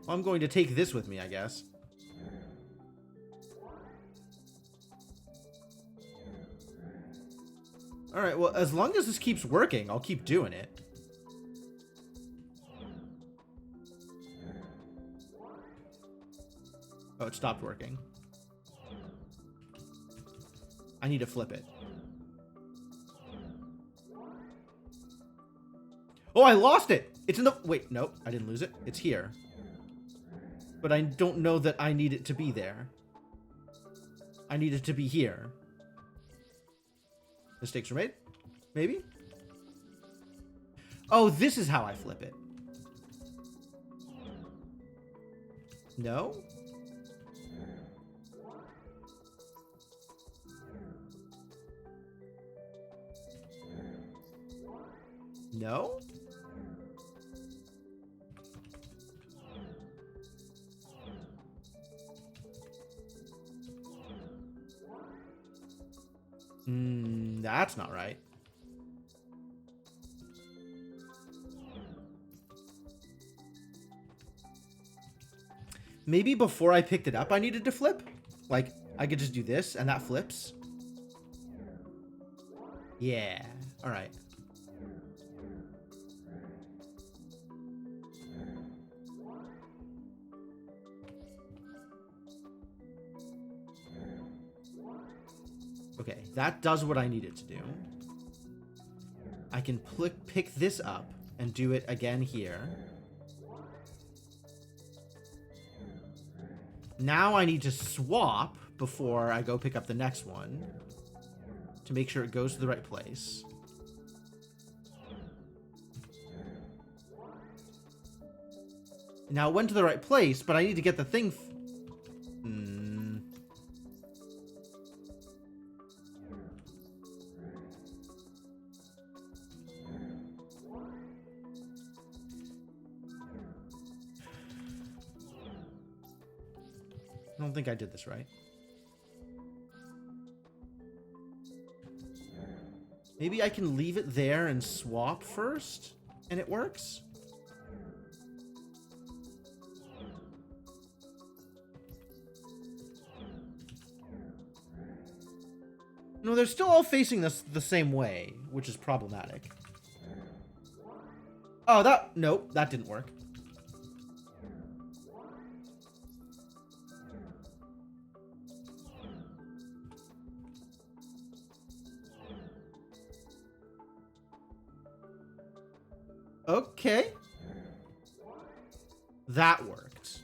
I'm going to take this with me, I guess. Alright, well, as long as this keeps working, I'll keep doing it. Oh, it stopped working. I need to flip it. Oh, I lost it! It's in the... Wait, nope, I didn't lose it. It's here. But I don't know that I need it to be there. I need it to be here. Mistakes were made? Maybe? Oh, this is how I flip it. No? No? That's not right. Maybe before I picked it up, I needed to flip? Like, I could just do this, and that flips? Yeah. Alright. Okay, that does what I need it to do. I can pick this up and do it again here. Now I need to swap before I go pick up the next one to make sure it goes to the right place. Now it went to the right place, but I need to get the thing... I don't think I did this right. Maybe I can leave it there and swap first, and it works? No, they're still all facing this the same way, which is problematic. Oh, nope, that didn't work. Okay. That worked.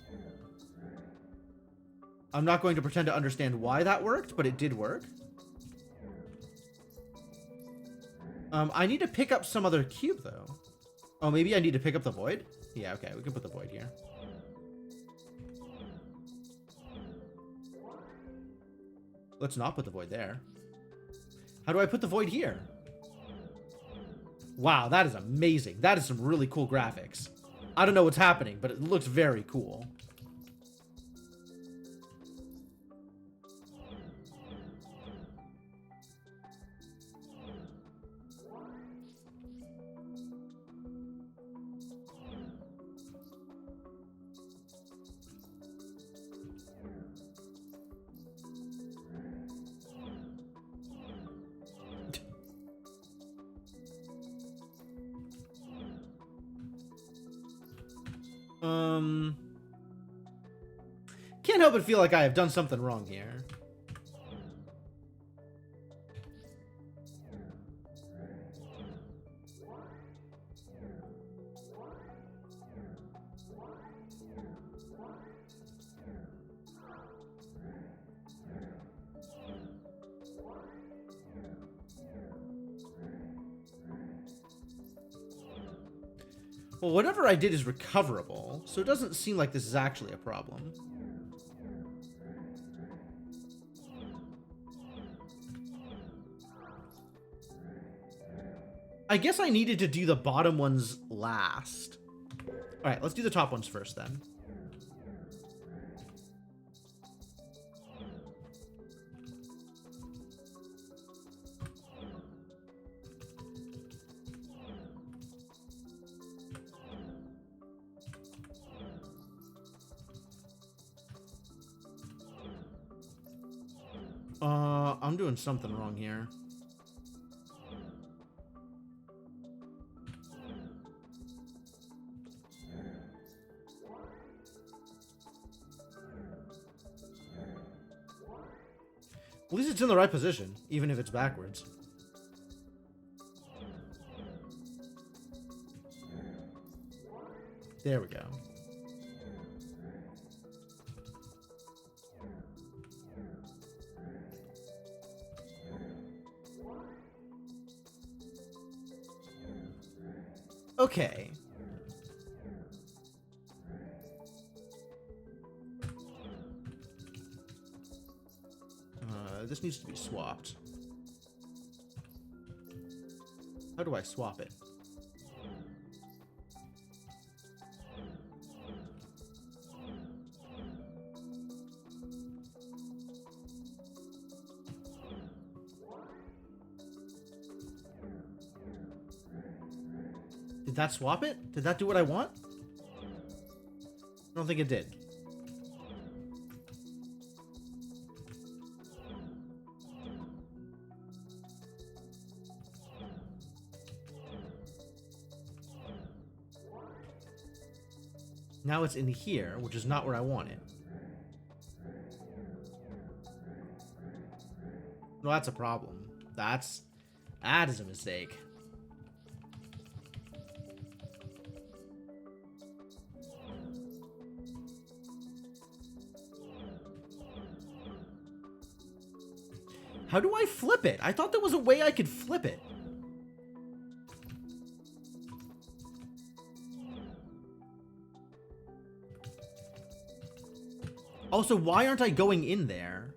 I'm not going to pretend to understand why that worked, but it did work. I need to pick up some other cube, though. Oh, maybe I need to pick up the void? Yeah, okay, we can put the void here. Let's not put the void there. How do I put the void here? Wow, that is amazing. That is some really cool graphics. I don't know what's happening, but it looks very cool. Can't help but feel like I have done something wrong here. Well, whatever I did is recoverable, so it doesn't seem like this is actually a problem. I guess I needed to do the bottom ones last. Alright, let's do the top ones first then. I'm doing something wrong here. At least it's in the right position, even if it's backwards. There we go. Okay. This needs to be swapped. How do I swap it? Did that swap it? Did that do what I want? I don't think it did. Now it's in here, which is not where I want it. Well, that's a problem. That is a mistake. How do I flip it? I thought there was a way I could flip it. Also, why aren't I going in there?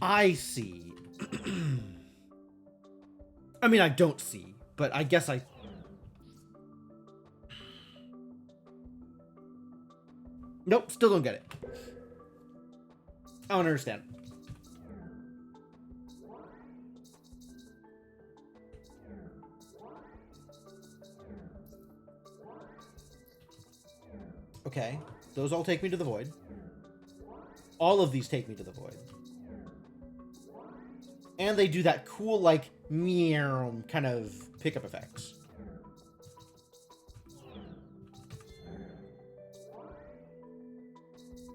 I see. I mean, I don't see, but I guess I... Nope, still don't get it. I don't understand. Okay, those all take me to the void. All of these take me to the void. And they do that cool, like, meow kind of pickup effects.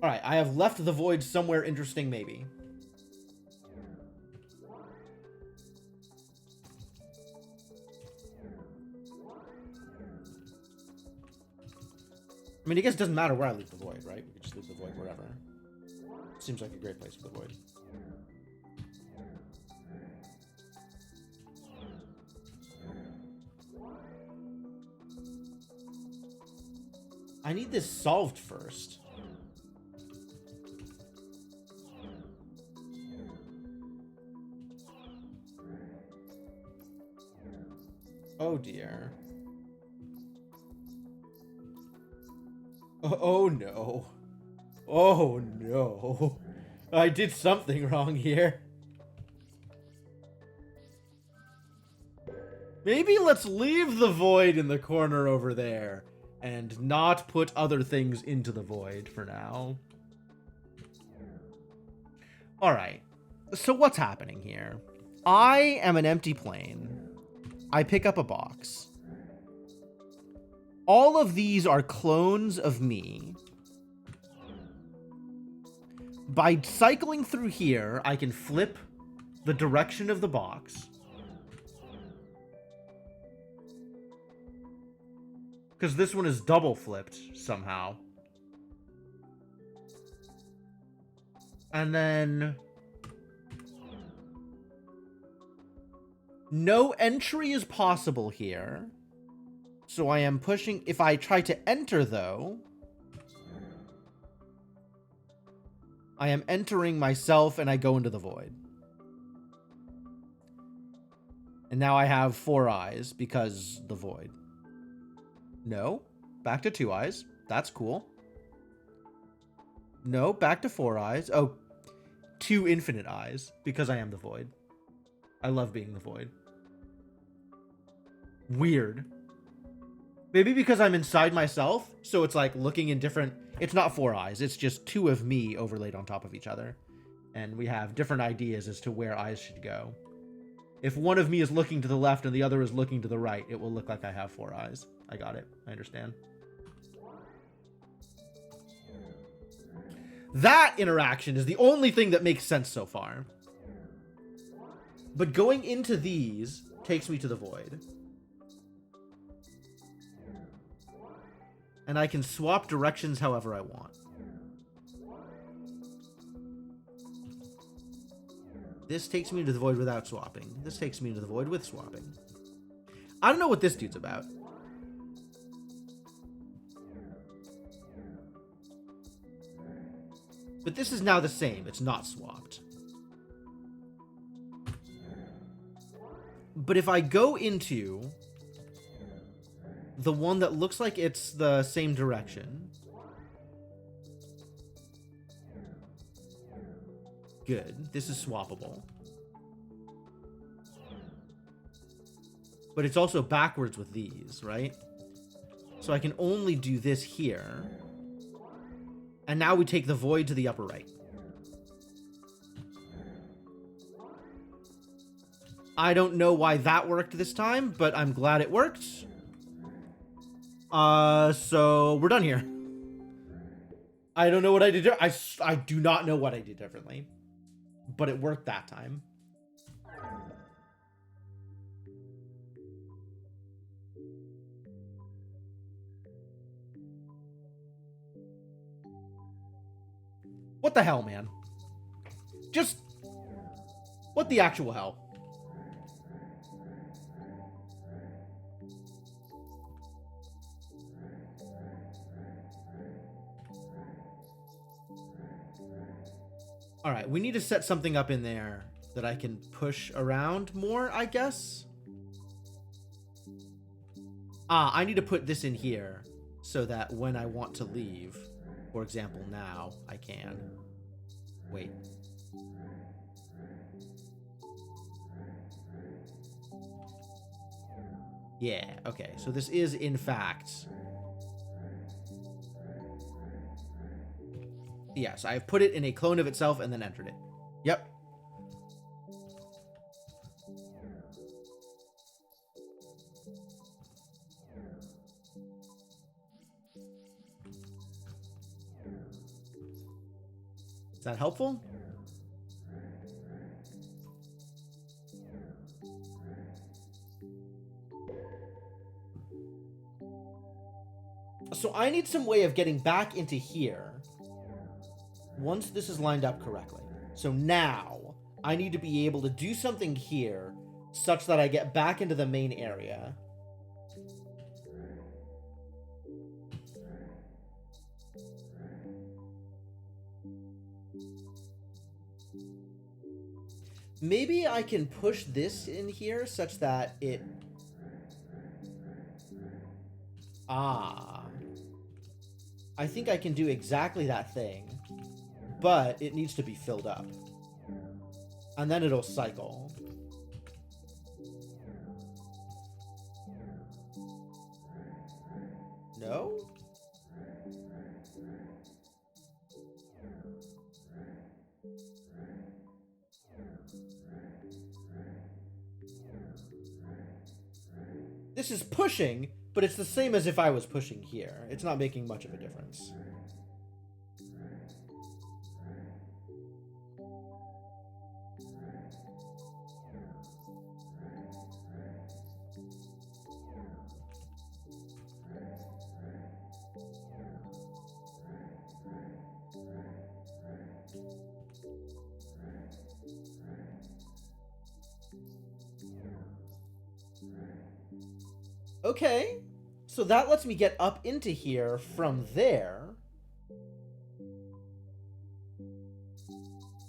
Alright, I have left the void somewhere interesting, maybe. I mean, I guess it doesn't matter where I leave the void, right? We could just leave the void wherever. Seems like a great place for the void. I need this solved first. Oh dear. Oh no. Oh no. I did something wrong here. Maybe let's leave the void in the corner over there and not put other things into the void for now. All right. So what's happening here? I am an empty plane. I pick up a box. All of these are clones of me. By cycling through here, I can flip the direction of the box. Because this one is double flipped somehow. And then no entry is possible here. So I am pushing. If I try to enter, though, I am entering myself and I go into the void. And now I have 4 eyes because the void. No, back to 2 eyes. That's cool. No, back to 4 eyes. Oh, 2 infinite eyes because I am the void. I love being the void. Weird. Maybe because I'm inside myself, so it's like looking in different... It's not 4 eyes, it's just 2 of me overlaid on top of each other. And we have different ideas as to where eyes should go. If one of me is looking to the left and the other is looking to the right, it will look like I have 4 eyes. I got it. I understand. That interaction is the only thing that makes sense so far. But going into these takes me to the void. And I can swap directions however I want. This takes me to the void without swapping. This takes me to the void with swapping. I don't know what this dude's about. But this is now the same. It's not swapped. But if I go into the one that looks like it's the same direction. Good. This is swappable. But it's also backwards with these, right? So I can only do this here. And now we take the void to the upper right. I don't know why that worked this time, but I'm glad it worked. So we're done here. I don't know what I did. I do not know what I did differently, but it worked that time. What the hell, man? Just what the actual hell? All right, we need to set something up in there that I can push around more, I guess. I need to put this in here so that when I want to leave, for example, now, I can. Wait. Yeah, okay. So this is, in fact... Yes, I've put it in a clone of itself and then entered it. Yep. Is that helpful? So I need some way of getting back into here once this is lined up correctly. So now I need to be able to do something here such that I get back into the main area. Maybe I can push this in here such that it... I think I can do exactly that thing, but it needs to be filled up. And then it'll cycle. No? This is pushing, but it's the same as if I was pushing here. It's not making much of a difference. Okay, so that lets me get up into here from there.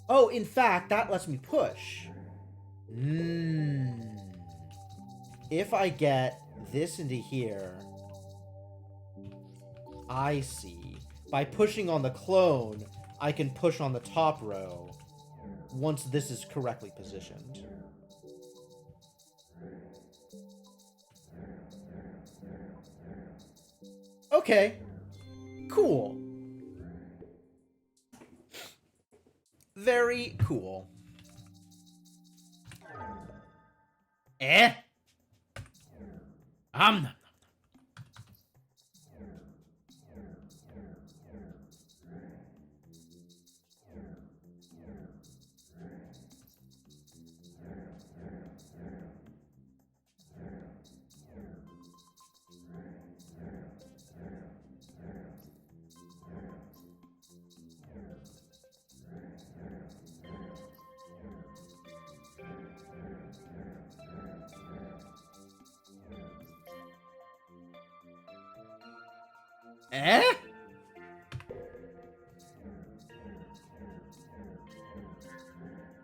Oh, in fact, that lets me push. If I get this into here, I see. By pushing on the clone, I can push on the top row once this is correctly positioned. Okay. Cool. Very cool.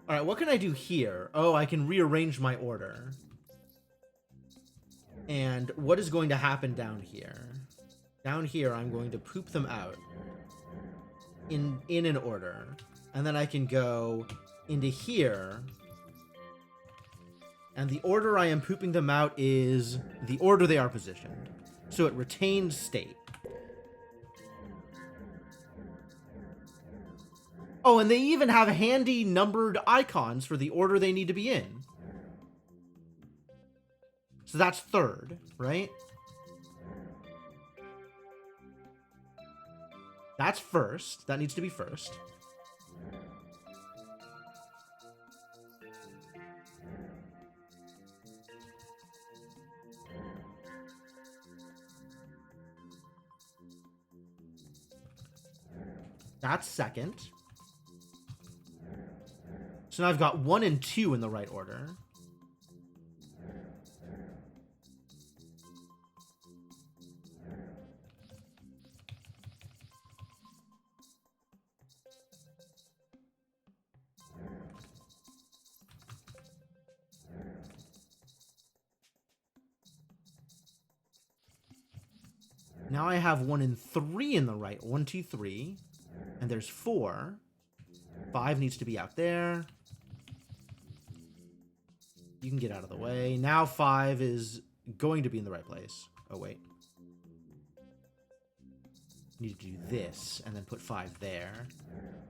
Alright, what can I do here? Oh, I can rearrange my order. And what is going to happen down here? Down here, I'm going to poop them out in an order. And then I can go into here. And the order I am pooping them out is the order they are positioned. So it retains state. Oh, and they even have handy numbered icons for the order they need to be in. So that's third, right? That's first. That needs to be first. That's second. So now I've got 1 and 2 in the right order. Now I have 1 and 3 in the right. 1, 2, 3. And there's 4. 5 needs to be out there. You can get out of the way. Now 5 is going to be in the right place. Oh, wait. Need to do this and then put 5 there.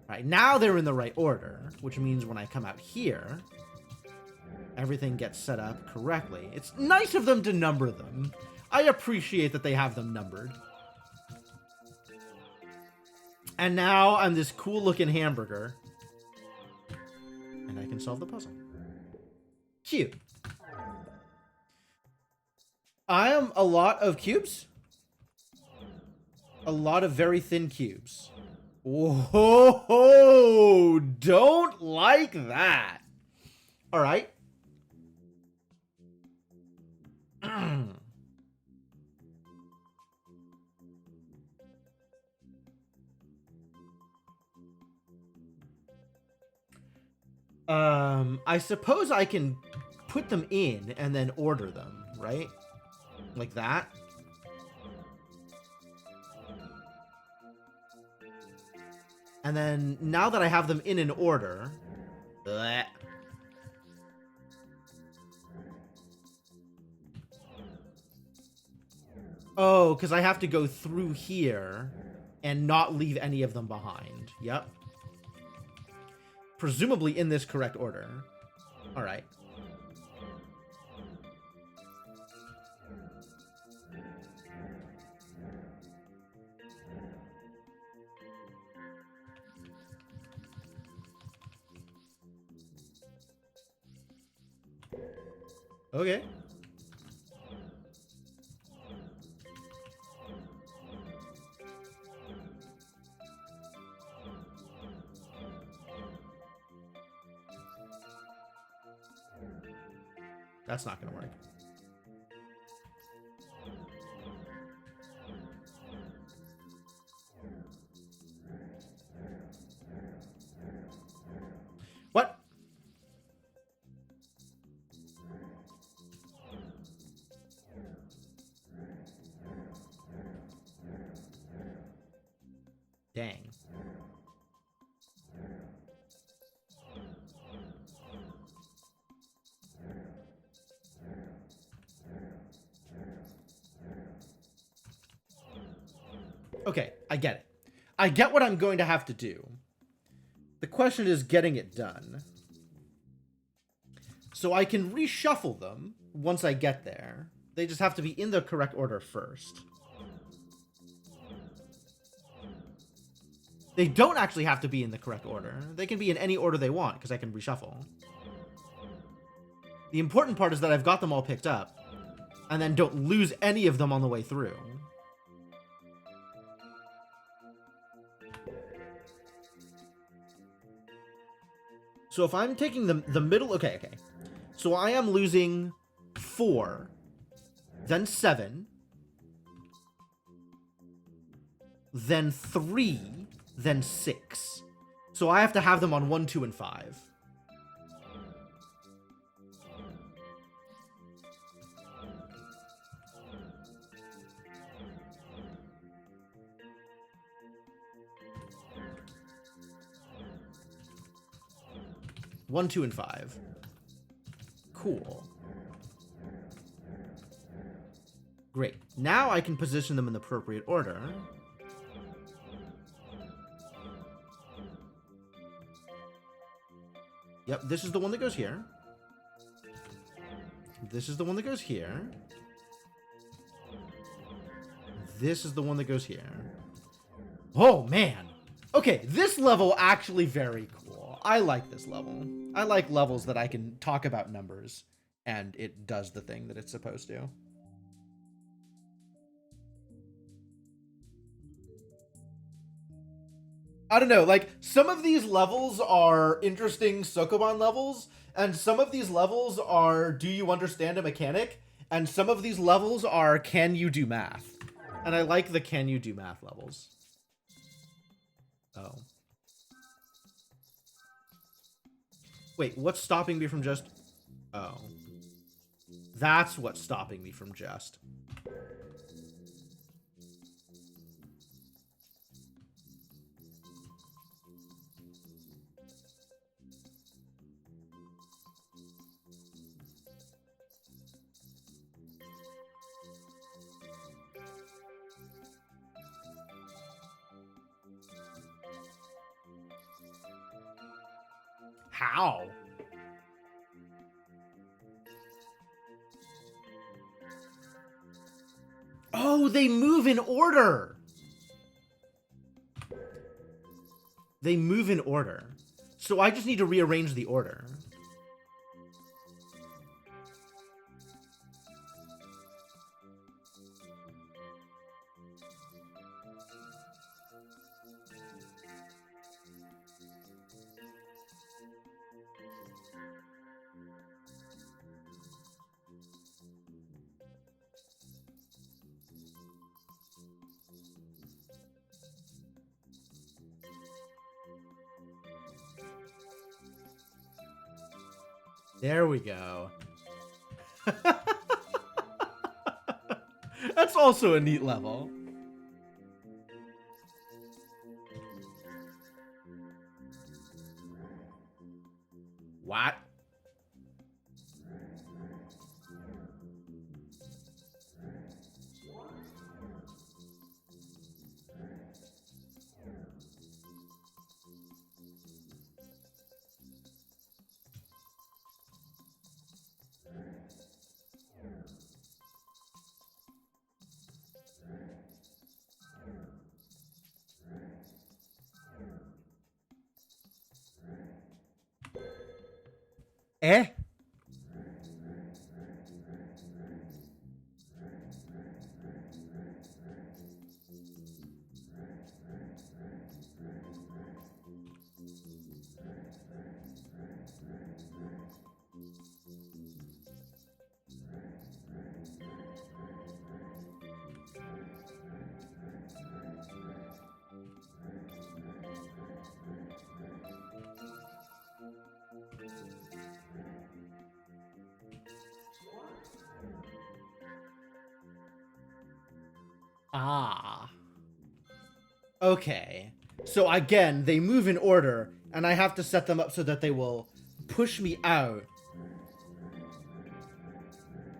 All right, now they're in the right order, which means when I come out here, everything gets set up correctly. It's nice of them to number them. I appreciate that they have them numbered. And now I'm this cool-looking hamburger. And I can solve the puzzle. Cute. I am a lot of cubes. A lot of very thin cubes. Whoa! Don't like that. All right. I suppose I can put them in and then order them, right? Like that. And then now that I have them in an order, bleh. Oh, because I have to go through here and not leave any of them behind. Yep. Presumably in this correct order. All right. Okay. That's not gonna work. What? Dang. Okay, I get it. I get what I'm going to have to do. The question is getting it done. So I can reshuffle them once I get there. They just have to be in the correct order first. They don't actually have to be in the correct order. They can be in any order they want, because I can reshuffle. The important part is that I've got them all picked up, and then don't lose any of them on the way through. So if I'm taking the middle... Okay. So I am losing 4, then 7, then 3, then 6. So I have to have them on 1, 2, and 5. One, 2, and 5. Cool. Great. Now I can position them in the appropriate order. Yep, this is the one that goes here. This is the one that goes here. This is the one that goes here. Oh, man. Okay, this level actually very cool. I like this level. I like levels that I can talk about numbers, and it does the thing that it's supposed to. I don't know, like, some of these levels are interesting Sokoban levels, and some of these levels are do you understand a mechanic, and some of these levels are can you do math. And I like the can you do math levels. Oh. Wait, what's stopping me from just... Oh. That's what's stopping me from just... How? Oh, they move in order. They move in order. So I just need to rearrange the order. There we go. That's also a neat level. What? Eh? Ah. Okay. So again, they move in order, and I have to set them up so that they will push me out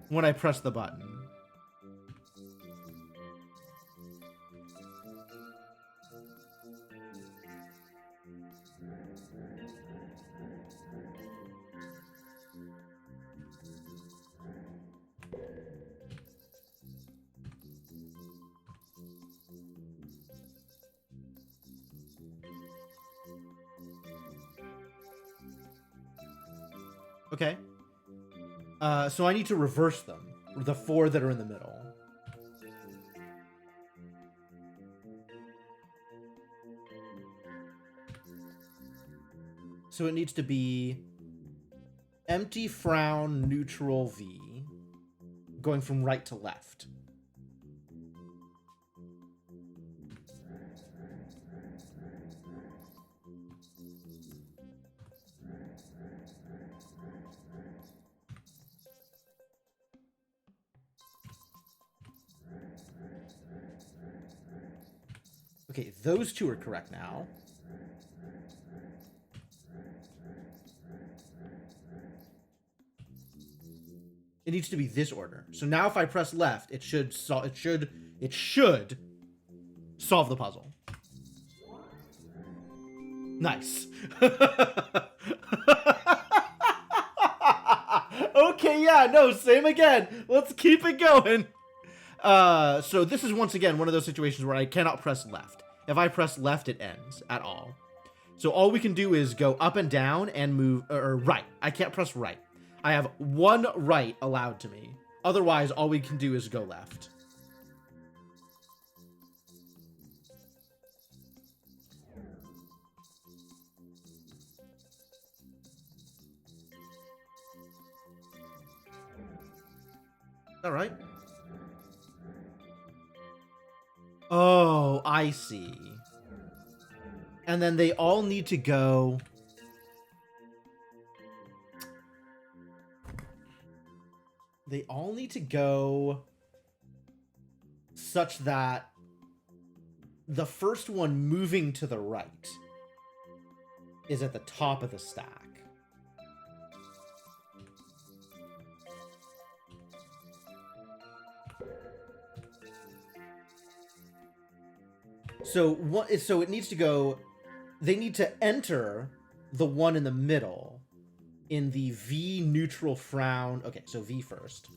when I press the button. Okay. So I need to reverse them. The 4 that are in the middle. So it needs to be empty, frown, neutral, V. Going from right to left. Okay, those 2 are correct now. It needs to be this order. So now if I press left, it should solve the puzzle. Nice. Okay, yeah, no, same again. Let's keep it going. So this is once again one of those situations where I cannot press left. If I press left, it ends at all. So all we can do is go up and down and move, or right. I can't press right. I have 1 right allowed to me. Otherwise, all we can do is go left. All right. Oh, I see. And then they all need to go... They all need to go such that the first one moving to the right is at the top of the stack. So it needs to go... They need to enter the one in the middle in the V neutral frown. Okay, so V first.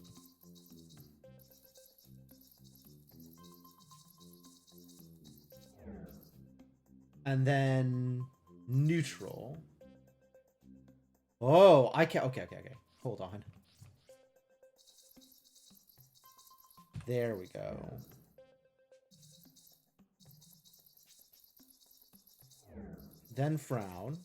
And then neutral. Oh, I can't. Okay. Hold on. There we go. Then frown.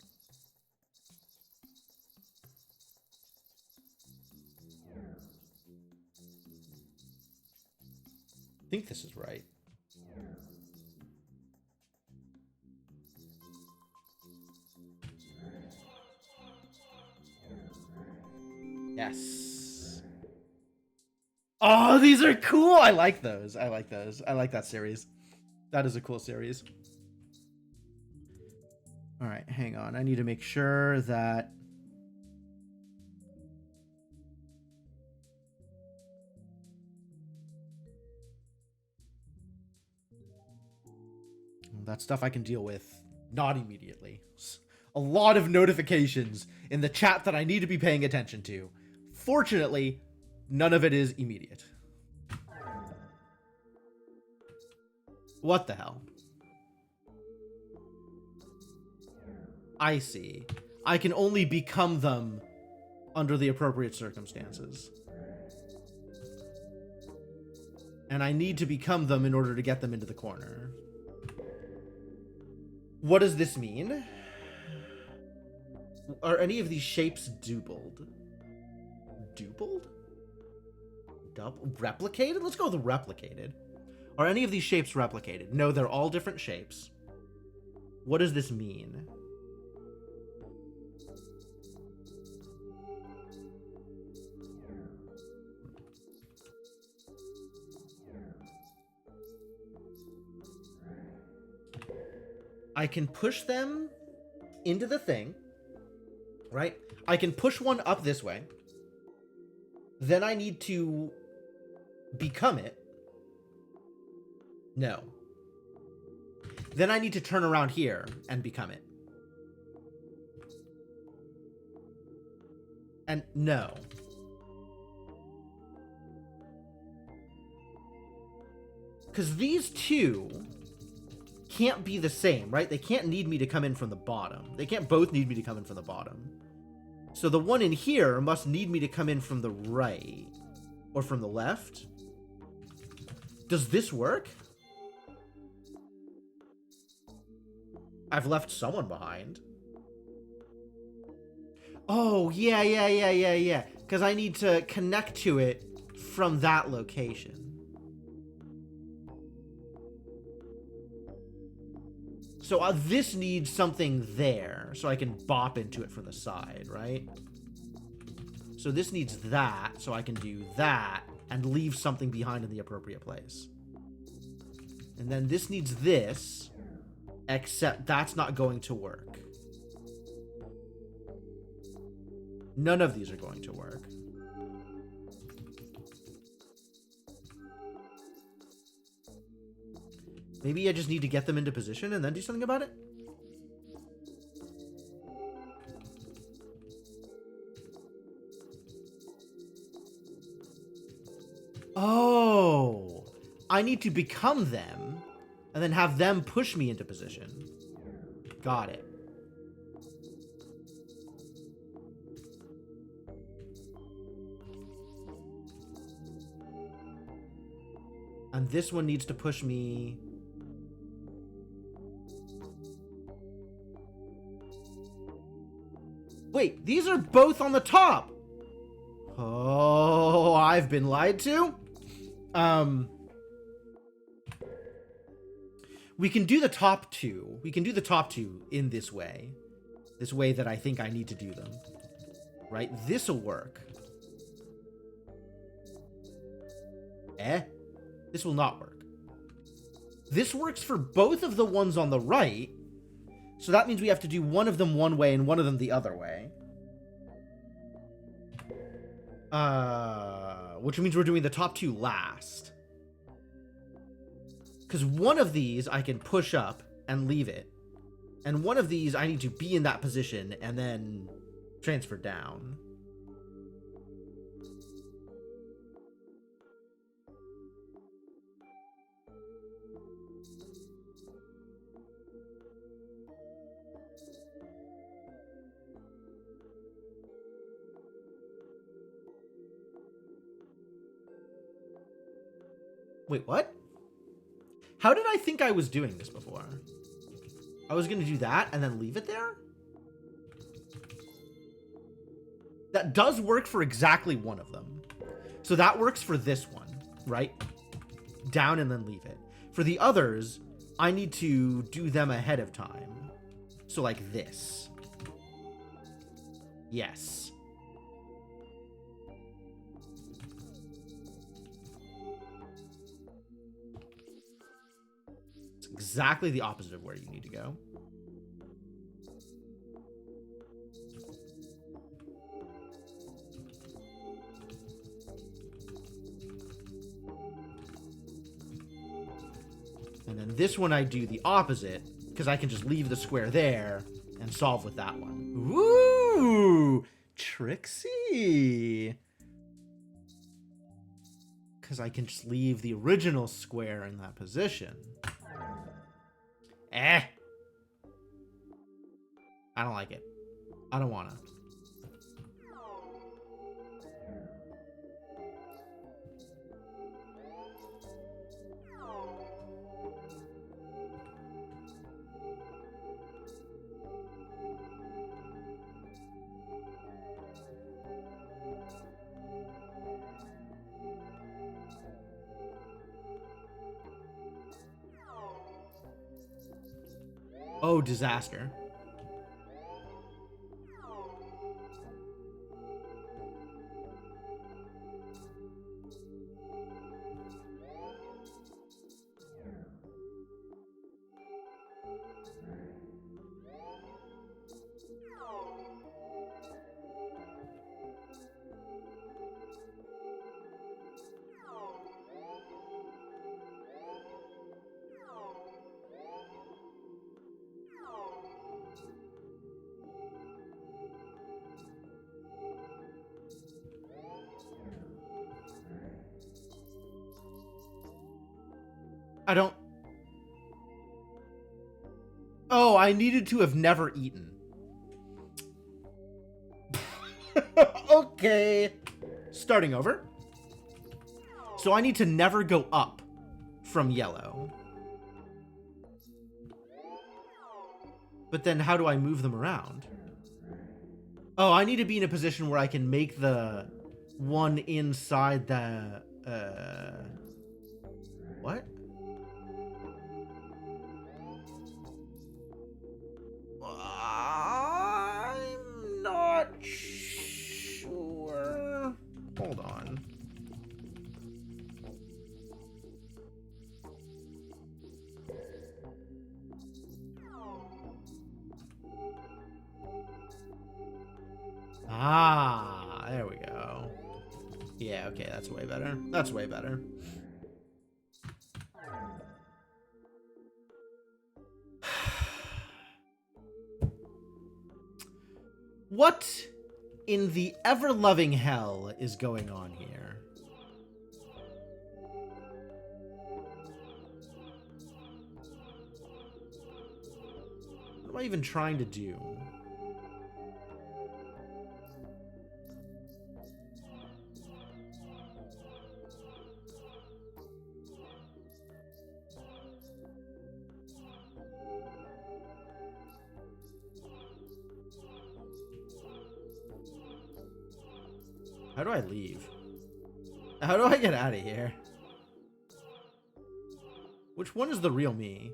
I think this is right. Yes. Oh, these are cool. I like those. I like those. I like that series. That is a cool series. All right, hang on. I need to make sure that... That stuff I can deal with not immediately. A lot of notifications in the chat that I need to be paying attention to. Fortunately, none of it is immediate. What the hell? I see. I can only become them under the appropriate circumstances. And I need to become them in order to get them into the corner. What does this mean? Are any of these shapes dupled? Dupled? Replicated? Let's go with replicated. Are any of these shapes replicated? No, they're all different shapes. What does this mean? I can push them into the thing, right? I can push one up this way. Then I need to become it. No. Then I need to turn around here and become it. And no. Because these two can't be the same, right? They can't need me to come in from the bottom. They can't both need me to come in from the bottom. So the one in here must need me to come in from the right. Or from the left. Does this work? I've left someone behind. Oh, yeah. Because I need to connect to it from that location. So this needs something there, so I can bop into it from the side, right? So this needs that, so I can do that, and leave something behind in the appropriate place. And then this needs this, except that's not going to work. None of these are going to work. Maybe I just need to get them into position and then do something about it? Oh, I need to become them and then have them push me into position. Got it. And this one needs to push me. Wait, these are both on the top. Oh, I've been lied to. We can do the top two. We can do the top two in this way. This way that I think I need to do them. Right? This'll work. This will not work. This works for both of the ones on the right. So that means we have to do one of them one way and one of them the other way. Which means we're doing the top two last. Because one of these I can push up and leave it. And one of these I need to be in that position and then transfer down. Wait, what? How did I think I was doing this before? I was going to do that and then leave it there? That does work for exactly one of them. So that works for this one, right? Down and then leave it. For the others, I need to do them ahead of time. So like this. Yes. Exactly the opposite of where you need to go. And then this one I do the opposite, because I can just leave the square there and solve with that one. Ooh, tricksy. Because I can just leave the original square in that position. I don't like it. I don't wanna. Oh, disaster. I don't... Oh, I needed to have never eaten. Okay. Starting over. So I need to never go up from yellow. But then how do I move them around? Oh, I need to be in a position where I can make the one inside the... What? I'm not sure. Hold on. Ah, there we go. Yeah, okay, that's way better. That's way better. What in the ever-loving hell is going on here? What am I even trying to do? How do I leave? How do I get out of here? Which one is the real me?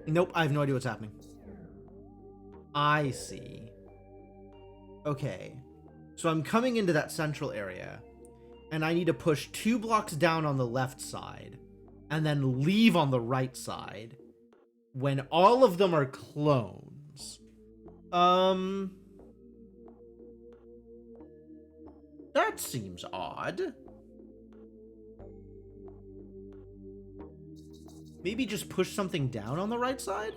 Nope, I have no idea what's happening. I see. Okay. So I'm coming into that central area, and I need to push 2 blocks down on the left side, and then leave on the right side, when all of them are clones. That seems odd. Maybe just push something down on the right side?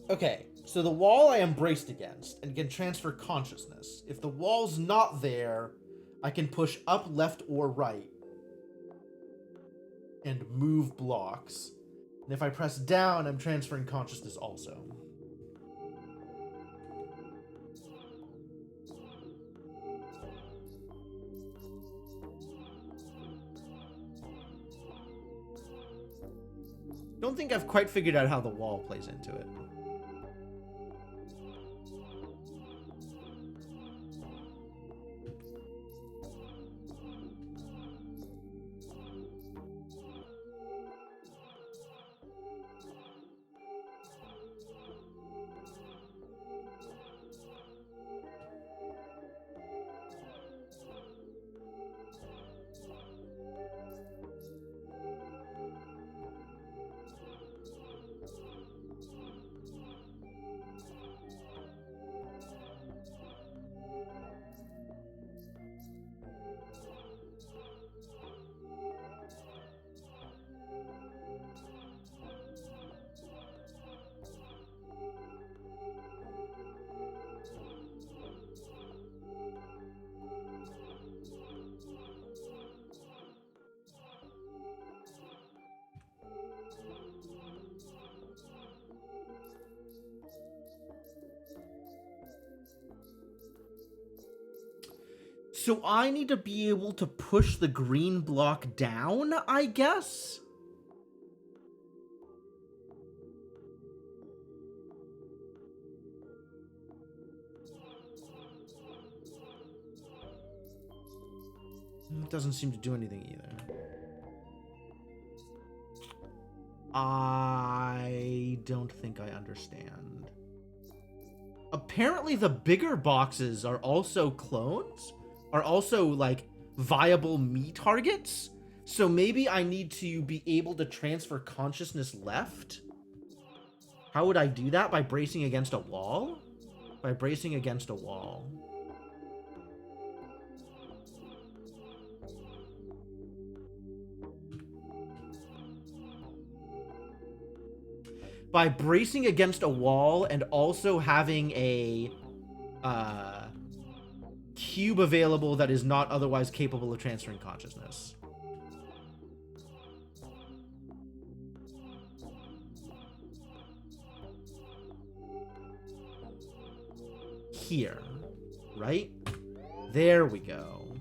Okay, so the wall I am braced against and can transfer consciousness. If the wall's not there, I can push up, left, or right and move blocks. And if I press down, I'm transferring consciousness also. Don't think I've quite figured out how the wall plays into it. So I need to be able to push the green block down, I guess? It doesn't seem to do anything either. I don't think I understand. Apparently the bigger boxes are also clones? Are also, like, viable me targets? So maybe I need to be able to transfer consciousness left? How would I do that? By bracing against a wall? By bracing against a wall. By bracing against a wall and also having a cube available that is not otherwise capable of transferring consciousness. Here, right? There we go.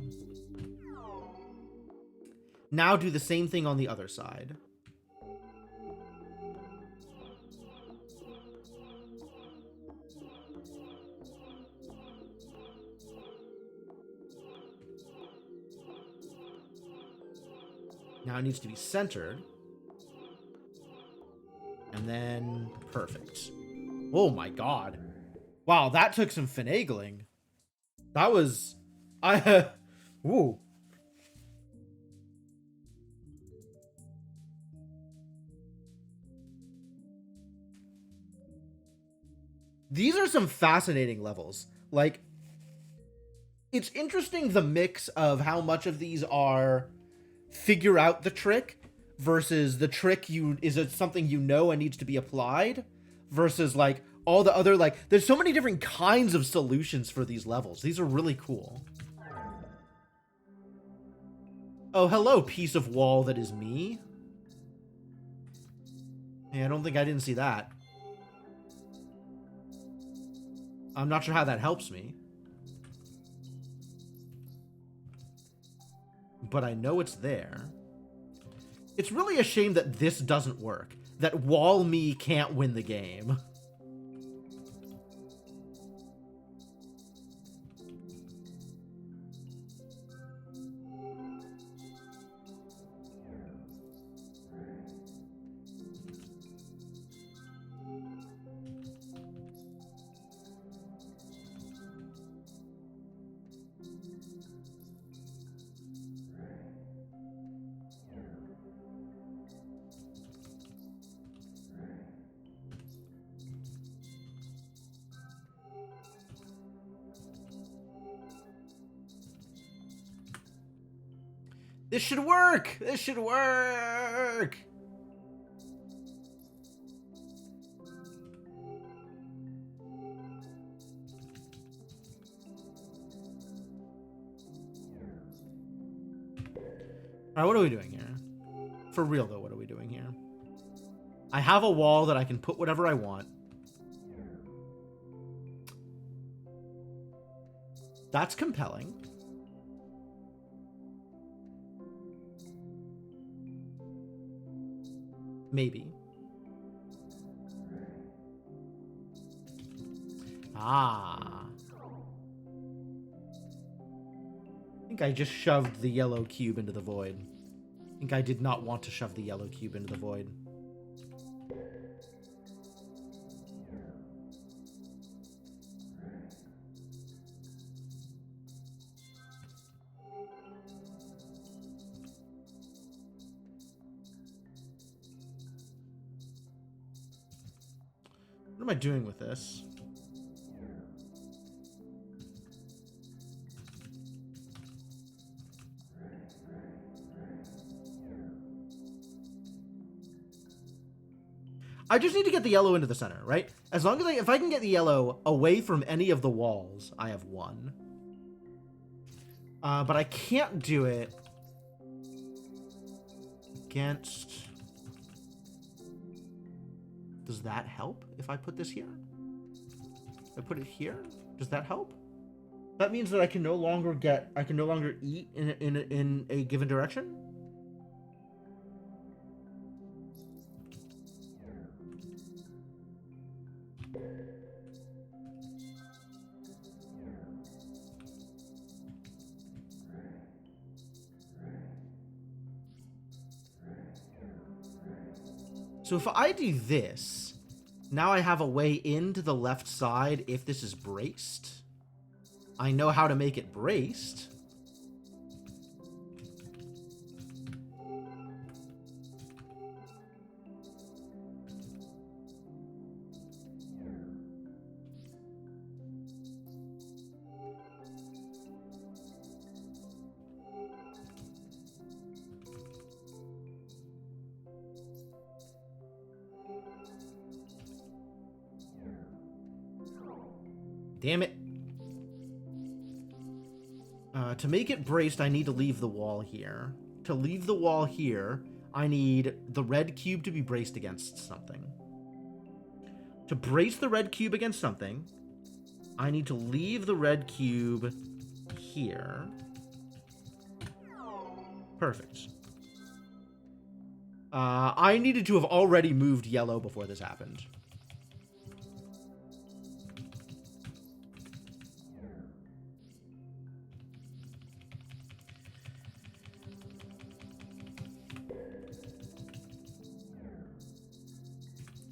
Now do the same thing on the other side. Now it needs to be centered. And then perfect. Oh my god. Wow, that took some finagling. That was... Ooh. These are some fascinating levels. Like, it's interesting the mix of how much of these are figure out the trick versus the trick is it something you know and needs to be applied versus like all the other, like, there's so many different kinds of solutions for these levels. These are really cool. Oh, hello, piece of wall that is me. Yeah, I don't think I didn't see that. I'm not sure how that helps me. But I know it's there. It's really a shame that this doesn't work. That wall me can't win the game. This should work! This should work! Alright, what are we doing here? For real, though, what are we doing here? I have a wall that I can put whatever I want. That's compelling. Maybe. Ah. I think I just shoved the yellow cube into the void. I think I did not want to shove the yellow cube into the void. What am I doing with this? I just need to get the yellow into the center, right? As long as if I can get the yellow away from any of the walls, I have won. But I can't do it against... Does that help if I put this here? If I put it here, does that help? That means that I can no longer eat in a given direction? So if I do this, now I have a way into the left side if this is braced. I know how to make it braced. Damn it. To make it braced, I need to leave the wall here. To leave the wall here, I need the red cube to be braced against something. To brace the red cube against something, I need to leave the red cube here. Perfect. I needed to have already moved yellow before this happened.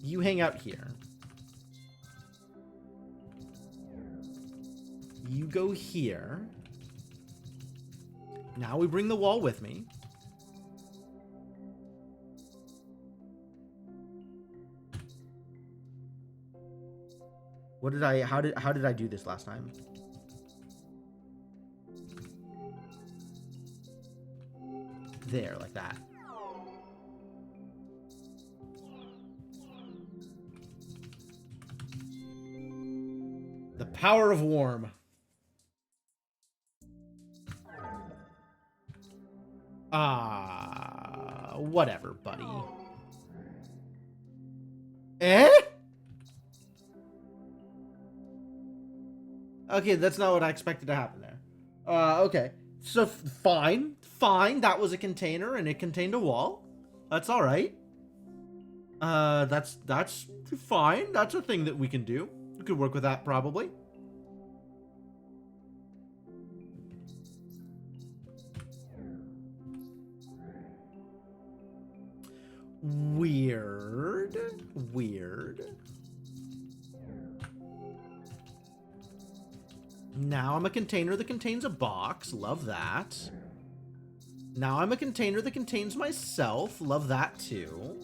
You hang out here. You go here. Now we bring the wall with me. How did I do this last time? There, like that. The power of warm. Whatever, buddy. Eh? Okay, that's not what I expected to happen there. Okay. So, fine. Fine, that was a container, and it contained a wall. That's alright. That's fine. That's a thing that we can do. We could work with that, probably. Weird. Now I'm a container that contains a box. Love that. Now I'm a container that contains myself. Love that, too.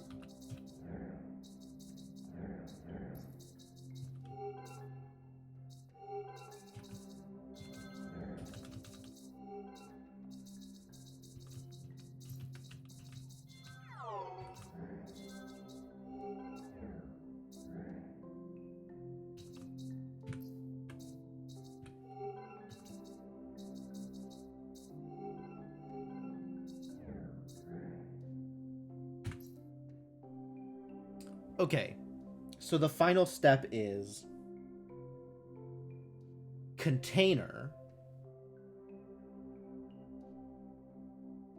Okay, so the final step is container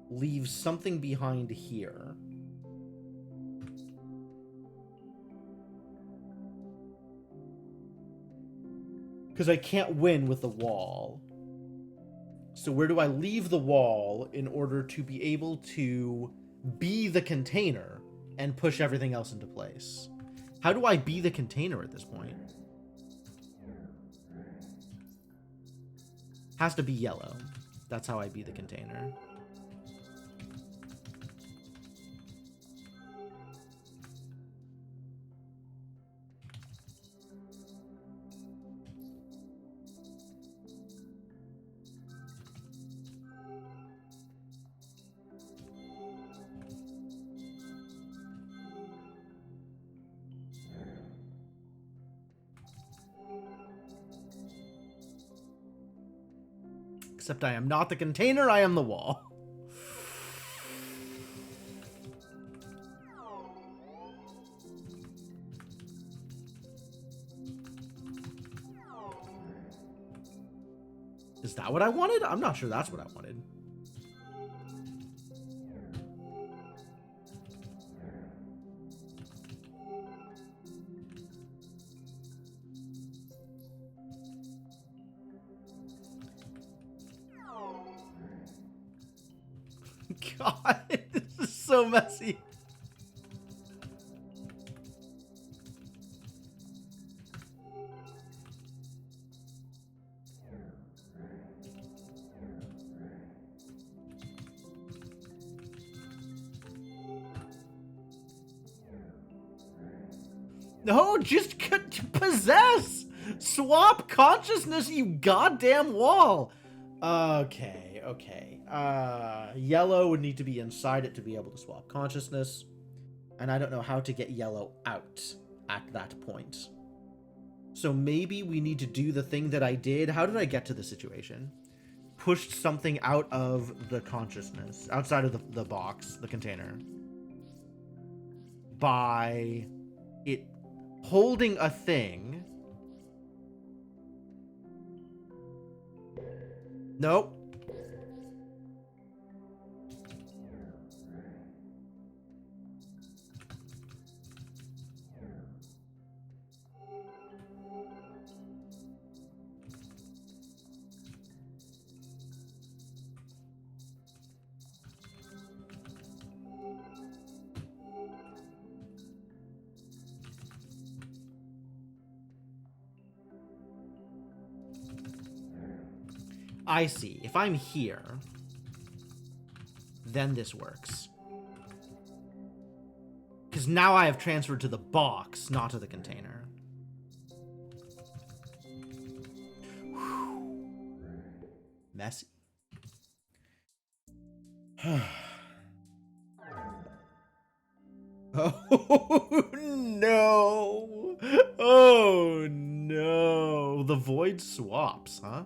leaves something behind here. Because I can't win with the wall. So where do I leave the wall in order to be able to be the container and push everything else into place? How do I be the container at this point? Has to be yellow. That's how I be the container. Except I am not the container, I am the wall. Is that what I wanted? I'm not sure that's what I wanted. God, this is so messy. No, just possess! Swap consciousness, you goddamn wall! Okay, okay. Yellow would need to be inside it to be able to swap consciousness. And I don't know how to get yellow out at that point. So maybe we need to do the thing that I did. How did I get to the situation? Pushed something out of the consciousness, outside of the box, the container. By it holding a thing. Nope. I see. If I'm here, then this works. Because now I have transferred to the box, not to the container. Whew. Messy. Oh, no. Oh, no. The void swaps, huh?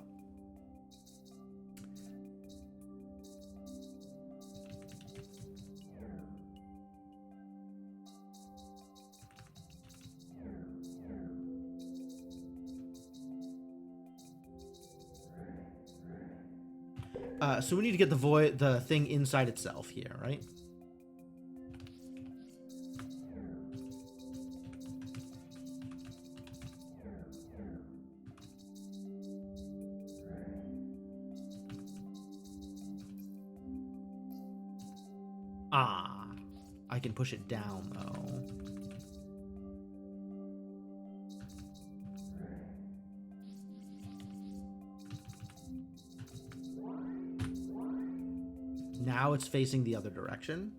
So we need to get the thing inside itself here, right? Ah, I can push it down though. Now it's facing the other direction.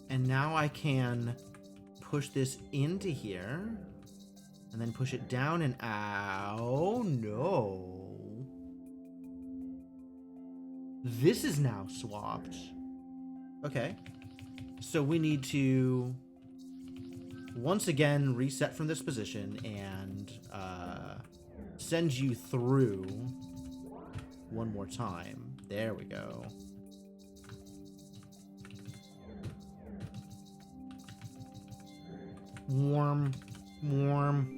And now I can push this into here. And then push it down and out. Oh, no. This is now swapped. Okay. So we need to once again reset from this position and send you through one more time. There we go. Warm. Warm.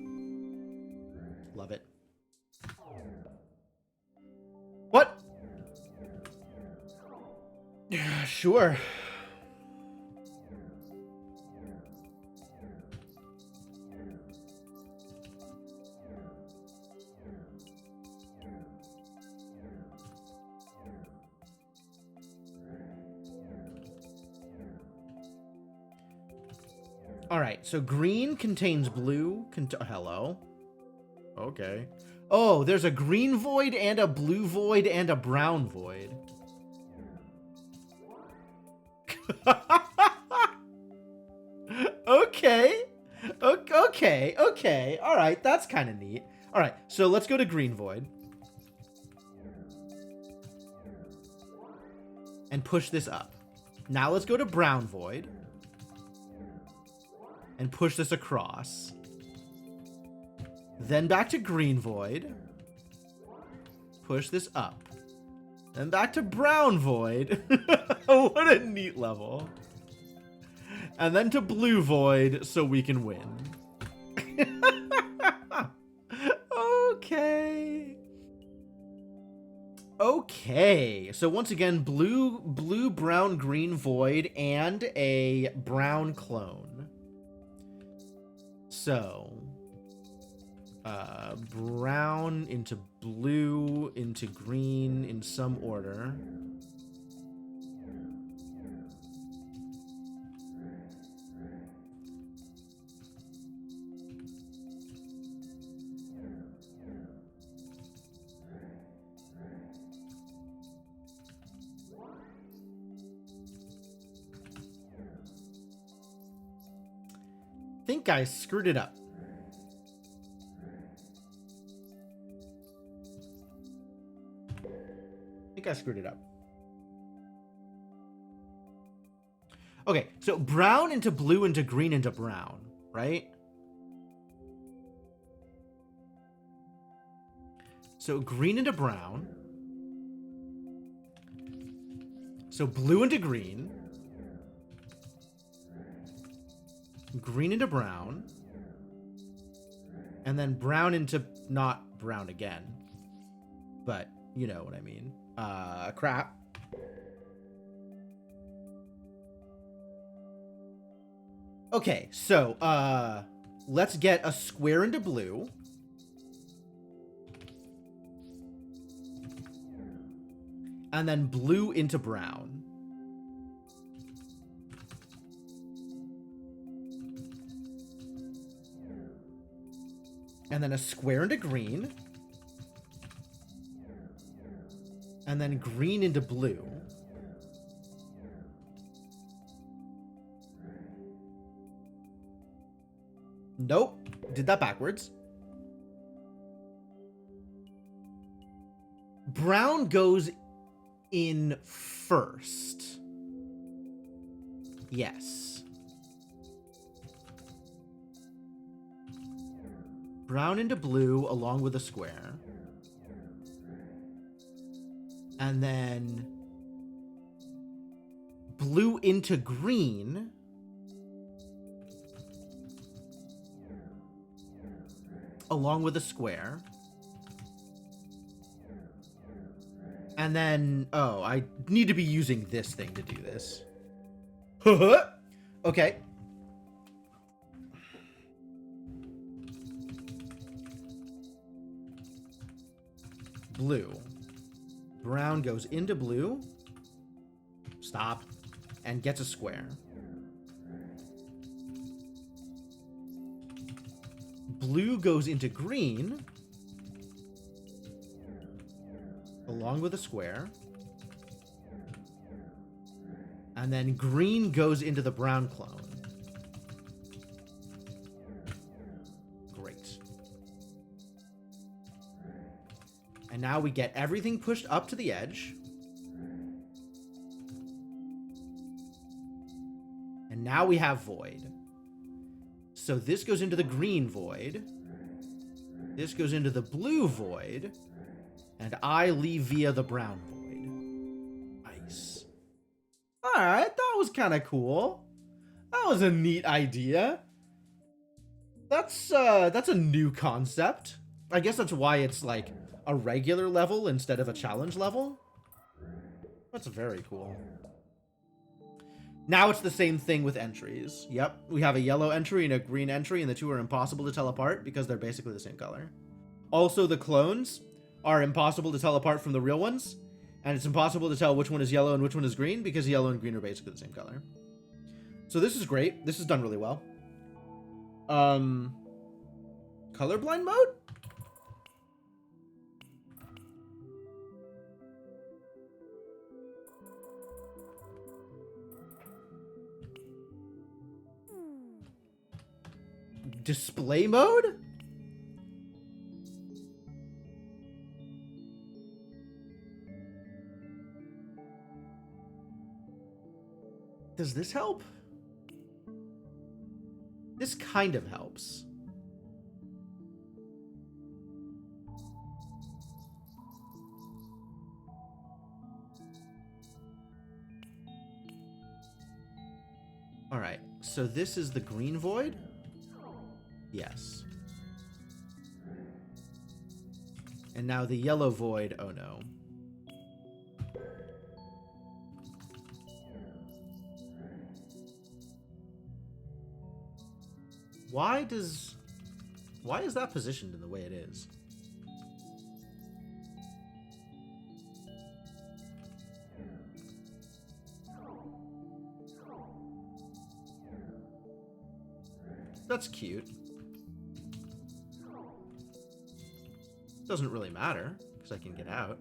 Love it. What? Sure. All right, so green contains blue. Hello. Okay. Oh, there's a green void and a blue void and a brown void. Okay. Okay. Okay. All right, that's kind of neat. All right, so let's go to green void. And push this up. Now let's go to brown void. and push this across. Then back to green void. Push this up. Then back to brown void. What a neat level. And then to blue void so we can win. Okay. Okay. So once again, blue, brown, green void and a brown clone. So brown into blue into green in some order. I think I screwed it up. I screwed it up. Okay, so brown into blue into green into brown, right? So green into brown. So blue into green. Green into brown. And then brown into not brown again. But you know what I mean. Crap. Okay, so, let's get a square into blue. And then blue into brown. And then a square into green. And then green into blue. Nope. Did that backwards. Brown goes in first. Yes. Brown into blue along with a square. And then blue into green. Along with a square. And then, oh, I need to be using this thing to do this. Okay. Blue. Brown goes into blue. Stop. And gets a square. Blue goes into green. Along with a square. And then green goes into the brown clone. Great. And now we get everything pushed up to the edge. And now we have void. So this goes into the green void. This goes into the blue void. And I leave via the brown void. Nice. Alright, that was kind of cool. That was a neat idea. That's a new concept. I guess that's why it's like a regular level instead of a challenge level. That's very cool. Now it's the same thing with entries. Yep, we have a yellow entry and a green entry, and the two are impossible to tell apart because they're basically the same color. Also, the clones are impossible to tell apart from the real ones, and it's impossible to tell which one is yellow and which one is green because yellow and green are basically the same color. So this is great. This is done really well. Colorblind mode? Display mode? Does this help? This kind of helps. All right, so this is the green void? Yes. And now the yellow void, oh no. Why is that positioned in the way it is? That's cute. Doesn't really matter, because I can get out.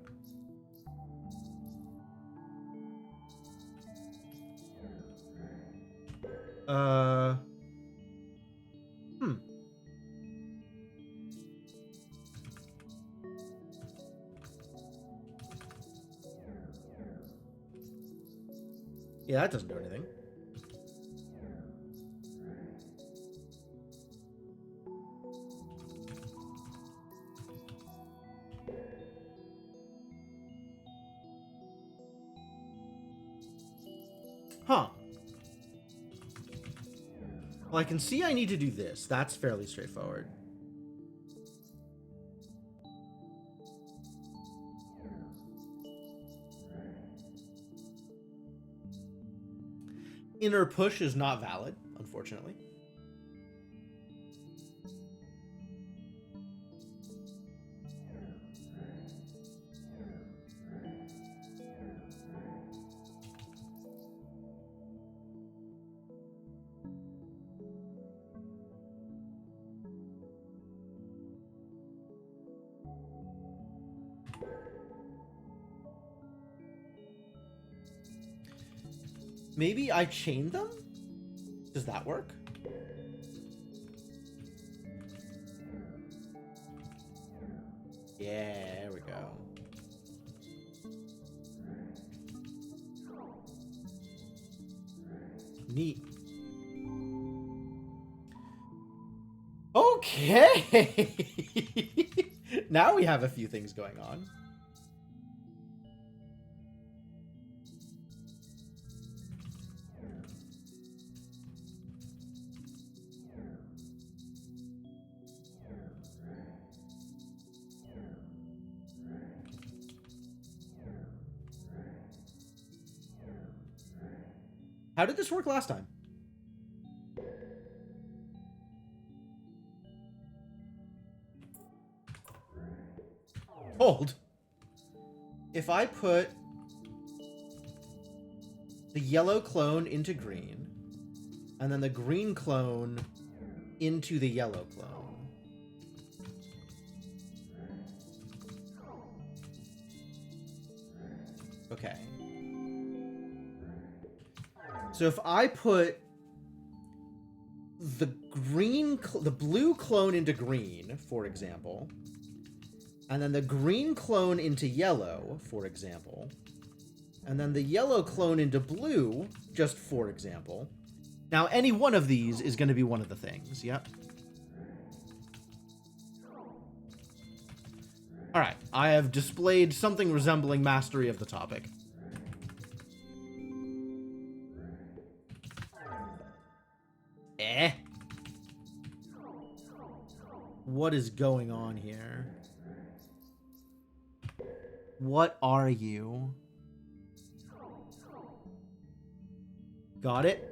Yeah, that doesn't do anything. Huh. Well, I can see I need to do this. That's fairly straightforward. Inner push is not valid, unfortunately. Maybe I chain them? Does that work? Yeah, there we go. Neat. Okay! Now we have a few things going on. How did this work last time? Hold. If I put the yellow clone into green, and then the green clone into the yellow clone. Okay. So if I put the blue clone into green, for example, and then the green clone into yellow, for example, and then the yellow clone into blue, just for example. Now, any one of these is going to be one of the things, yep. Alright, I have displayed something resembling mastery of the topic. What is going on here? What are you? Got it?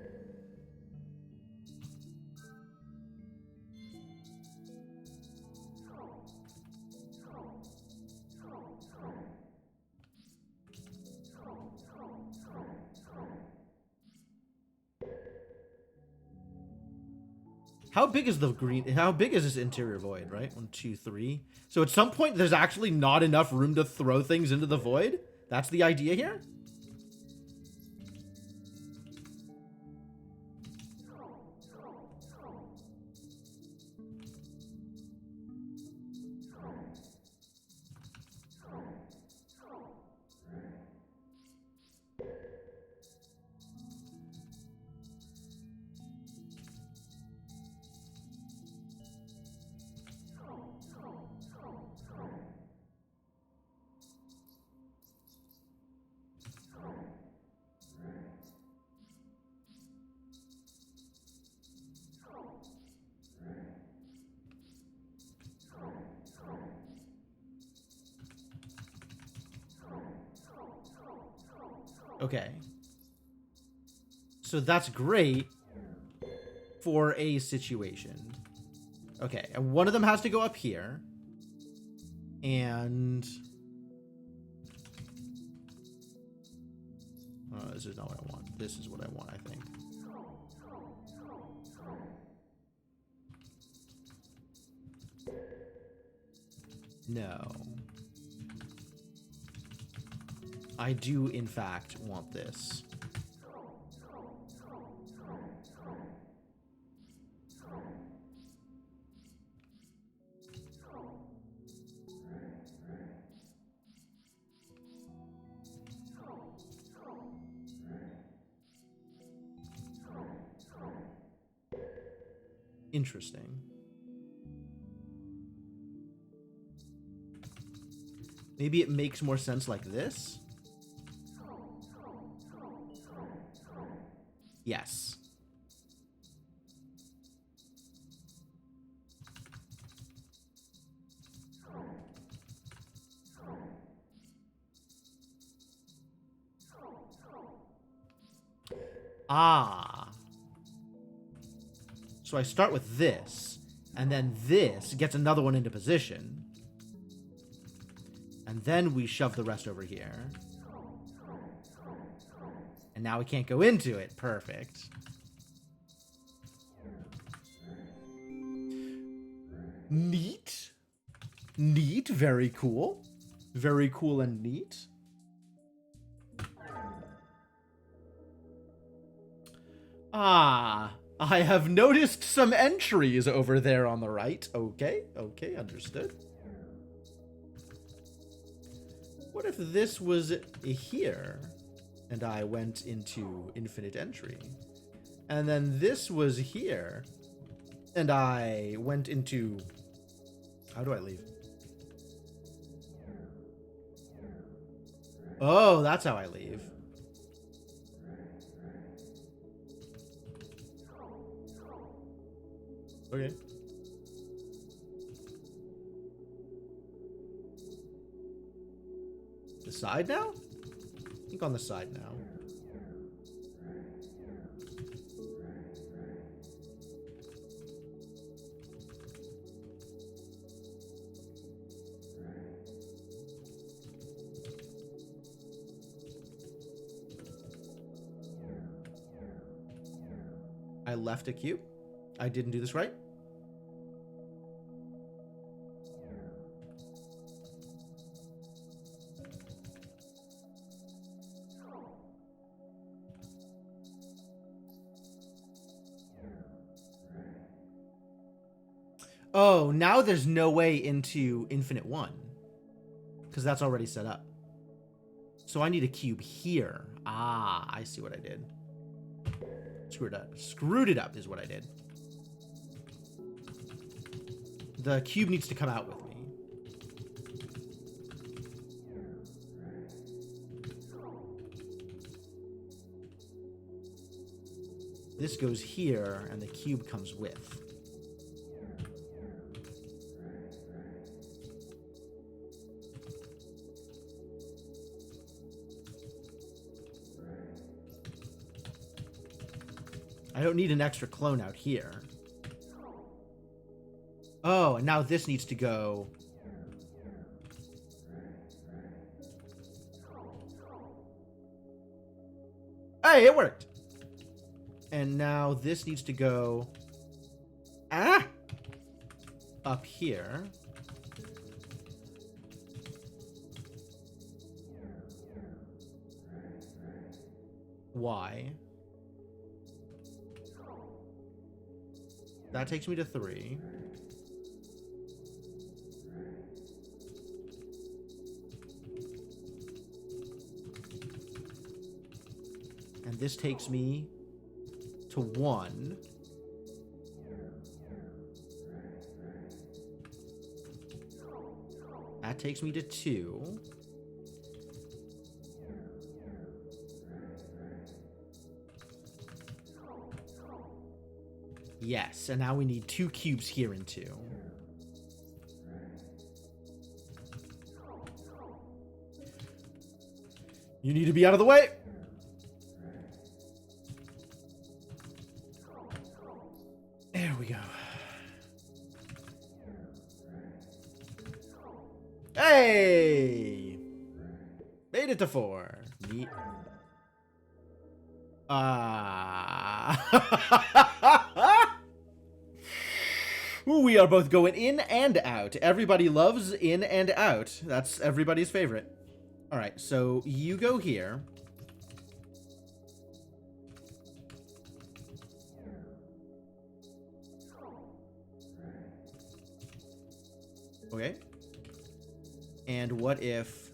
How big is the green? How big is this interior void, right? 1, 2, 3. So at some point, there's actually not enough room to throw things into the void? That's the idea here? Okay. So that's great for a situation. Okay, and one of them has to go up here. And... this is not what I want. This is what I want, I think. No. I do, in fact, want this. Interesting. Maybe it makes more sense like this? Yes. Ah. So I start with this, and then this gets another one into position. And then we shove the rest over here. And now we can't go into it. Perfect. Neat. Neat. Very cool. Very cool and neat. Ah, I have noticed some entries over there on the right. Okay, okay, understood. What if this was here, and I went into infinite entry? And then this was here, and I went into... How do I leave? Oh, that's how I leave. Okay. The side now? I think on the side now. I left a cube. I didn't do this right. Oh, now there's no way into infinite one. Because that's already set up. So I need a cube here. Ah, I see what I did. Screwed up. Screwed it up is what I did. The cube needs to come out with me. This goes here, and the cube comes with. I don't need an extra clone out here. Oh, and now this needs to go... Hey, it worked! And now this needs to go... Ah! Up here. Why? That takes me to 3. And this takes me to 1. That takes me to 2. Yes, and now we need 2 cubes here and 2. You need to be out of the way. Hey! Made it to 4. Neat. We are both going in and out. Everybody loves in and out. That's everybody's favorite. Alright, so you go here. Okay. And what if...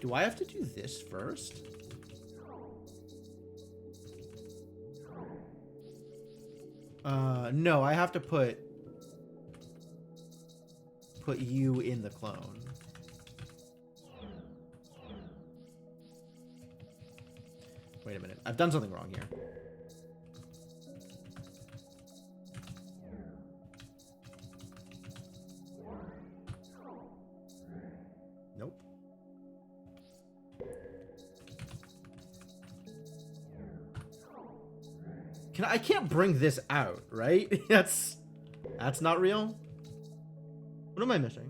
Do I have to do this first? No, I have to put you in the clone. Wait a minute. I've done something wrong here. Nope. I can't bring this out, right? That's not real. What am I missing?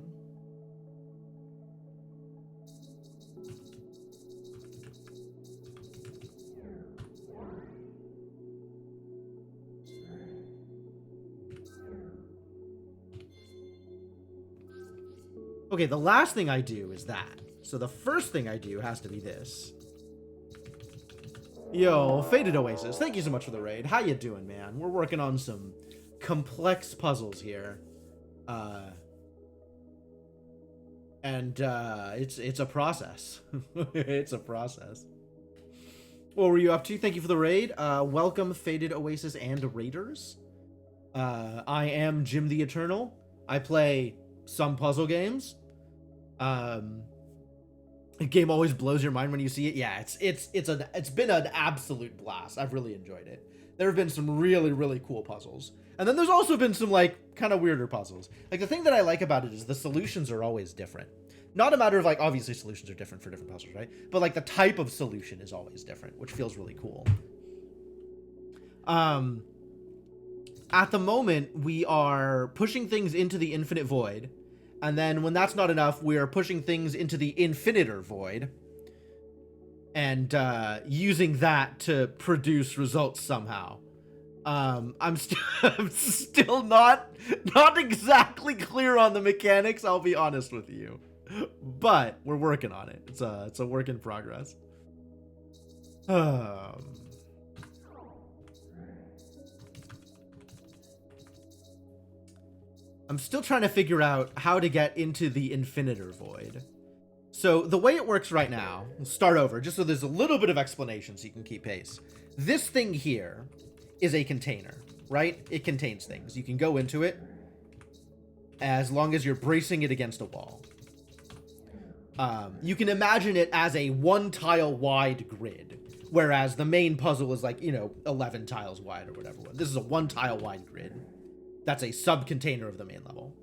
Okay, the last thing I do is that. So the first thing I do has to be this. Yo, Faded Oasis, thank you so much for the raid. How you doing, man? We're working on some complex puzzles here. It's a process. It's a process. What were you up to? Thank you for the raid. Welcome, Faded Oasis and Raiders. I am Jim the Eternal. I play some puzzle games. The game always blows your mind when you see it. Yeah, it's been an absolute blast. I've really enjoyed it. There have been some really, really cool puzzles. And then there's also been some, like, kind of weirder puzzles. Like, the thing that I like about it is the solutions are always different. Not a matter of, like, obviously solutions are different for different puzzles, right? But, like, the type of solution is always different, which feels really cool. At the moment, we are pushing things into the infinite void. And then when that's not enough, we are pushing things into the infiniter void. And using that to produce results somehow. I'm still not exactly clear on the mechanics, I'll be honest with you. But we're working on it. It's a work in progress. I'm still trying to figure out how to get into the infiniter void. So the way it works right now, we'll start over just so there's a little bit of explanation so you can keep pace. This thing here is a container, right? It contains things. You can go into it as long as you're bracing it against a wall. You can imagine it as a 1 tile wide grid, whereas the main puzzle is like, 11 tiles wide or whatever. This is a 1 tile wide grid. That's a sub-container of the main level.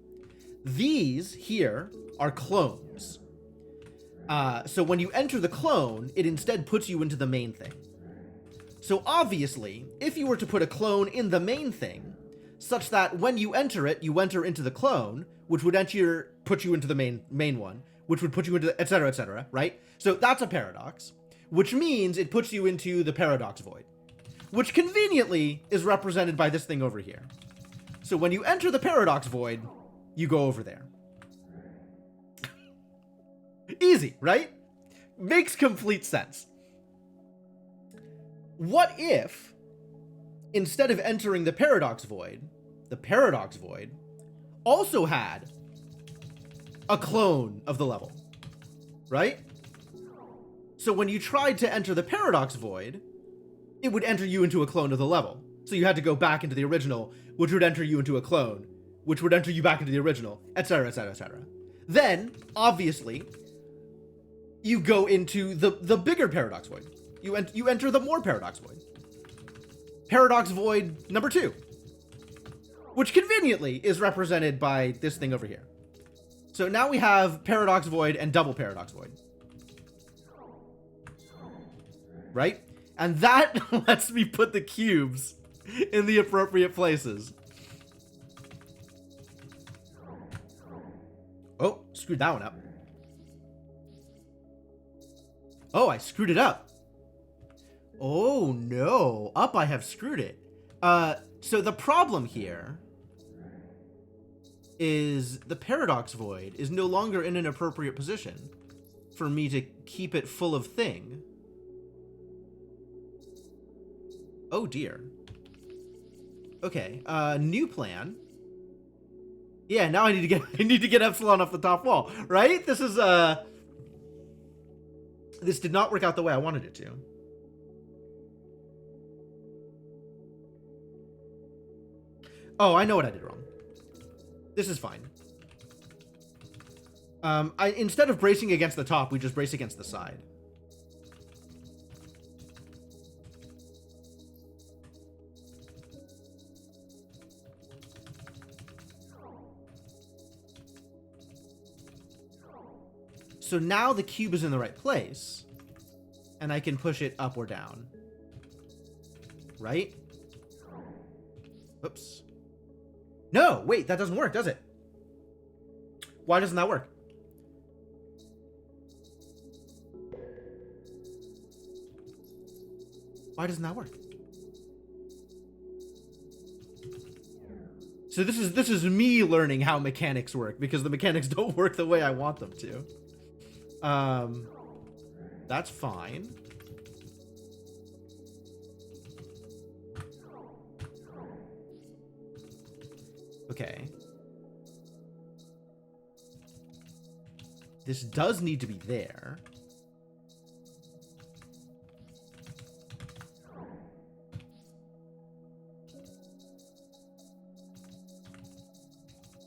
These here are clones. So when you enter the clone, it instead puts you into the main thing. So obviously, if you were to put a clone in the main thing, such that when you enter it, you enter into the clone, which would put you into the main one, which would put you into etc., right? So that's a paradox, which means it puts you into the paradox void, which conveniently is represented by this thing over here. So when you enter the paradox void, you go over there. Easy, right? Makes complete sense. What if, instead of entering the paradox void also had a clone of the level, right? So when you tried to enter the paradox void, it would enter you into a clone of the level. So you had to go back into the original, which would enter you into a clone, which would enter you back into the original, etc., etc., etc. Then, obviously, you go into the bigger paradox void. You enter the more paradox void. Paradox Void number 2, which conveniently is represented by this thing over here. So now we have Paradox Void and double Paradox Void. Right? And that lets me put the cubes in the appropriate places. Oh, screwed that one up. Oh, I screwed it up. Oh no, up I have screwed it. So the problem here is the Paradox Void is no longer in an appropriate position for me to keep it full of thing. Oh dear. Okay, new plan. Yeah, now I need to get Epsilon off the top wall, right? This is this did not work out the way I wanted it to. Oh, I know what I did wrong. This is fine. Instead of bracing against the top, we just brace against the side. So now the cube is in the right place, and I can push it up or down. Right? Oops. No, wait, that doesn't work, does it? Why doesn't that work? Why doesn't that work? So this is me learning how mechanics work, because the mechanics don't work the way I want them to. That's fine. Okay. This does need to be there.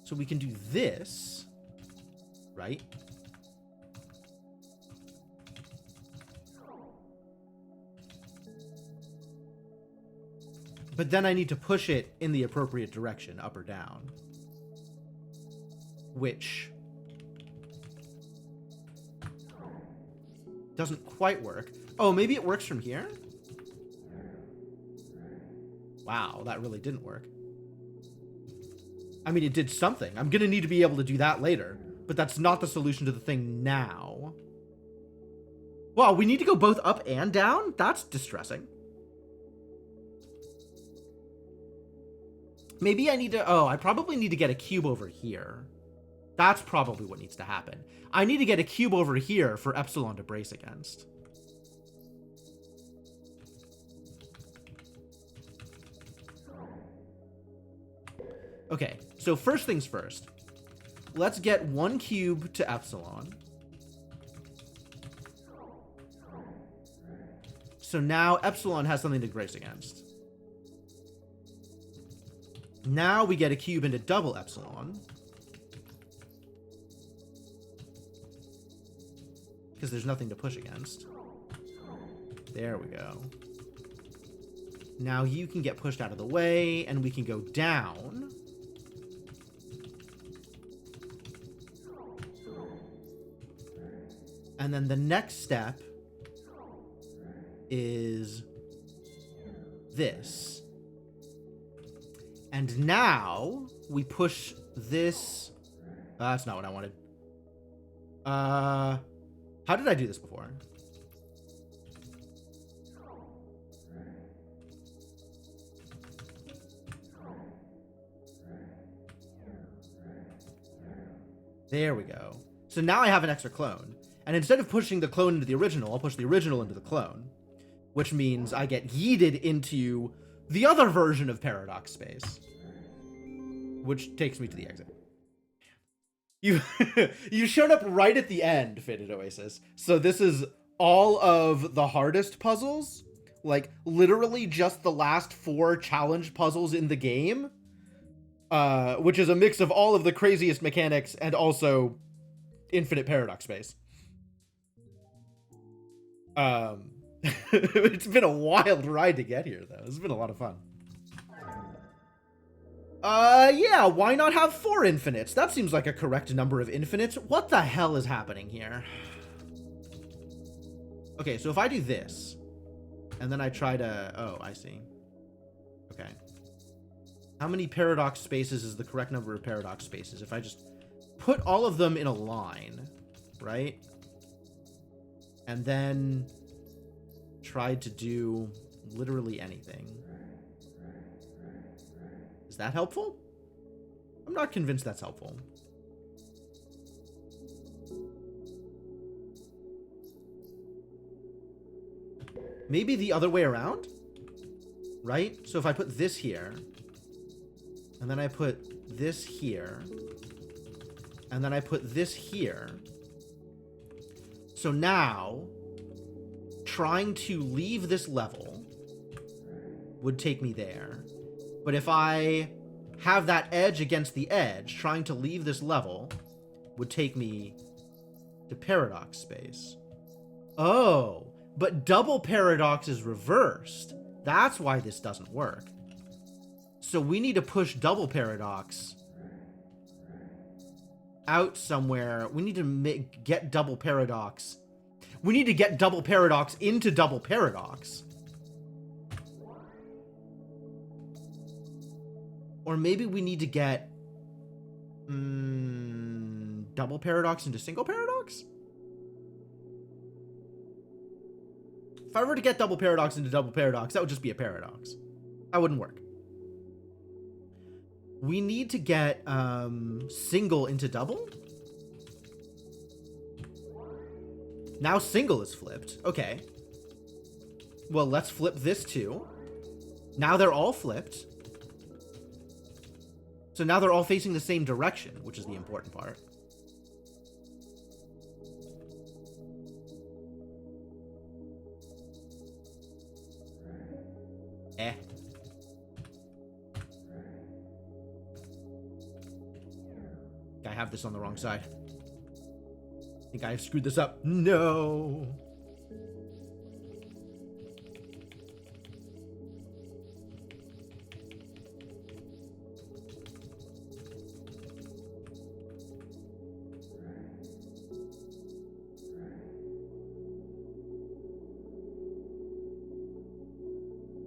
So we can do this, right? But then I need to push it in the appropriate direction, up or down. Which doesn't quite work. Oh, maybe it works from here? Wow, that really didn't work. I mean, it did something. I'm gonna need to be able to do that later, but that's not the solution to the thing now. Wow, we need to go both up and down? That's distressing. Maybe I need to... Oh, I probably need to get a cube over here. That's probably what needs to happen. I need to get a cube over here for Epsilon to brace against. Okay, so first things first. Let's get one cube to Epsilon. So now Epsilon has something to brace against. Now we get a cube into double Epsilon. Because there's nothing to push against. There we go. Now you can get pushed out of the way, and we can go down. And then the next step is this. And now we push this. That's not what I wanted. How did I do this before? There we go. So now I have an extra clone. And instead of pushing the clone into the original, I'll push the original into the clone. Which means I get yeeted into the other version of Paradox Space. Which takes me to the exit. You showed up right at the end, Faded Oasis. So this is all of the hardest puzzles. Like, literally just the last 4 challenge puzzles in the game. Which is a mix of all of the craziest mechanics and also infinite Paradox Space. It's been a wild ride to get here, though. It's been a lot of fun. Yeah, why not have 4 infinites? That seems like a correct number of infinites. What the hell is happening here? Okay, so if I do this, and then I try to... Oh, I see. Okay. How many paradox spaces is the correct number of paradox spaces? If I just put all of them in a line, right? And then tried to do literally anything. Is that helpful? I'm not convinced that's helpful. Maybe the other way around? Right? So if I put this here, and then I put this here, and then I put this here. So now, trying to leave this level would take me there. But if I have that edge against the edge, trying to leave this level would take me to paradox space. Oh, but double paradox is reversed. That's why this doesn't work. So we need to push double paradox out somewhere. We need to get double paradox. We need to get double paradox into double paradox. Or maybe we need to get double paradox into single paradox? If I were to get double paradox into double paradox, that would just be a paradox. That wouldn't work. We need to get single into double. Now single is flipped. Okay. Well, let's flip this too. Now they're all flipped. So now they're all facing the same direction, which is the important part. I have this on the wrong side. I think I have screwed this up. No.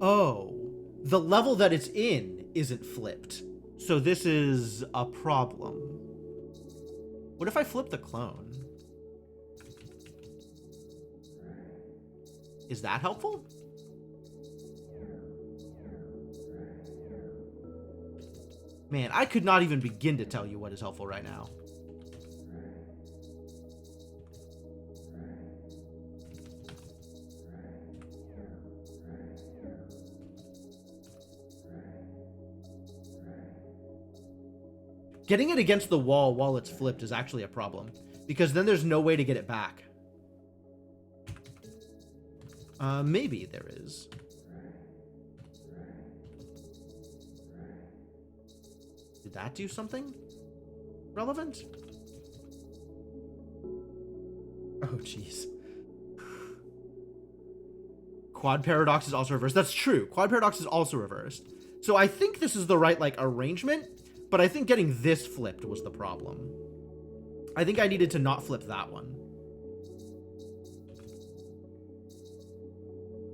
Oh, the level that it's in isn't flipped. So this is a problem. What if I flip the clone? Is that helpful? Man, I could not even begin to tell you what is helpful right now. Getting it against the wall while it's flipped is actually a problem, because then there's no way to get it back. Maybe there is. Did that do something relevant? Oh, jeez. Quad paradox is also reversed. That's true. Quad paradox is also reversed. So I think this is the right, like, arrangement. But I think getting this flipped was the problem. I think I needed to not flip that one.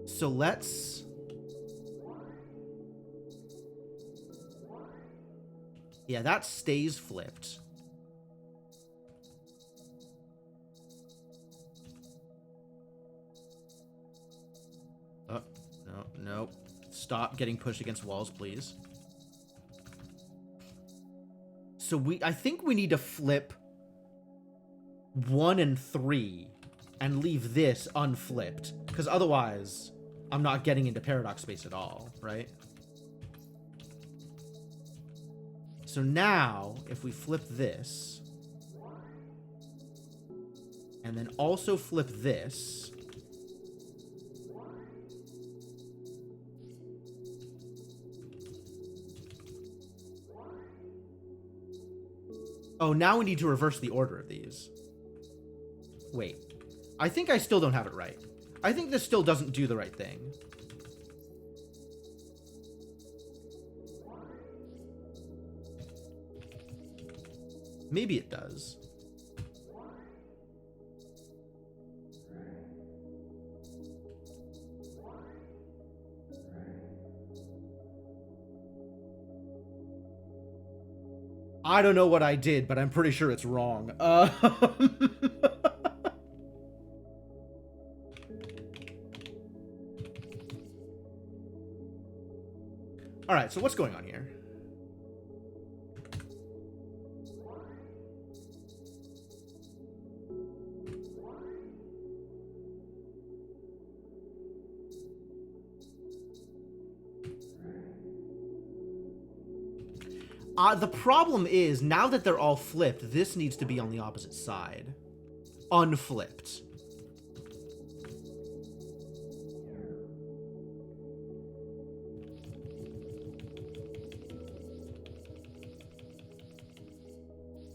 So let's... Yeah, that stays flipped. Oh, no. Stop getting pushed against walls, please. So I think we need to flip 1 and 3 and leave this unflipped, because otherwise I'm not getting into paradox space at all, right? So now if we flip this and then also flip this, oh, now we need to reverse the order of these. Wait. I think I still don't have it right. I think this still doesn't do the right thing. Maybe it does. I don't know what I did, but I'm pretty sure it's wrong. All right, so what's going on here? The problem is, now that they're all flipped, this needs to be on the opposite side. Unflipped.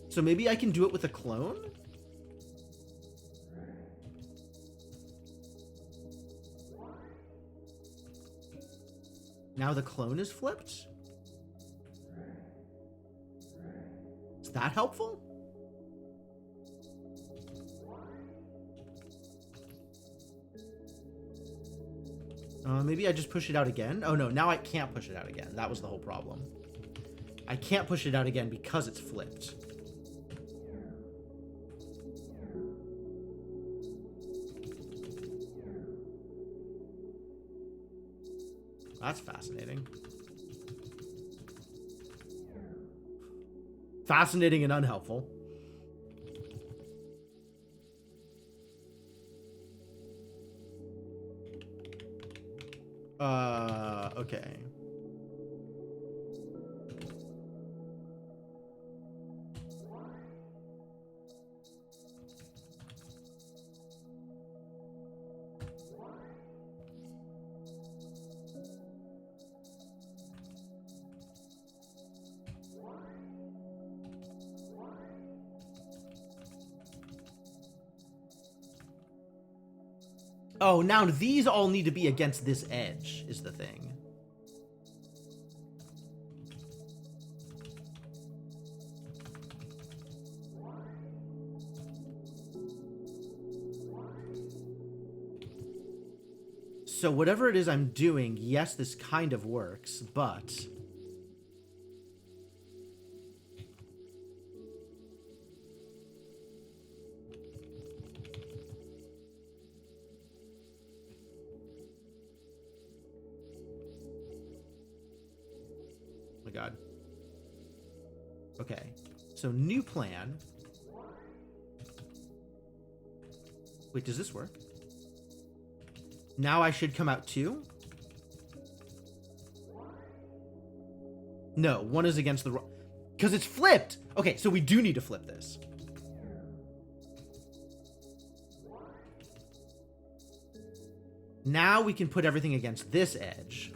So maybe I can do it with a clone? Now the clone is flipped? Is that helpful? Maybe I just push it out again? Oh no, now I can't push it out again. That was the whole problem. I can't push it out again because it's flipped. That's fascinating. Fascinating and unhelpful. Okay. Oh, now these all need to be against this edge, is the thing. So whatever it is I'm doing, yes, this kind of works, but... my god. Okay, so new plan. Wait, does this work? Now I should come out 2? No, 1 is against the... because it's flipped! Okay, so we do need to flip this. Now we can put everything against this edge.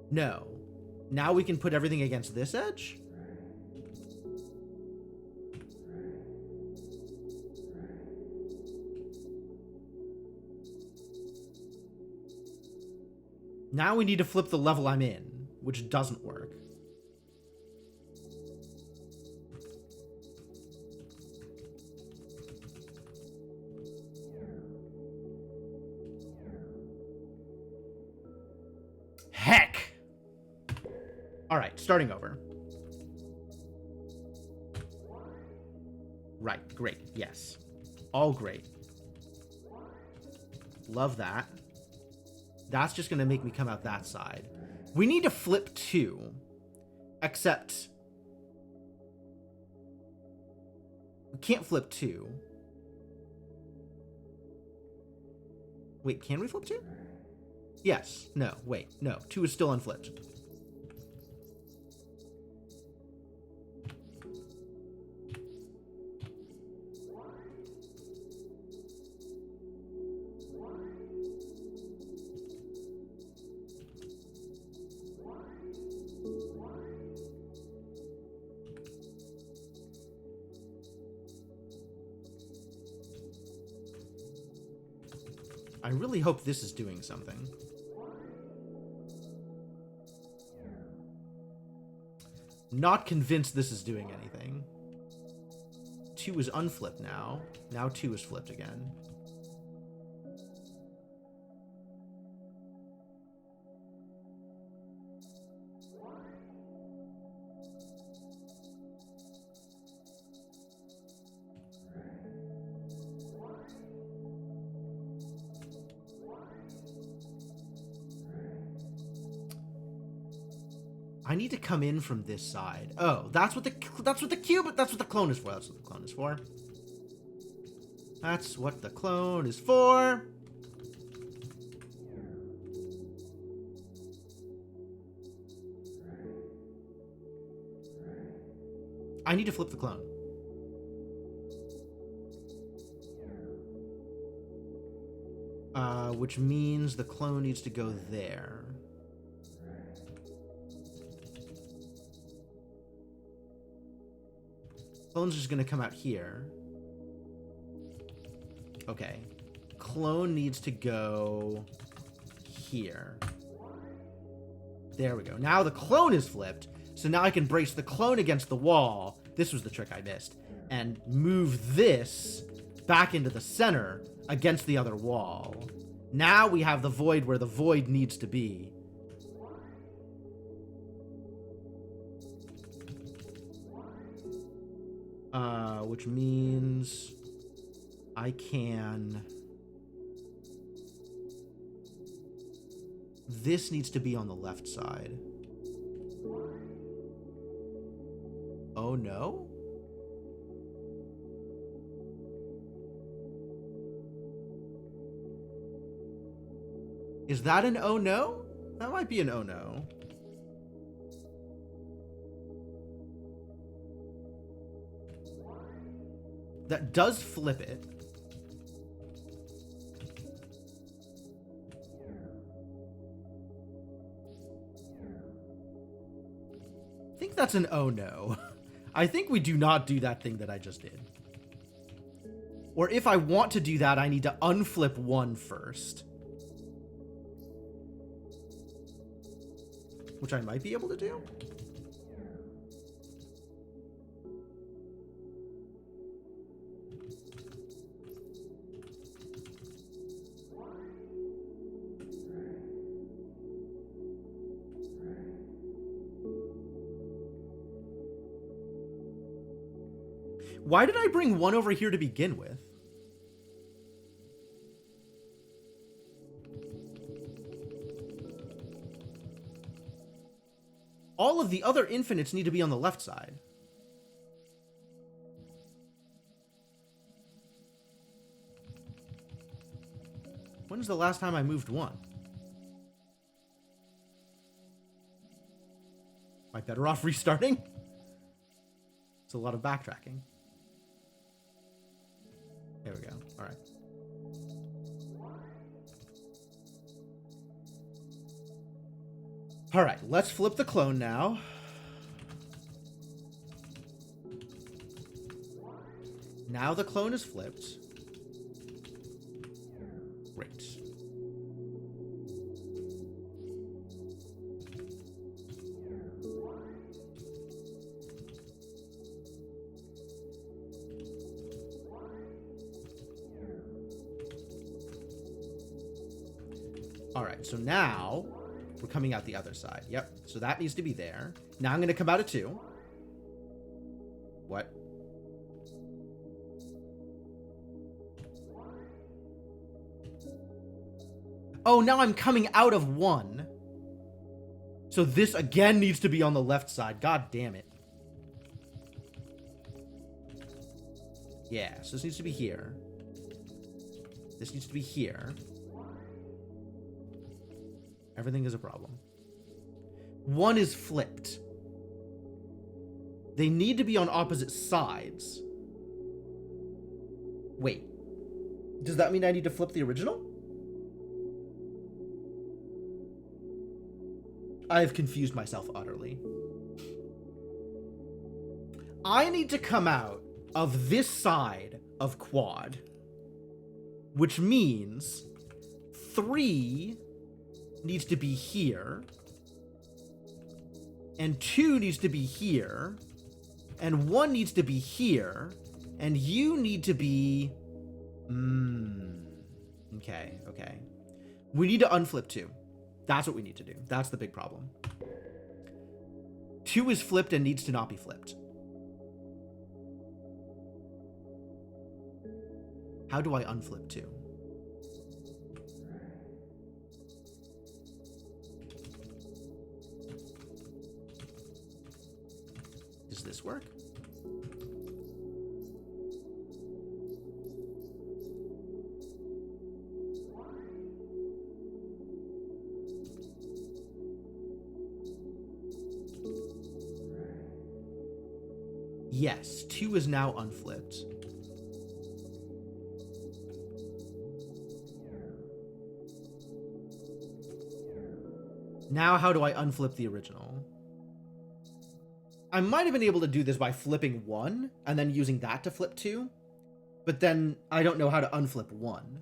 No. Now we can put everything against this edge? Now we need to flip the level I'm in, which doesn't work. Heck! Alright, starting over. Right, great, yes. All great. Love that. That's just going to make me come out that side. We need to flip 2. Except... we can't flip 2. Wait, can we flip 2? Yes. No, wait. No, 2 is still unflipped. I really hope this is doing something. Not convinced this is doing anything. 2 is unflipped now. Now 2 is flipped again. I need to come in from this side. Oh, that's what the clone is for. That's what the clone is for. That's what the clone is for. I need to flip the clone. Which means the clone needs to go there. Clone's just gonna come out here. Okay. Clone needs to go here. There we go. Now the clone is flipped, so now I can brace the clone against the wall. This was the trick I missed. And move this back into the center against the other wall. Now we have the void where the void needs to be. Which means I can... This needs to be on the left side. Oh no? Is that an oh no? That might be an oh no. That does flip it. I think that's an oh no. I think we do not do that thing that I just did. Or if I want to do that, I need to unflip 1 first. Which I might be able to do. Why did I bring 1 over here to begin with? All of the other infinites need to be on the left side. When's the last time I moved 1? Am I better off restarting? It's a lot of backtracking. There we go. All right. All right, let's flip the clone now. Now the clone is flipped. Great. All right, so now we're coming out the other side. Yep, so that needs to be there. Now I'm going to come out of 2. What? Oh, now I'm coming out of 1. So this again needs to be on the left side. God damn it. Yeah, so this needs to be here. This needs to be here. Everything is a problem. 1 is flipped. They need to be on opposite sides. Wait. Does that mean I need to flip the original? I have confused myself utterly. I need to come out of this side of quad, which means 3 needs to be here. And 2 needs to be here. And 1 needs to be here. And you need to be... Okay, okay. We need to unflip 2. That's what we need to do. That's the big problem. 2 is flipped and needs to not be flipped. How do I unflip 2? Does this work? Yes, 2 is now unflipped. Now how do I unflip the original? I might have been able to do this by flipping 1 and then using that to flip 2. But then I don't know how to unflip 1.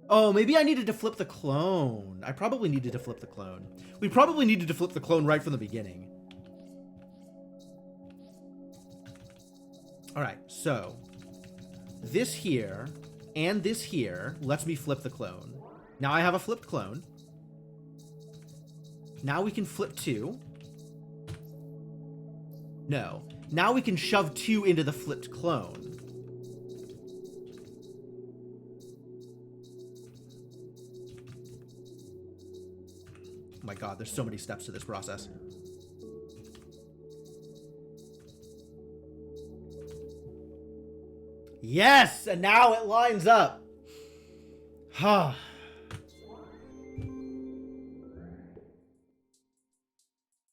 Oh, maybe I needed to flip the clone. I probably needed to flip the clone. We probably needed to flip the clone right from the beginning. All right, so this here and this here lets me flip the clone. Now I have a flipped clone. Now we can flip 2. No. Now we can shove 2 into the flipped clone. Oh my god, there's so many steps to this process. Yes! And now it lines up. Huh.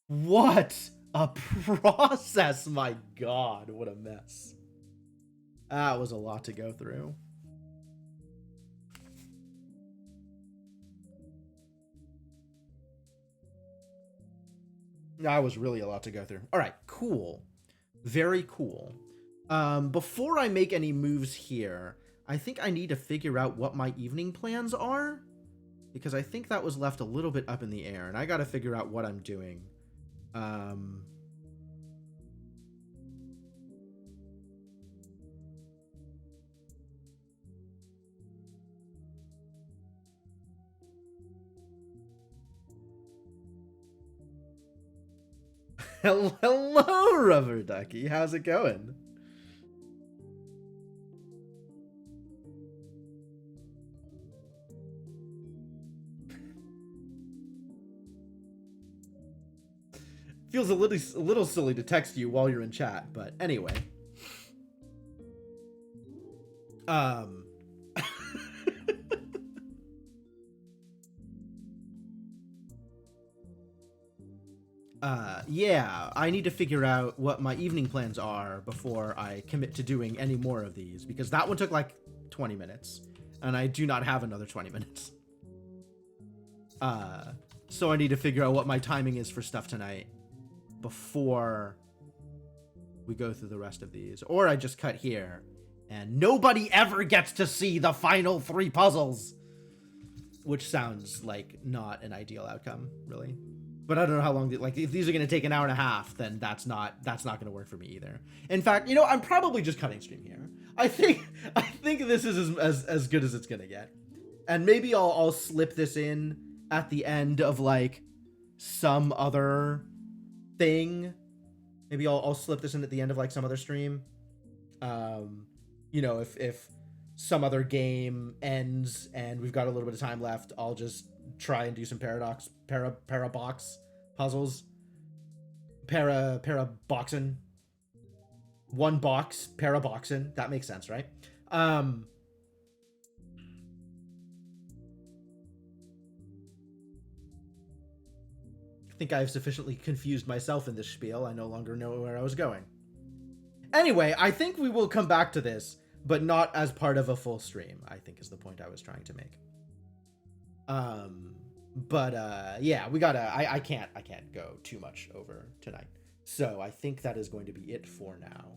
What a process, my god, what a mess. That was a lot to go through. That was really a lot to go through. All right, cool. Very cool. Before I make any moves here, I think I need to figure out what my evening plans are, because I think that was left a little bit up in the air, and I got to figure out what I'm doing. Hello, Rubber Ducky. How's it going? Feels a little silly to text you while you're in chat, but anyway. Yeah, I need to figure out what my evening plans are before I commit to doing any more of these, because that one took like 20 minutes, and I do not have another 20 minutes. So I need to figure out what my timing is for stuff tonight before we go through the rest of these. Or I just cut here, and nobody ever gets to see the final 3 puzzles, which sounds like not an ideal outcome, really. But I don't know how long, like, if these are going to take an hour and a half, then that's not going to work for me either. In fact, you know, I'm probably just cutting stream here. I think this is as good as it's going to get. And maybe I'll slip this in at the end of, like, some other thing. Maybe I'll slip this in at the end of, like, some other stream. You know, if some other game ends and we've got a little bit of time left, I'll just try and do some Parabox puzzles. Paraboxin. 1 box, Paraboxin. That makes sense, right? I think I've sufficiently confused myself in this spiel. I no longer know where I was going. Anyway, I think we will come back to this, but not as part of a full stream, I think is the point I was trying to make. Yeah, we gotta, I can't go too much over tonight. So I think that is going to be it for now.